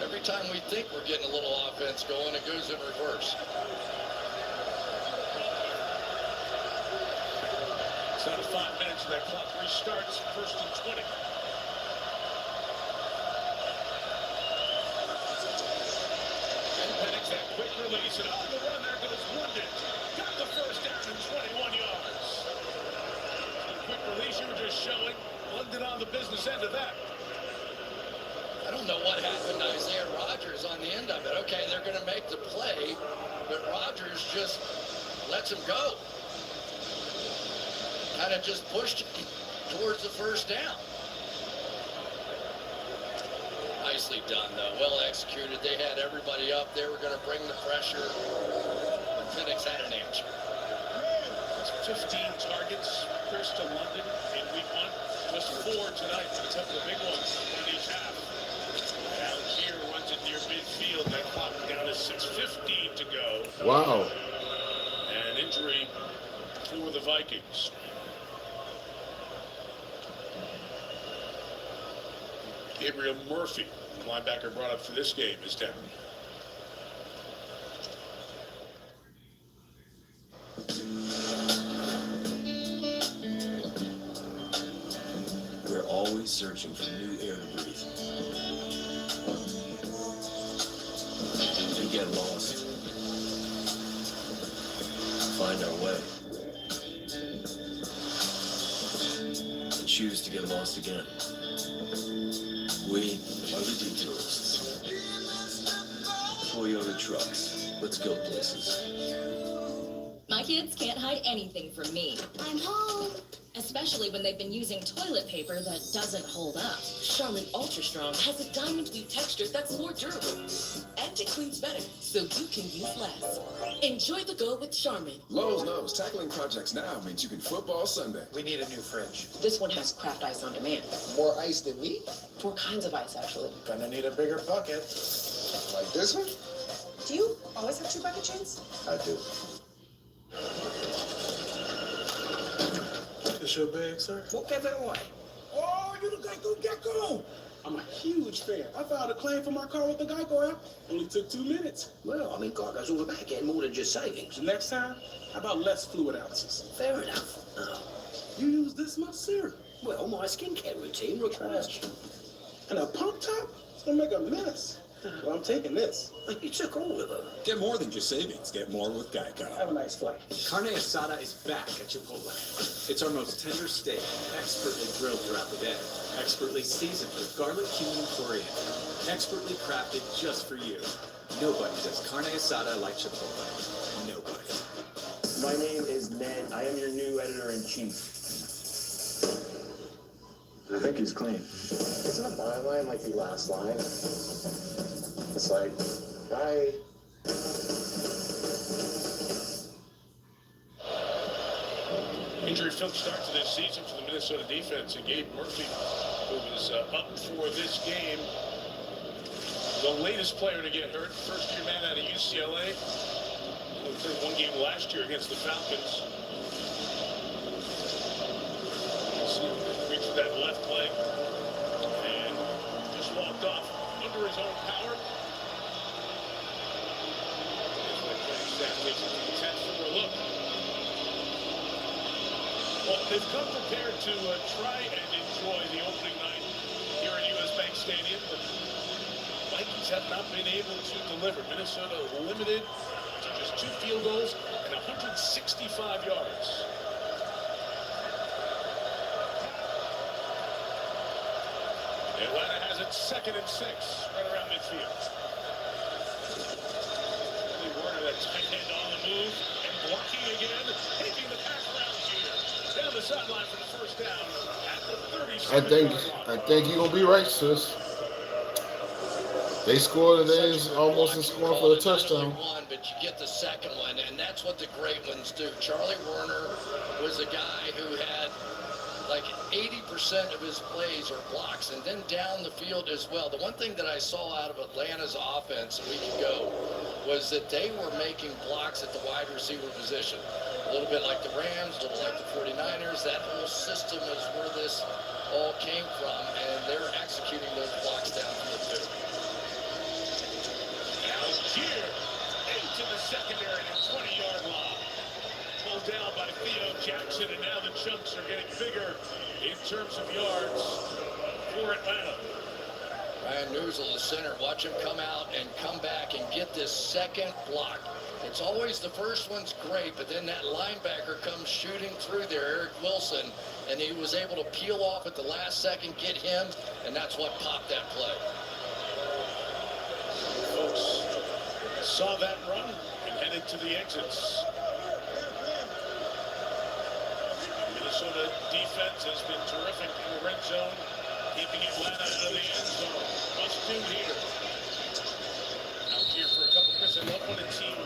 every time we think we're getting a little offense going, it goes in reverse. It's out of 5 minutes, and that clock restarts. 1st and 20. And Penix, that quick release, and on the run, there goes London. Got the first down and 21 yards. So the quick release you were just showing, London on the business end of that. I don't know what happened to Isaiah Rodgers on the end of it. Okay, they're going to make the play, but Rodgers just lets him go. Kind of just pushed him towards the first down. Nicely done, though. Well executed. They had everybody up. They were going to bring the pressure. And Penix had an answer. 15 targets, Chris, to London in week 1. Just 4 tonight. Let's have the big ones in each half. Algier runs it near midfield. That clock down to 6:15 to go. Wow. And injury for the Vikings. Gabriel Murphy, the linebacker brought up for this game, is down. We're always searching for new air to breathe. We get lost. Find our way. And choose to get lost again. We are the detourists. Toyota trucks. Let's go places. My My kids can't hide anything from me. I'm home. Especially when they've been using toilet paper that doesn't hold up. Charmin Ultra Strong has a diamond-weave texture that's more durable. And it cleans better, so you can use less. Enjoy the go with Charmin. Lowe's knows tackling projects now means you can football Sunday. We need a new fridge. This one has craft ice on demand. More ice than me? 4 kinds of ice, actually. Gonna need a bigger bucket. Like this one? Do you always have 2 bucket chains? I do. It's your bag, sir? What can that way? Oh, you the Geico Gecko! I'm a huge fan. I filed a claim for my car with the Geico app. Only took 2 minutes. Well, I mean, car goes on the back end more than just savings. Next time, how about less fluid ounces? Fair enough. You use this much serum? Well, my skincare routine requires. And a pump top? It's gonna make a mess. Well, I'm taking this. You took all of them. Get more than just savings. Get more with Geico. Have a nice flight. Carne asada is back at Chipotle. It's our most tender steak, expertly grilled throughout the day, expertly seasoned with garlic, cumin, and coriander, expertly crafted just for you. Nobody does carne asada like Chipotle. Nobody. My name is Ned. I am your new editor-in-chief. I think he's clean. Isn't a byline like the last line? It's like, bye. Injury-filled start to this season for the Minnesota defense, and Gabe Murphy, who was up for this game, the latest player to get hurt, first-year man out of UCLA. He played 1 game last year against the Falcons. Reached that left leg and just walked off under his own power. For a look. Well, they've come prepared to try and enjoy the opening night here at US Bank Stadium, but Vikings have not been able to deliver. Minnesota limited to just 2 field goals and 165 yards. Atlanta has it 2nd and 6, right around midfield. Warner, that tight end on the move and blocking again, taking the pass around here. Down the sideline for the first down at the 37. I think you're gonna be right, sis. They scored and they almost in scoring for the touchdown. But you get the second one, and that's what the great ones do. Charlie Werner was a guy who had like 80% of his plays are blocks, and then down the field as well. The one thing that I saw out of Atlanta's offense a week ago was that they were making blocks at the wide receiver position. A little bit like the Rams, a little like the 49ers. That whole system is where this all came from, and they're executing those blocks downfield too. Now here into the secondary at 20-yard line. Pulled down by Theo Jackson, and now the chunks are getting bigger in terms of yards for Atlanta. Ryan Newsel, the center, watch him come out and come back and get this second block. It's always the first one's great, but then that linebacker comes shooting through there, Eric Wilson, and he was able to peel off at the last second, get him, and that's what popped that play. Folks saw that run and headed to the exits. Minnesota defense has been terrific in the red zone, keeping Atlanta out of the end zone. Must do here. Out here for a couple minutes. I love when a team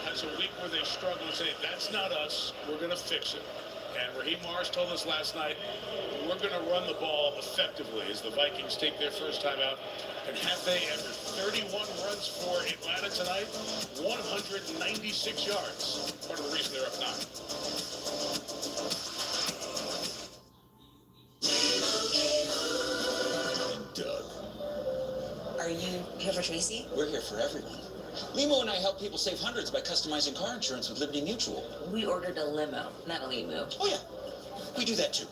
has a week where they struggle and say, that's not us, we're going to fix it. And Raheem Morris told us last night, we're going to run the ball effectively as the Vikings take their first time out. And have they ever? 31 runs for Atlanta tonight, 196 yards. Part of the reason they're up 9. Doug. Are you here for Tracy? We're here for everyone. Limo and I help people save hundreds by customizing car insurance with Liberty Mutual. We ordered a limo, not a limo. Oh, yeah. We do that, too.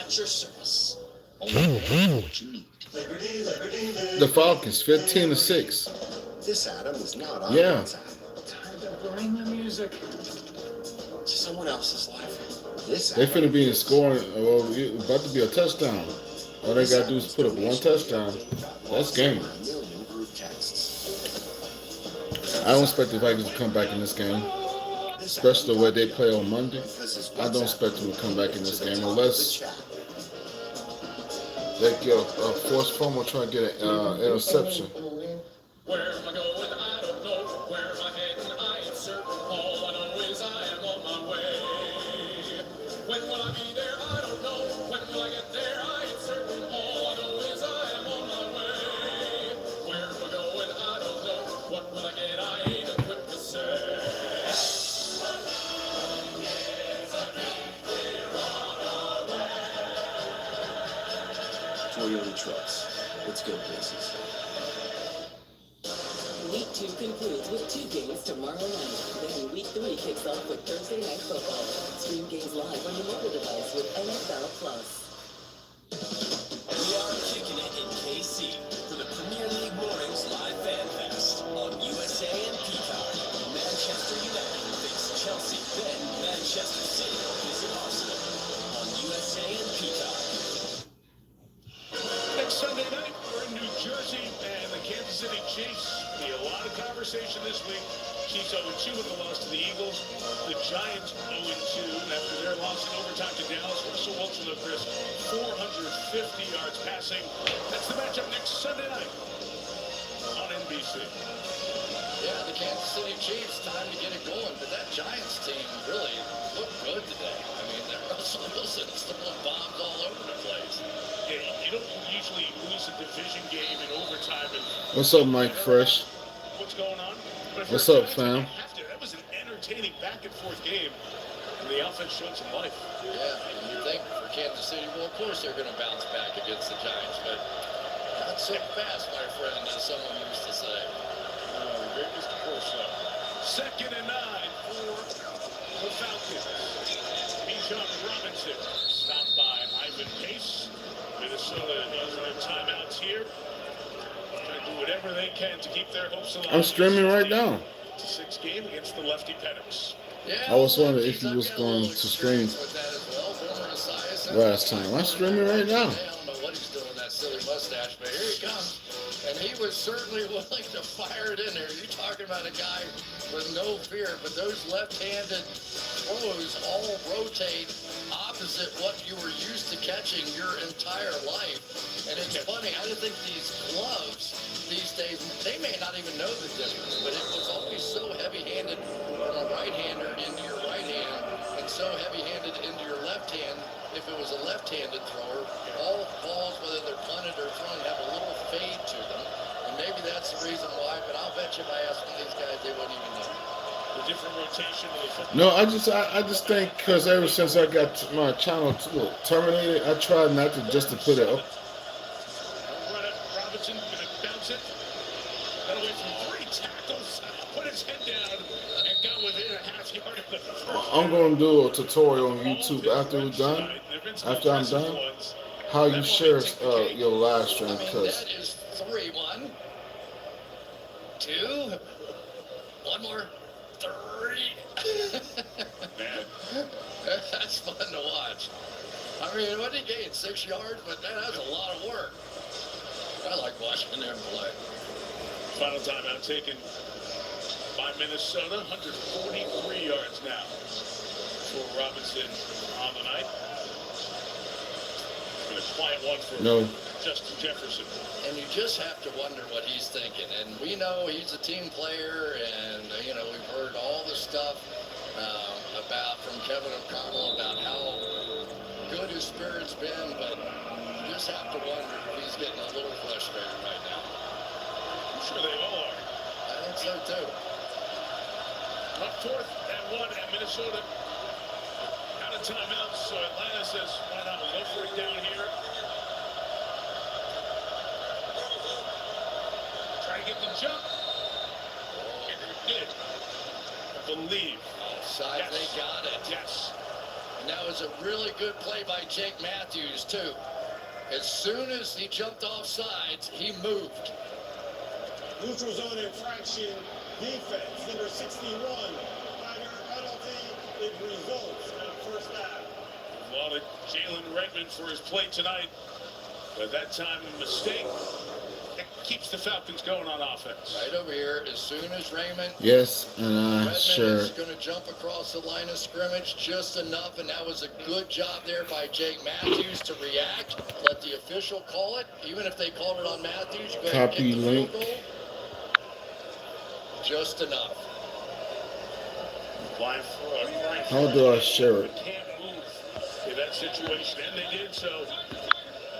At your service. What you need. The Falcons, 15-6. This Adam is not on Yeah. time. Time to bring the music to someone else's life. This They finna be in scoring. Well, about to be a touchdown. All they gotta do is put up one touchdown. That's game. I don't expect the Vikings to come back in this game, especially the way they play on Monday. I don't expect them to come back in this game unless they get a forced fumble trying to get an interception. Where am I going? I don't know. Where am I heading? I ain't certain. All I know is I am on my way. When will I be there? I don't know. When will I get there? I ain't certain. All I know is I am on my way. Where am I going? I don't know. What will I get? I ain't equipped to say. Toyota trucks. Let's go places. Week 2 concludes with 2 games tomorrow night. Then Week 3 kicks off with Thursday Night Football. Stream games live on your mobile device with NFL Plus. We are kicking it in KC for the Premier League Mornings Live Fan Fest on USA and Peacock. Manchester United face Chelsea, then Manchester City visit Arsenal on USA and Peacock. Next Sunday night, we're in New Jersey, and the Kansas City Chiefs. Be a lot of conversation this week. Chiefs 0-2 with the loss to the Eagles. The Giants 0-2 after their loss in overtime to Dallas. Russell Wilson, though, Chris, 450 yards passing. That's the matchup next Sunday night on NBC. Yeah, the Kansas City Chiefs, time to get it going. But that Giants team really looked good today. I mean, that Russell Wilson is throwing bombs all over the place. Yeah, you don't usually lose a division game in overtime. What's up, Mike Fresh? What's going on? What's up, fam? That was an entertaining back-and-forth game. And the offense showed some life. Yeah, and you think for Kansas City, well, of course they're going to bounce back against the Giants, but not so fast, my friend, as someone used to say. Greatness, of course, so. 2nd and 9 for the Falcons. Bijan Robinson, stopped by Ivan Pace. Minnesota using their timeouts here. Trying to do whatever they can to keep their hopes alive. I'm streaming right now. It's a 6 game against the lefty Penix. I was wondering if you was going to stream last time. I'm streaming right now. I don't know what he's doing with that silly mustache, but here he comes. And he was certainly willing to fire it in there. You're talking about a guy with no fear, but those left-handed throws all rotate opposite what you were used to catching your entire life. And it's funny, I think these gloves these days, they may not even know the difference, but it was always so heavy-handed from a right-hander into your right hand, and so heavy-handed into your left hand. If it was a left-handed thrower, all balls, whether they're punted or thrown, have a little fade to them. And maybe that's the reason why, but I'll bet you if I asked one of these guys, they wouldn't even know. The different rotation of the football. No, I just think because ever since I got my channel terminated, I tried not to just to put it up. Robinson going to bounce it. Got away from 3 tackles. Put his head down and got within a half yard of the first. I'm going to do a tutorial on YouTube after we're done. After I'm done, how you share your live stream. Because that is 3, 1, 2, 1 more, 3. Man, that's fun to watch. I mean, what did he gain? 6 yards? But man, that's a lot of work. I like watching them play. Final timeout taken by Minnesota. 143 yards now for Robinson on the night. And a quiet one for Justin Jefferson. And you just have to wonder what he's thinking. And we know he's a team player, and, you know, we've heard all the stuff about from Kevin O'Connell about how good his spirit's been, but you just have to wonder if he's getting a little frustrated right now. I'm sure they all are. I think so, too. Up 4th and 1 at Minnesota. Out of timeouts, so Atlanta says, why not? We'll go for it down here. Try to get the jump. And they did. I believe. Offside, yes. They got it. Yes. And that was a really good play by Jake Matthews, too. As soon as he jumped off sides, he moved. Neutral zone infraction, defense, number 61. 5-yard penalty, it results in a first down. A lot of Jalen Redmond for his play tonight. But that time, a mistake that keeps the Falcons going on offense. Right over here, as soon as Raymond Yes, and sure. is going to jump across the line of scrimmage just enough, and that was a good job there by Jake Matthews to react. Let the official call it, even if they called it on Matthews. Go ahead and Copy kick the link. field goal. Just enough. How do I share it? Can't move in that situation, and they did so.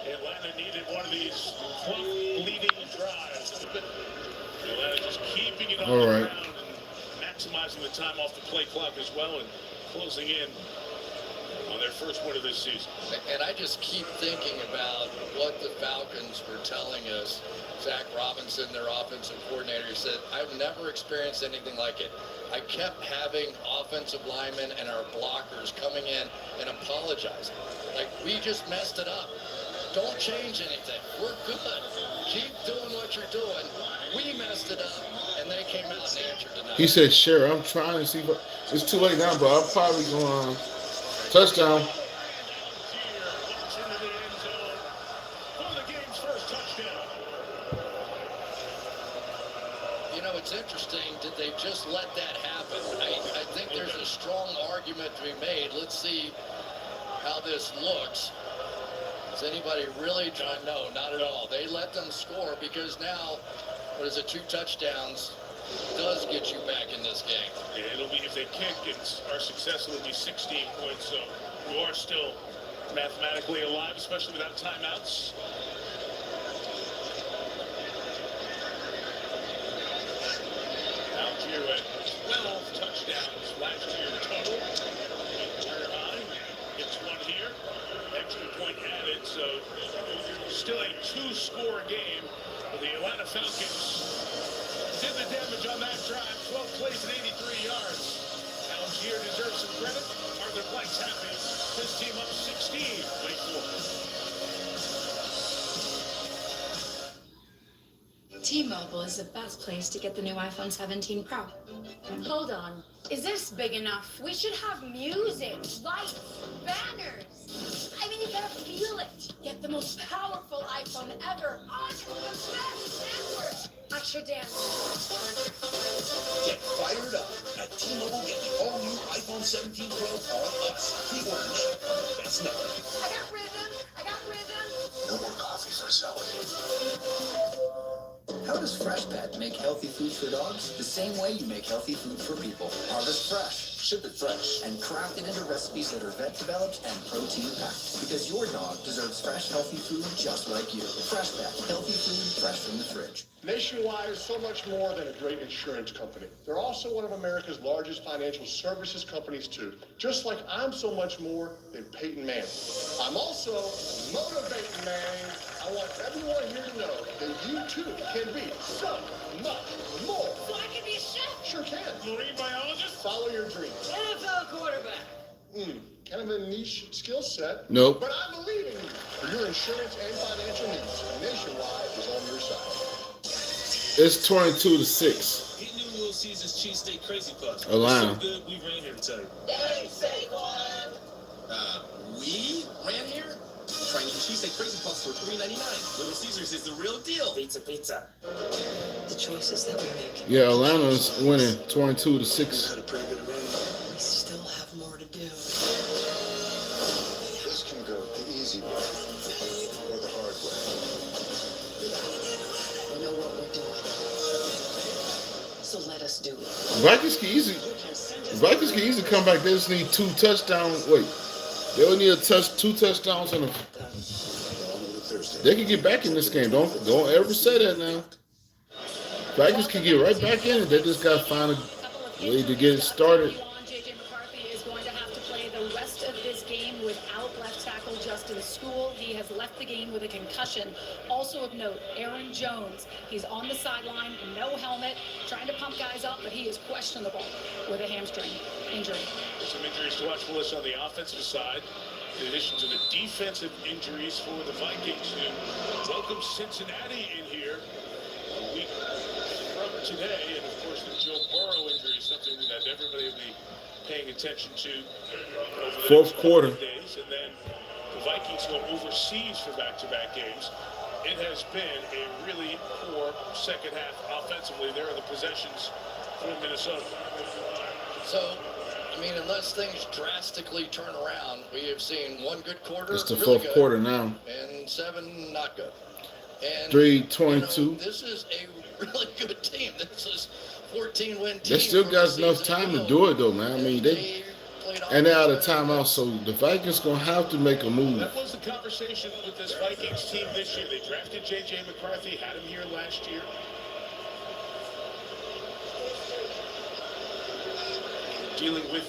Atlanta needed one of these clock-bleeding drives. Atlanta just keeping it on the ground and maximizing the time off the play clock as well, and closing in on their first win of this season. And I just keep thinking about what the Falcons were telling us. Zach Robinson, their offensive coordinator, said, I've never experienced anything like it. I kept having offensive linemen and our blockers coming in and apologizing. Like, we just messed it up. Don't change anything. We're good. Keep doing what you're doing. We messed it up. And they came out and answered tonight. He said, sure, I'm trying to see, but it's too late now, but I'm probably going touchdown. You know, it's interesting. Did they just let that happen? I think there's a strong argument to be made. Let's see how this looks. Is anybody really trying? No, not at all. They let them score because now, what is it, 2 touchdowns does get you back in this game. Yeah, it'll be, if they kick and are successful, it'll be 16 points. So you are still mathematically alive, especially without timeouts. Algier at 12 touchdowns last year total. Career high. Gets one here. Extra point added. So still a 2-score game for the Atlanta Falcons. Did the damage on that drive. 12 plays and 83 yards. Algier deserves some credit. Arthur Blake's happy. His team up 16. Late fourth. T-Mobile is the best place to get the new iPhone 17 Pro. Hold on. Is this big enough? We should have music, lights, banners. I mean, you gotta feel it. Get the most powerful iPhone ever on the best network. Usher dance. Get fired up. At T-Mobile, get the all-new iPhone 17 Pro on us. Pre-order now on the best network. I got rhythm. No more coffee for Zoe. How does Freshpet make healthy food for dogs? The same way you make healthy food for people. Harvest fresh, ship it fresh, and craft it into recipes that are vet developed and protein packed. Because your dog deserves fresh, healthy food just like you. Freshpet, healthy food fresh from the fridge. Nationwide is so much more than a great insurance company. They're also one of America's largest financial services companies too. Just like I'm so much more than Peyton Manning. I'm also Motivating Man. I want everyone here to know that you too can be so much more. So I can be a chef. Sure can. Marine biologist? Follow your dreams. NFL quarterback. Kind of a niche skill set. Nope. But I believe in you. For your insurance and financial needs, Nationwide is on your side. It's 22-6. Get new Little Caesars cheesesteak crazy puffs. Atlanta. So good, we ran here to tell you. Hey, Saquon. We ran here? Trying to get cheesesteak crazy puffs for $3.99. Little Caesars is the real deal. Pizza. The choices that we make. Yeah, Atlanta's winning 22-6. Had a pretty good run. We still have more to do. This can go the easy way or the hard way. We know what we're doing. So let us do it. Vikings can easily come back. They just need 2 touchdowns. Wait. They only need 2 touchdowns and they can get back in this game. Don't ever say that now. Vikings can get right back in it. They just got to find a way to get it started. J.J. McCarthy is going to have to play the rest of this game without left tackle Justin School. He has left the game with a concussion. Also of note, Aaron Jones. He's on the sideline, no helmet, trying to pump guys up, but he is questionable with a hamstring injury. Some injuries to watch for us on the offensive side, in addition to the defensive injuries for the Vikings, who welcome Cincinnati in here a week from today. And, of course, the Joe Burrow injury is something that everybody will be paying attention to over the Fourth next quarter. couple of days. And then the Vikings go overseas for back-to-back games, it has been a really poor second half offensively. There are the possessions for Minnesota. So, I mean, unless things drastically turn around, we have seen one good quarter. It's the really fourth quarter now. And 7 not good. And 3:22. This is a really good team. This is 14-win team. They still got enough time to do it, though, man. I mean, they're out of timeout, so the Vikings gonna have to make a move. That was the conversation with this Vikings team this year. They drafted J.J. McCarthy, had him here last year. Dealing with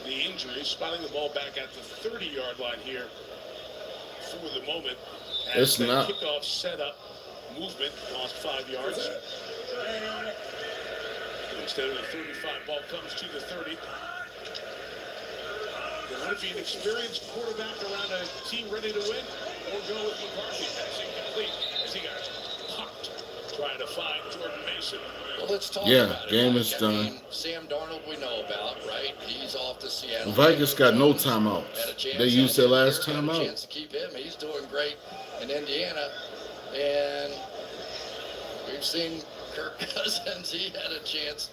the injury, spotting the ball back at the 30-yard line here for the moment. It's not. Kickoff setup movement lost 5 yards. Instead of the 35, ball comes to the 30. Would it be an experienced quarterback around a team ready to win, or go with McCarthy passing complete as he got popped trying to find Jordan Mason? Well, let's talk Yeah, about it. game is I done. mean, Sam Darnold we know about, right? He's off to Seattle. The Vikings got no timeouts. They used their last timeout. Chance to keep him. He's doing great in Indiana, and we've seen Kirk Cousins. He had a chance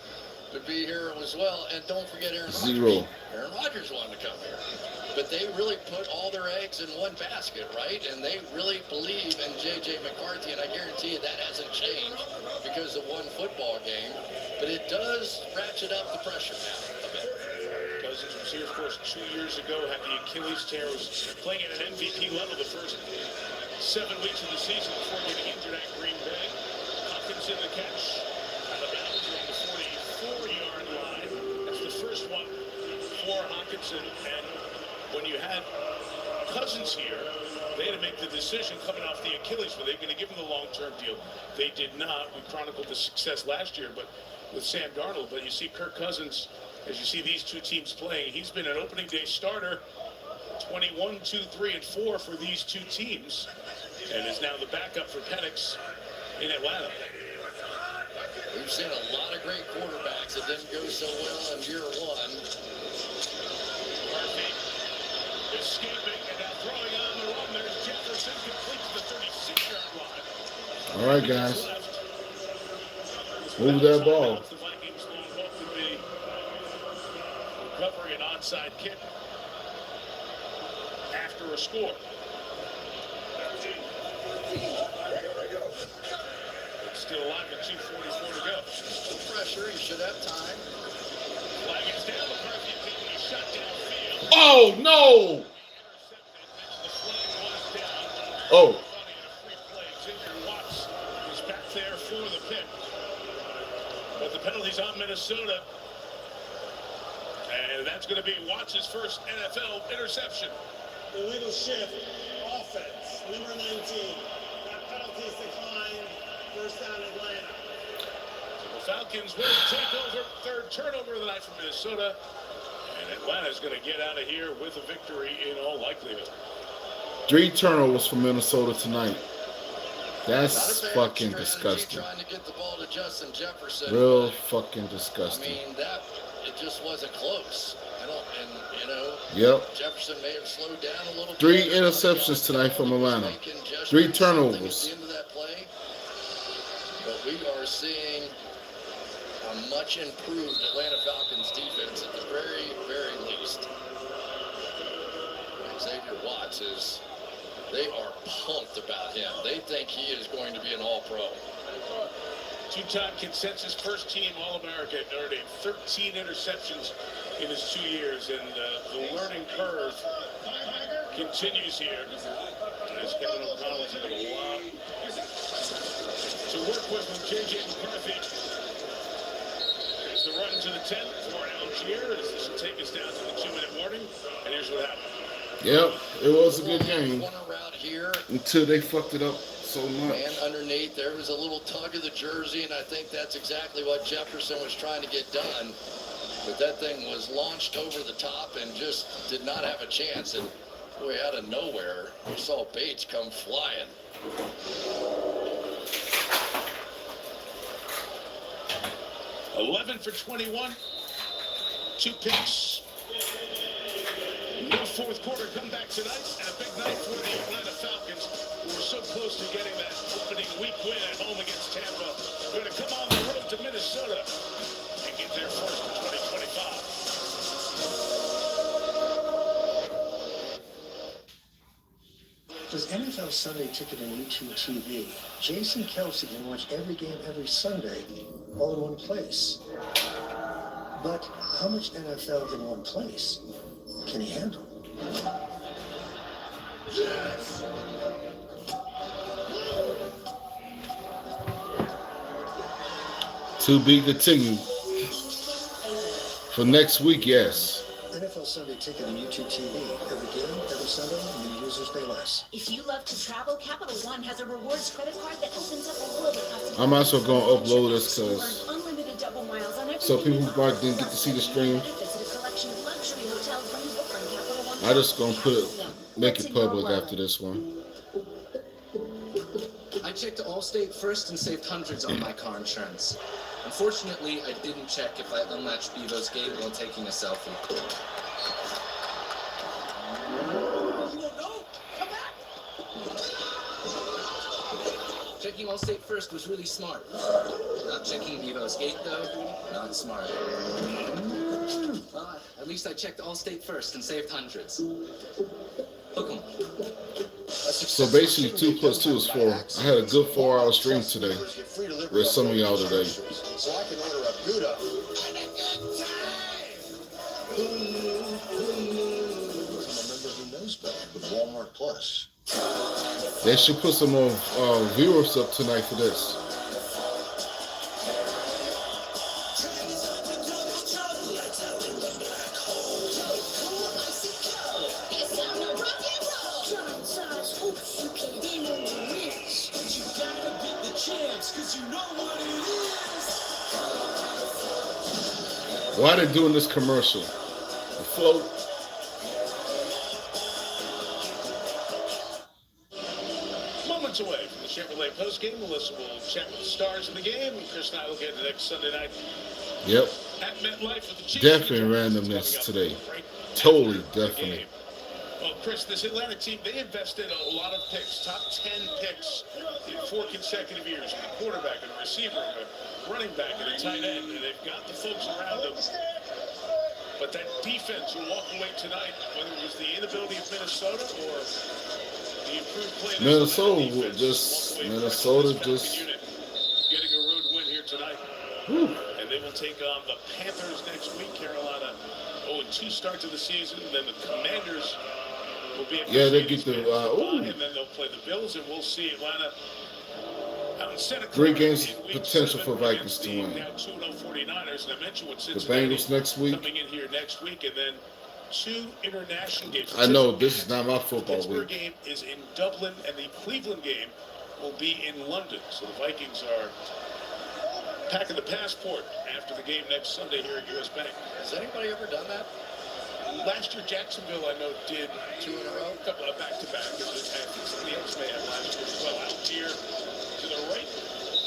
to be here as well. And don't forget Aaron Rodgers. Zero. Aaron Rodgers wanted to come here. But they really put all their eggs in one basket, right? And they really believe in J.J. McCarthy, and I guarantee you that hasn't changed because of one football game. But it does ratchet up the pressure now a bit. Cousins was here, of course, 2 years ago, had the Achilles tear, was playing at an MVP level the first 7 weeks of the season before getting injured at Green Bay. Hopkins in the catch. Out of bounds on the 44-yard line. That's the first one for Hopkinson. And when you had Cousins here, they had to make the decision coming off the Achilles. Were they going to give him the long-term deal? They did not. We chronicled the success last year, but with Sam Darnold. But you see Kirk Cousins, as you see these two teams playing, he's been an opening day starter, 21, 2, 3, and 4 for these two teams, and is now the backup for Penix in Atlanta. We've seen a lot of great quarterbacks that didn't go so well in year one. McCarthy escaping and now throwing on the run. There's Jefferson, complete to the 36-yard line. All right, guys. Move that ball. The Vikings going what could be recovering an onside kick after a score. It's still alive with 2:44 to go. The pressure, you should have time. Flag is down. McCarthy taking a shot downfield. Oh, no! Oh. Watts is back there for the pick. But the penalty's on Minnesota. And that's going to be Watts' first NFL interception. Illegal shift, offense, number 19. That penalty's declined, first down Atlanta. So the Falcons will take over, third turnover of the night from Minnesota. And Atlanta's going to get out of here with a victory in all likelihood. 3 turnovers for Minnesota tonight. That's fucking disgusting. Trying to get the ball to Justin Jefferson. Real fucking disgusting. I mean, it just wasn't close. Yep. Jefferson may have slowed down a little 3 bit. interceptions tonight from Atlanta. 3 turnovers. At the end of that play. But we are seeing a much improved Atlanta Falcons defense at the very, very least. Xavier Watts is, they are pumped about him. They think he is going to be an all-pro. Two-time consensus first team All-America at Notre Dame. 13 interceptions in his 2 years, and the learning curve continues here. As Kevin O'Connell's had a lot to work with J.J. McCarthy. There's the run to the 10 for Algier, as this will take us down to the 2-minute warning, and here's what happened. Yep, it was a good game Here. until they fucked it up so much. And underneath, there was a little tug of the jersey, and I think that's exactly what Jefferson was trying to get done. But that thing was launched over the top and just did not have a chance. And boy, out of nowhere, we saw Bates come flying. ...11 for 21, 2 picks, No fourth quarter comeback tonight, and a big night for the Atlanta Falcons, who were so close to getting that opening week win at home against Tampa. They're going to come on the road to Minnesota and get their first in 2025. With NFL Sunday Ticket and YouTube TV, Jason Kelsey can watch every game every Sunday, all in one place. But how much NFL in one place can he handle? Yes! To be continued. For next week, yes. NFL Sunday Ticket and YouTube TV, every game, every Sunday, new users pay less. If you love to travel, Capital One has a rewards credit card that opens up a world of possibilities. I'm also going to upload this because Unlimited double miles on so people who probably didn't get to see the stream, I just going to make it public after this one. I checked Allstate first and saved hundreds on my car insurance. Unfortunately, I didn't check if I unlatched Bevo's gate while taking a selfie. Checking Allstate first was really smart. Not checking Bevo's gate, though, not smart. At least I checked Allstate first and saved hundreds. Hook 'em. So basically 2 + 2 is 4. I had a good 4-hour stream today with some of y'all today. So I can order a Gouda. And a good time! I'm a member who knows better with Walmart Plus. They should put some more viewers up tonight for this. Why are they doing this commercial? The float. Moments away from the Chevrolet postgame, Melissa will chat with the stars of the game, and Chris and I will get the next Sunday night. Yep. At MetLife with the Chiefs. Definitely randomness today. Totally, definitely. Well, Chris, this Atlanta team, they invested a lot of picks, top 10 picks in 4 consecutive years. A quarterback, and a receiver, and a running back, and a tight end. And they've got the folks around them. But that defense will walk away tonight, whether it was the inability of Minnesota or the improved play. Minnesota just getting a road win here tonight. Whew. And they will take on the Panthers next week. Carolina 0-2 start to the season. And then the Commanders will be at they get the and then they'll play the Bills, and we'll see Atlanta out in Santa Clara. 3 games potential for Vikings to win. Now 2-0 49ers, and I mentioned what The Cincinnati Bengals next week. coming in here next week, and then 2 international games. I know this is not my football Pittsburgh week. game is in Dublin, and the Cleveland game will be in London. So the Vikings are packing the passport after the game next Sunday here at US Bank. Has anybody ever done that? Last year, Jacksonville, I know, did 2 in a row, a couple of back-to-back. Somebody else may have last year as well. Out here to the right,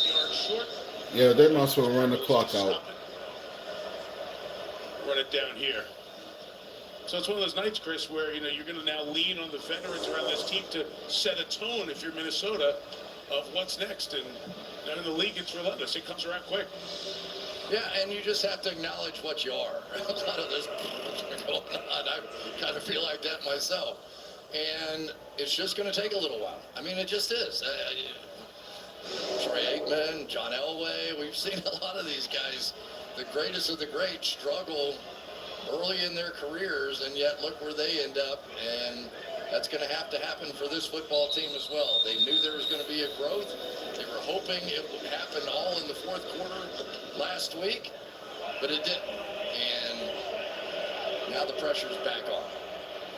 yard short. Yeah, they might as well run the clock out. Run it down here. So it's one of those nights, Chris, where you're going to now lean on the veterans around this team to set a tone if you're Minnesota of what's next. And then the league gets relentless. It comes around quick. Yeah, and you just have to acknowledge what you are. A lot of this going on. I kind of feel like that myself. And it's just going to take a little while. I mean, it just is. Troy Aikman, John Elway, we've seen a lot of these guys, the greatest of the great, struggle early in their careers, and yet look where they end up. And that's going to happen for this football team as well. They knew there was going to be a growth. They were hoping it would happen all in the fourth quarter last week, but it didn't. And now the pressure's back on.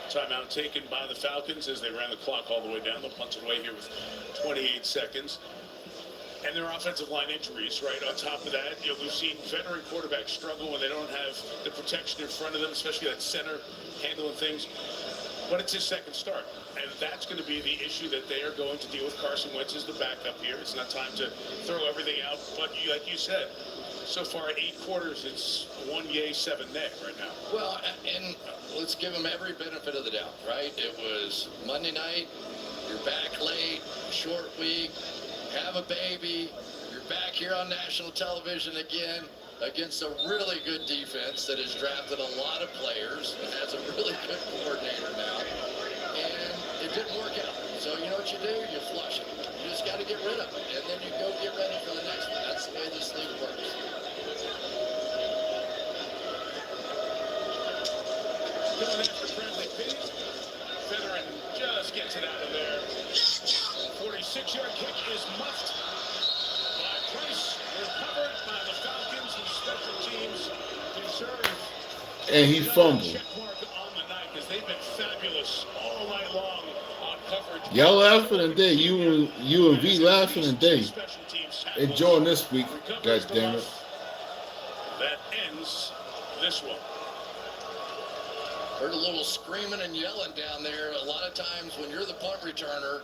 Timeout taken by the Falcons as they ran the clock all the way down. They'll punch it away here with 28 seconds. And their offensive line injuries, right? On top of that, we've seen veteran quarterbacks struggle when they don't have the protection in front of them, especially that center handling things. But it's his second start. And that's going to be the issue that they are going to deal with. Carson Wentz is the backup here. It's not time to throw everything out. But like you said, So far, 8 quarters, it's 1 yay, 7 nay right now. Well, and let's give them every benefit of the doubt, right? It was Monday night, you're back late, short week, have a baby, you're back here on national television again against a really good defense that has drafted a lot of players and has a really good coordinator now. And it didn't work out. So you know what you do? You flush it. You just got to get rid of it. And then you go get ready for the next one. That's the way this league works. Going after Bradley Pete. Featherin just gets it out of there. 46-yard kick is muffed by Price. Recovered by the Falcons, and special teams deserve. And he fumbled. Check mark on the night because they've been fabulous all night long on coverage. Y'all laughing today. You and V laughing today. Enjoying this week. God damn it. That ends this one. Heard a little screaming and yelling down there. A lot of times when you're the punt returner,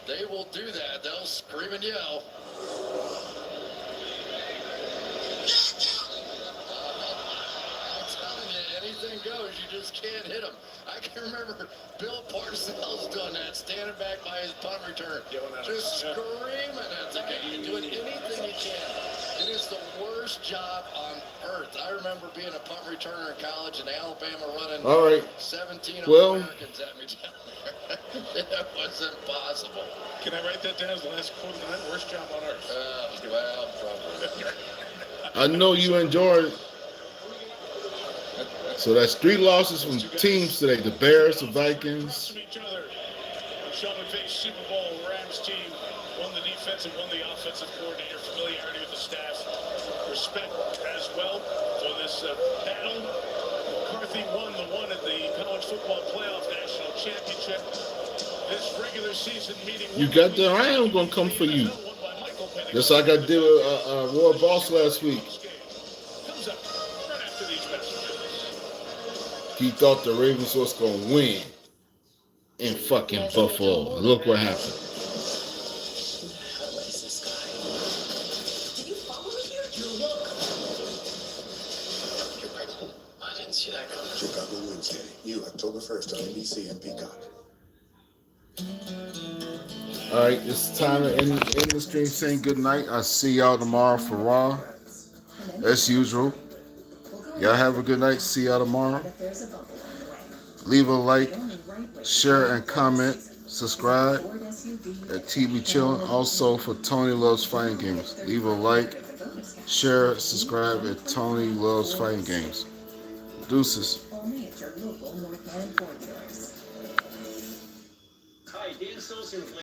they will do that. They'll scream and yell. I'm telling you, anything goes. You just can't hit them. I can remember Bill Parcells doing that, standing back by his punt return, just screaming at the guy, doing anything you can. It is the worst job on earth. I remember being a punt returner in college in Alabama running 17 Americans at me down there. It was impossible. Can I write that down as the last quote of the night? Worst job on earth. Well, probably. I know you enjoyed it. So that's 3 losses from teams today. The Bears, the Vikings. Sean McVay's Super Bowl Rams team won the defensive, won the offensive coordinator, familiarity with the staff, respect as well for this battle. McCarthy won the one at the College Football Playoff National Championship. This regular season meeting. You got that? I am going to come for you. Just like I did with Roy Boss last week. Comes up right after these messages. He thought the Ravens was going to win in fucking Buffalo. Look what happened. I didn't see that coming. Chicago Wednesday, new October 1st on NBC and Peacock. All right, it's time to end the stream saying good night. I'll see y'all tomorrow for Raw. As usual. Y'all have a good night. See y'all tomorrow. Leave a like, share, and comment. Subscribe at T-Bechilln. Also for Tony Loves Fighting Games. Leave a like, share, subscribe at Tony Loves Fighting Games. Deuces. Hi, Dan Sosa.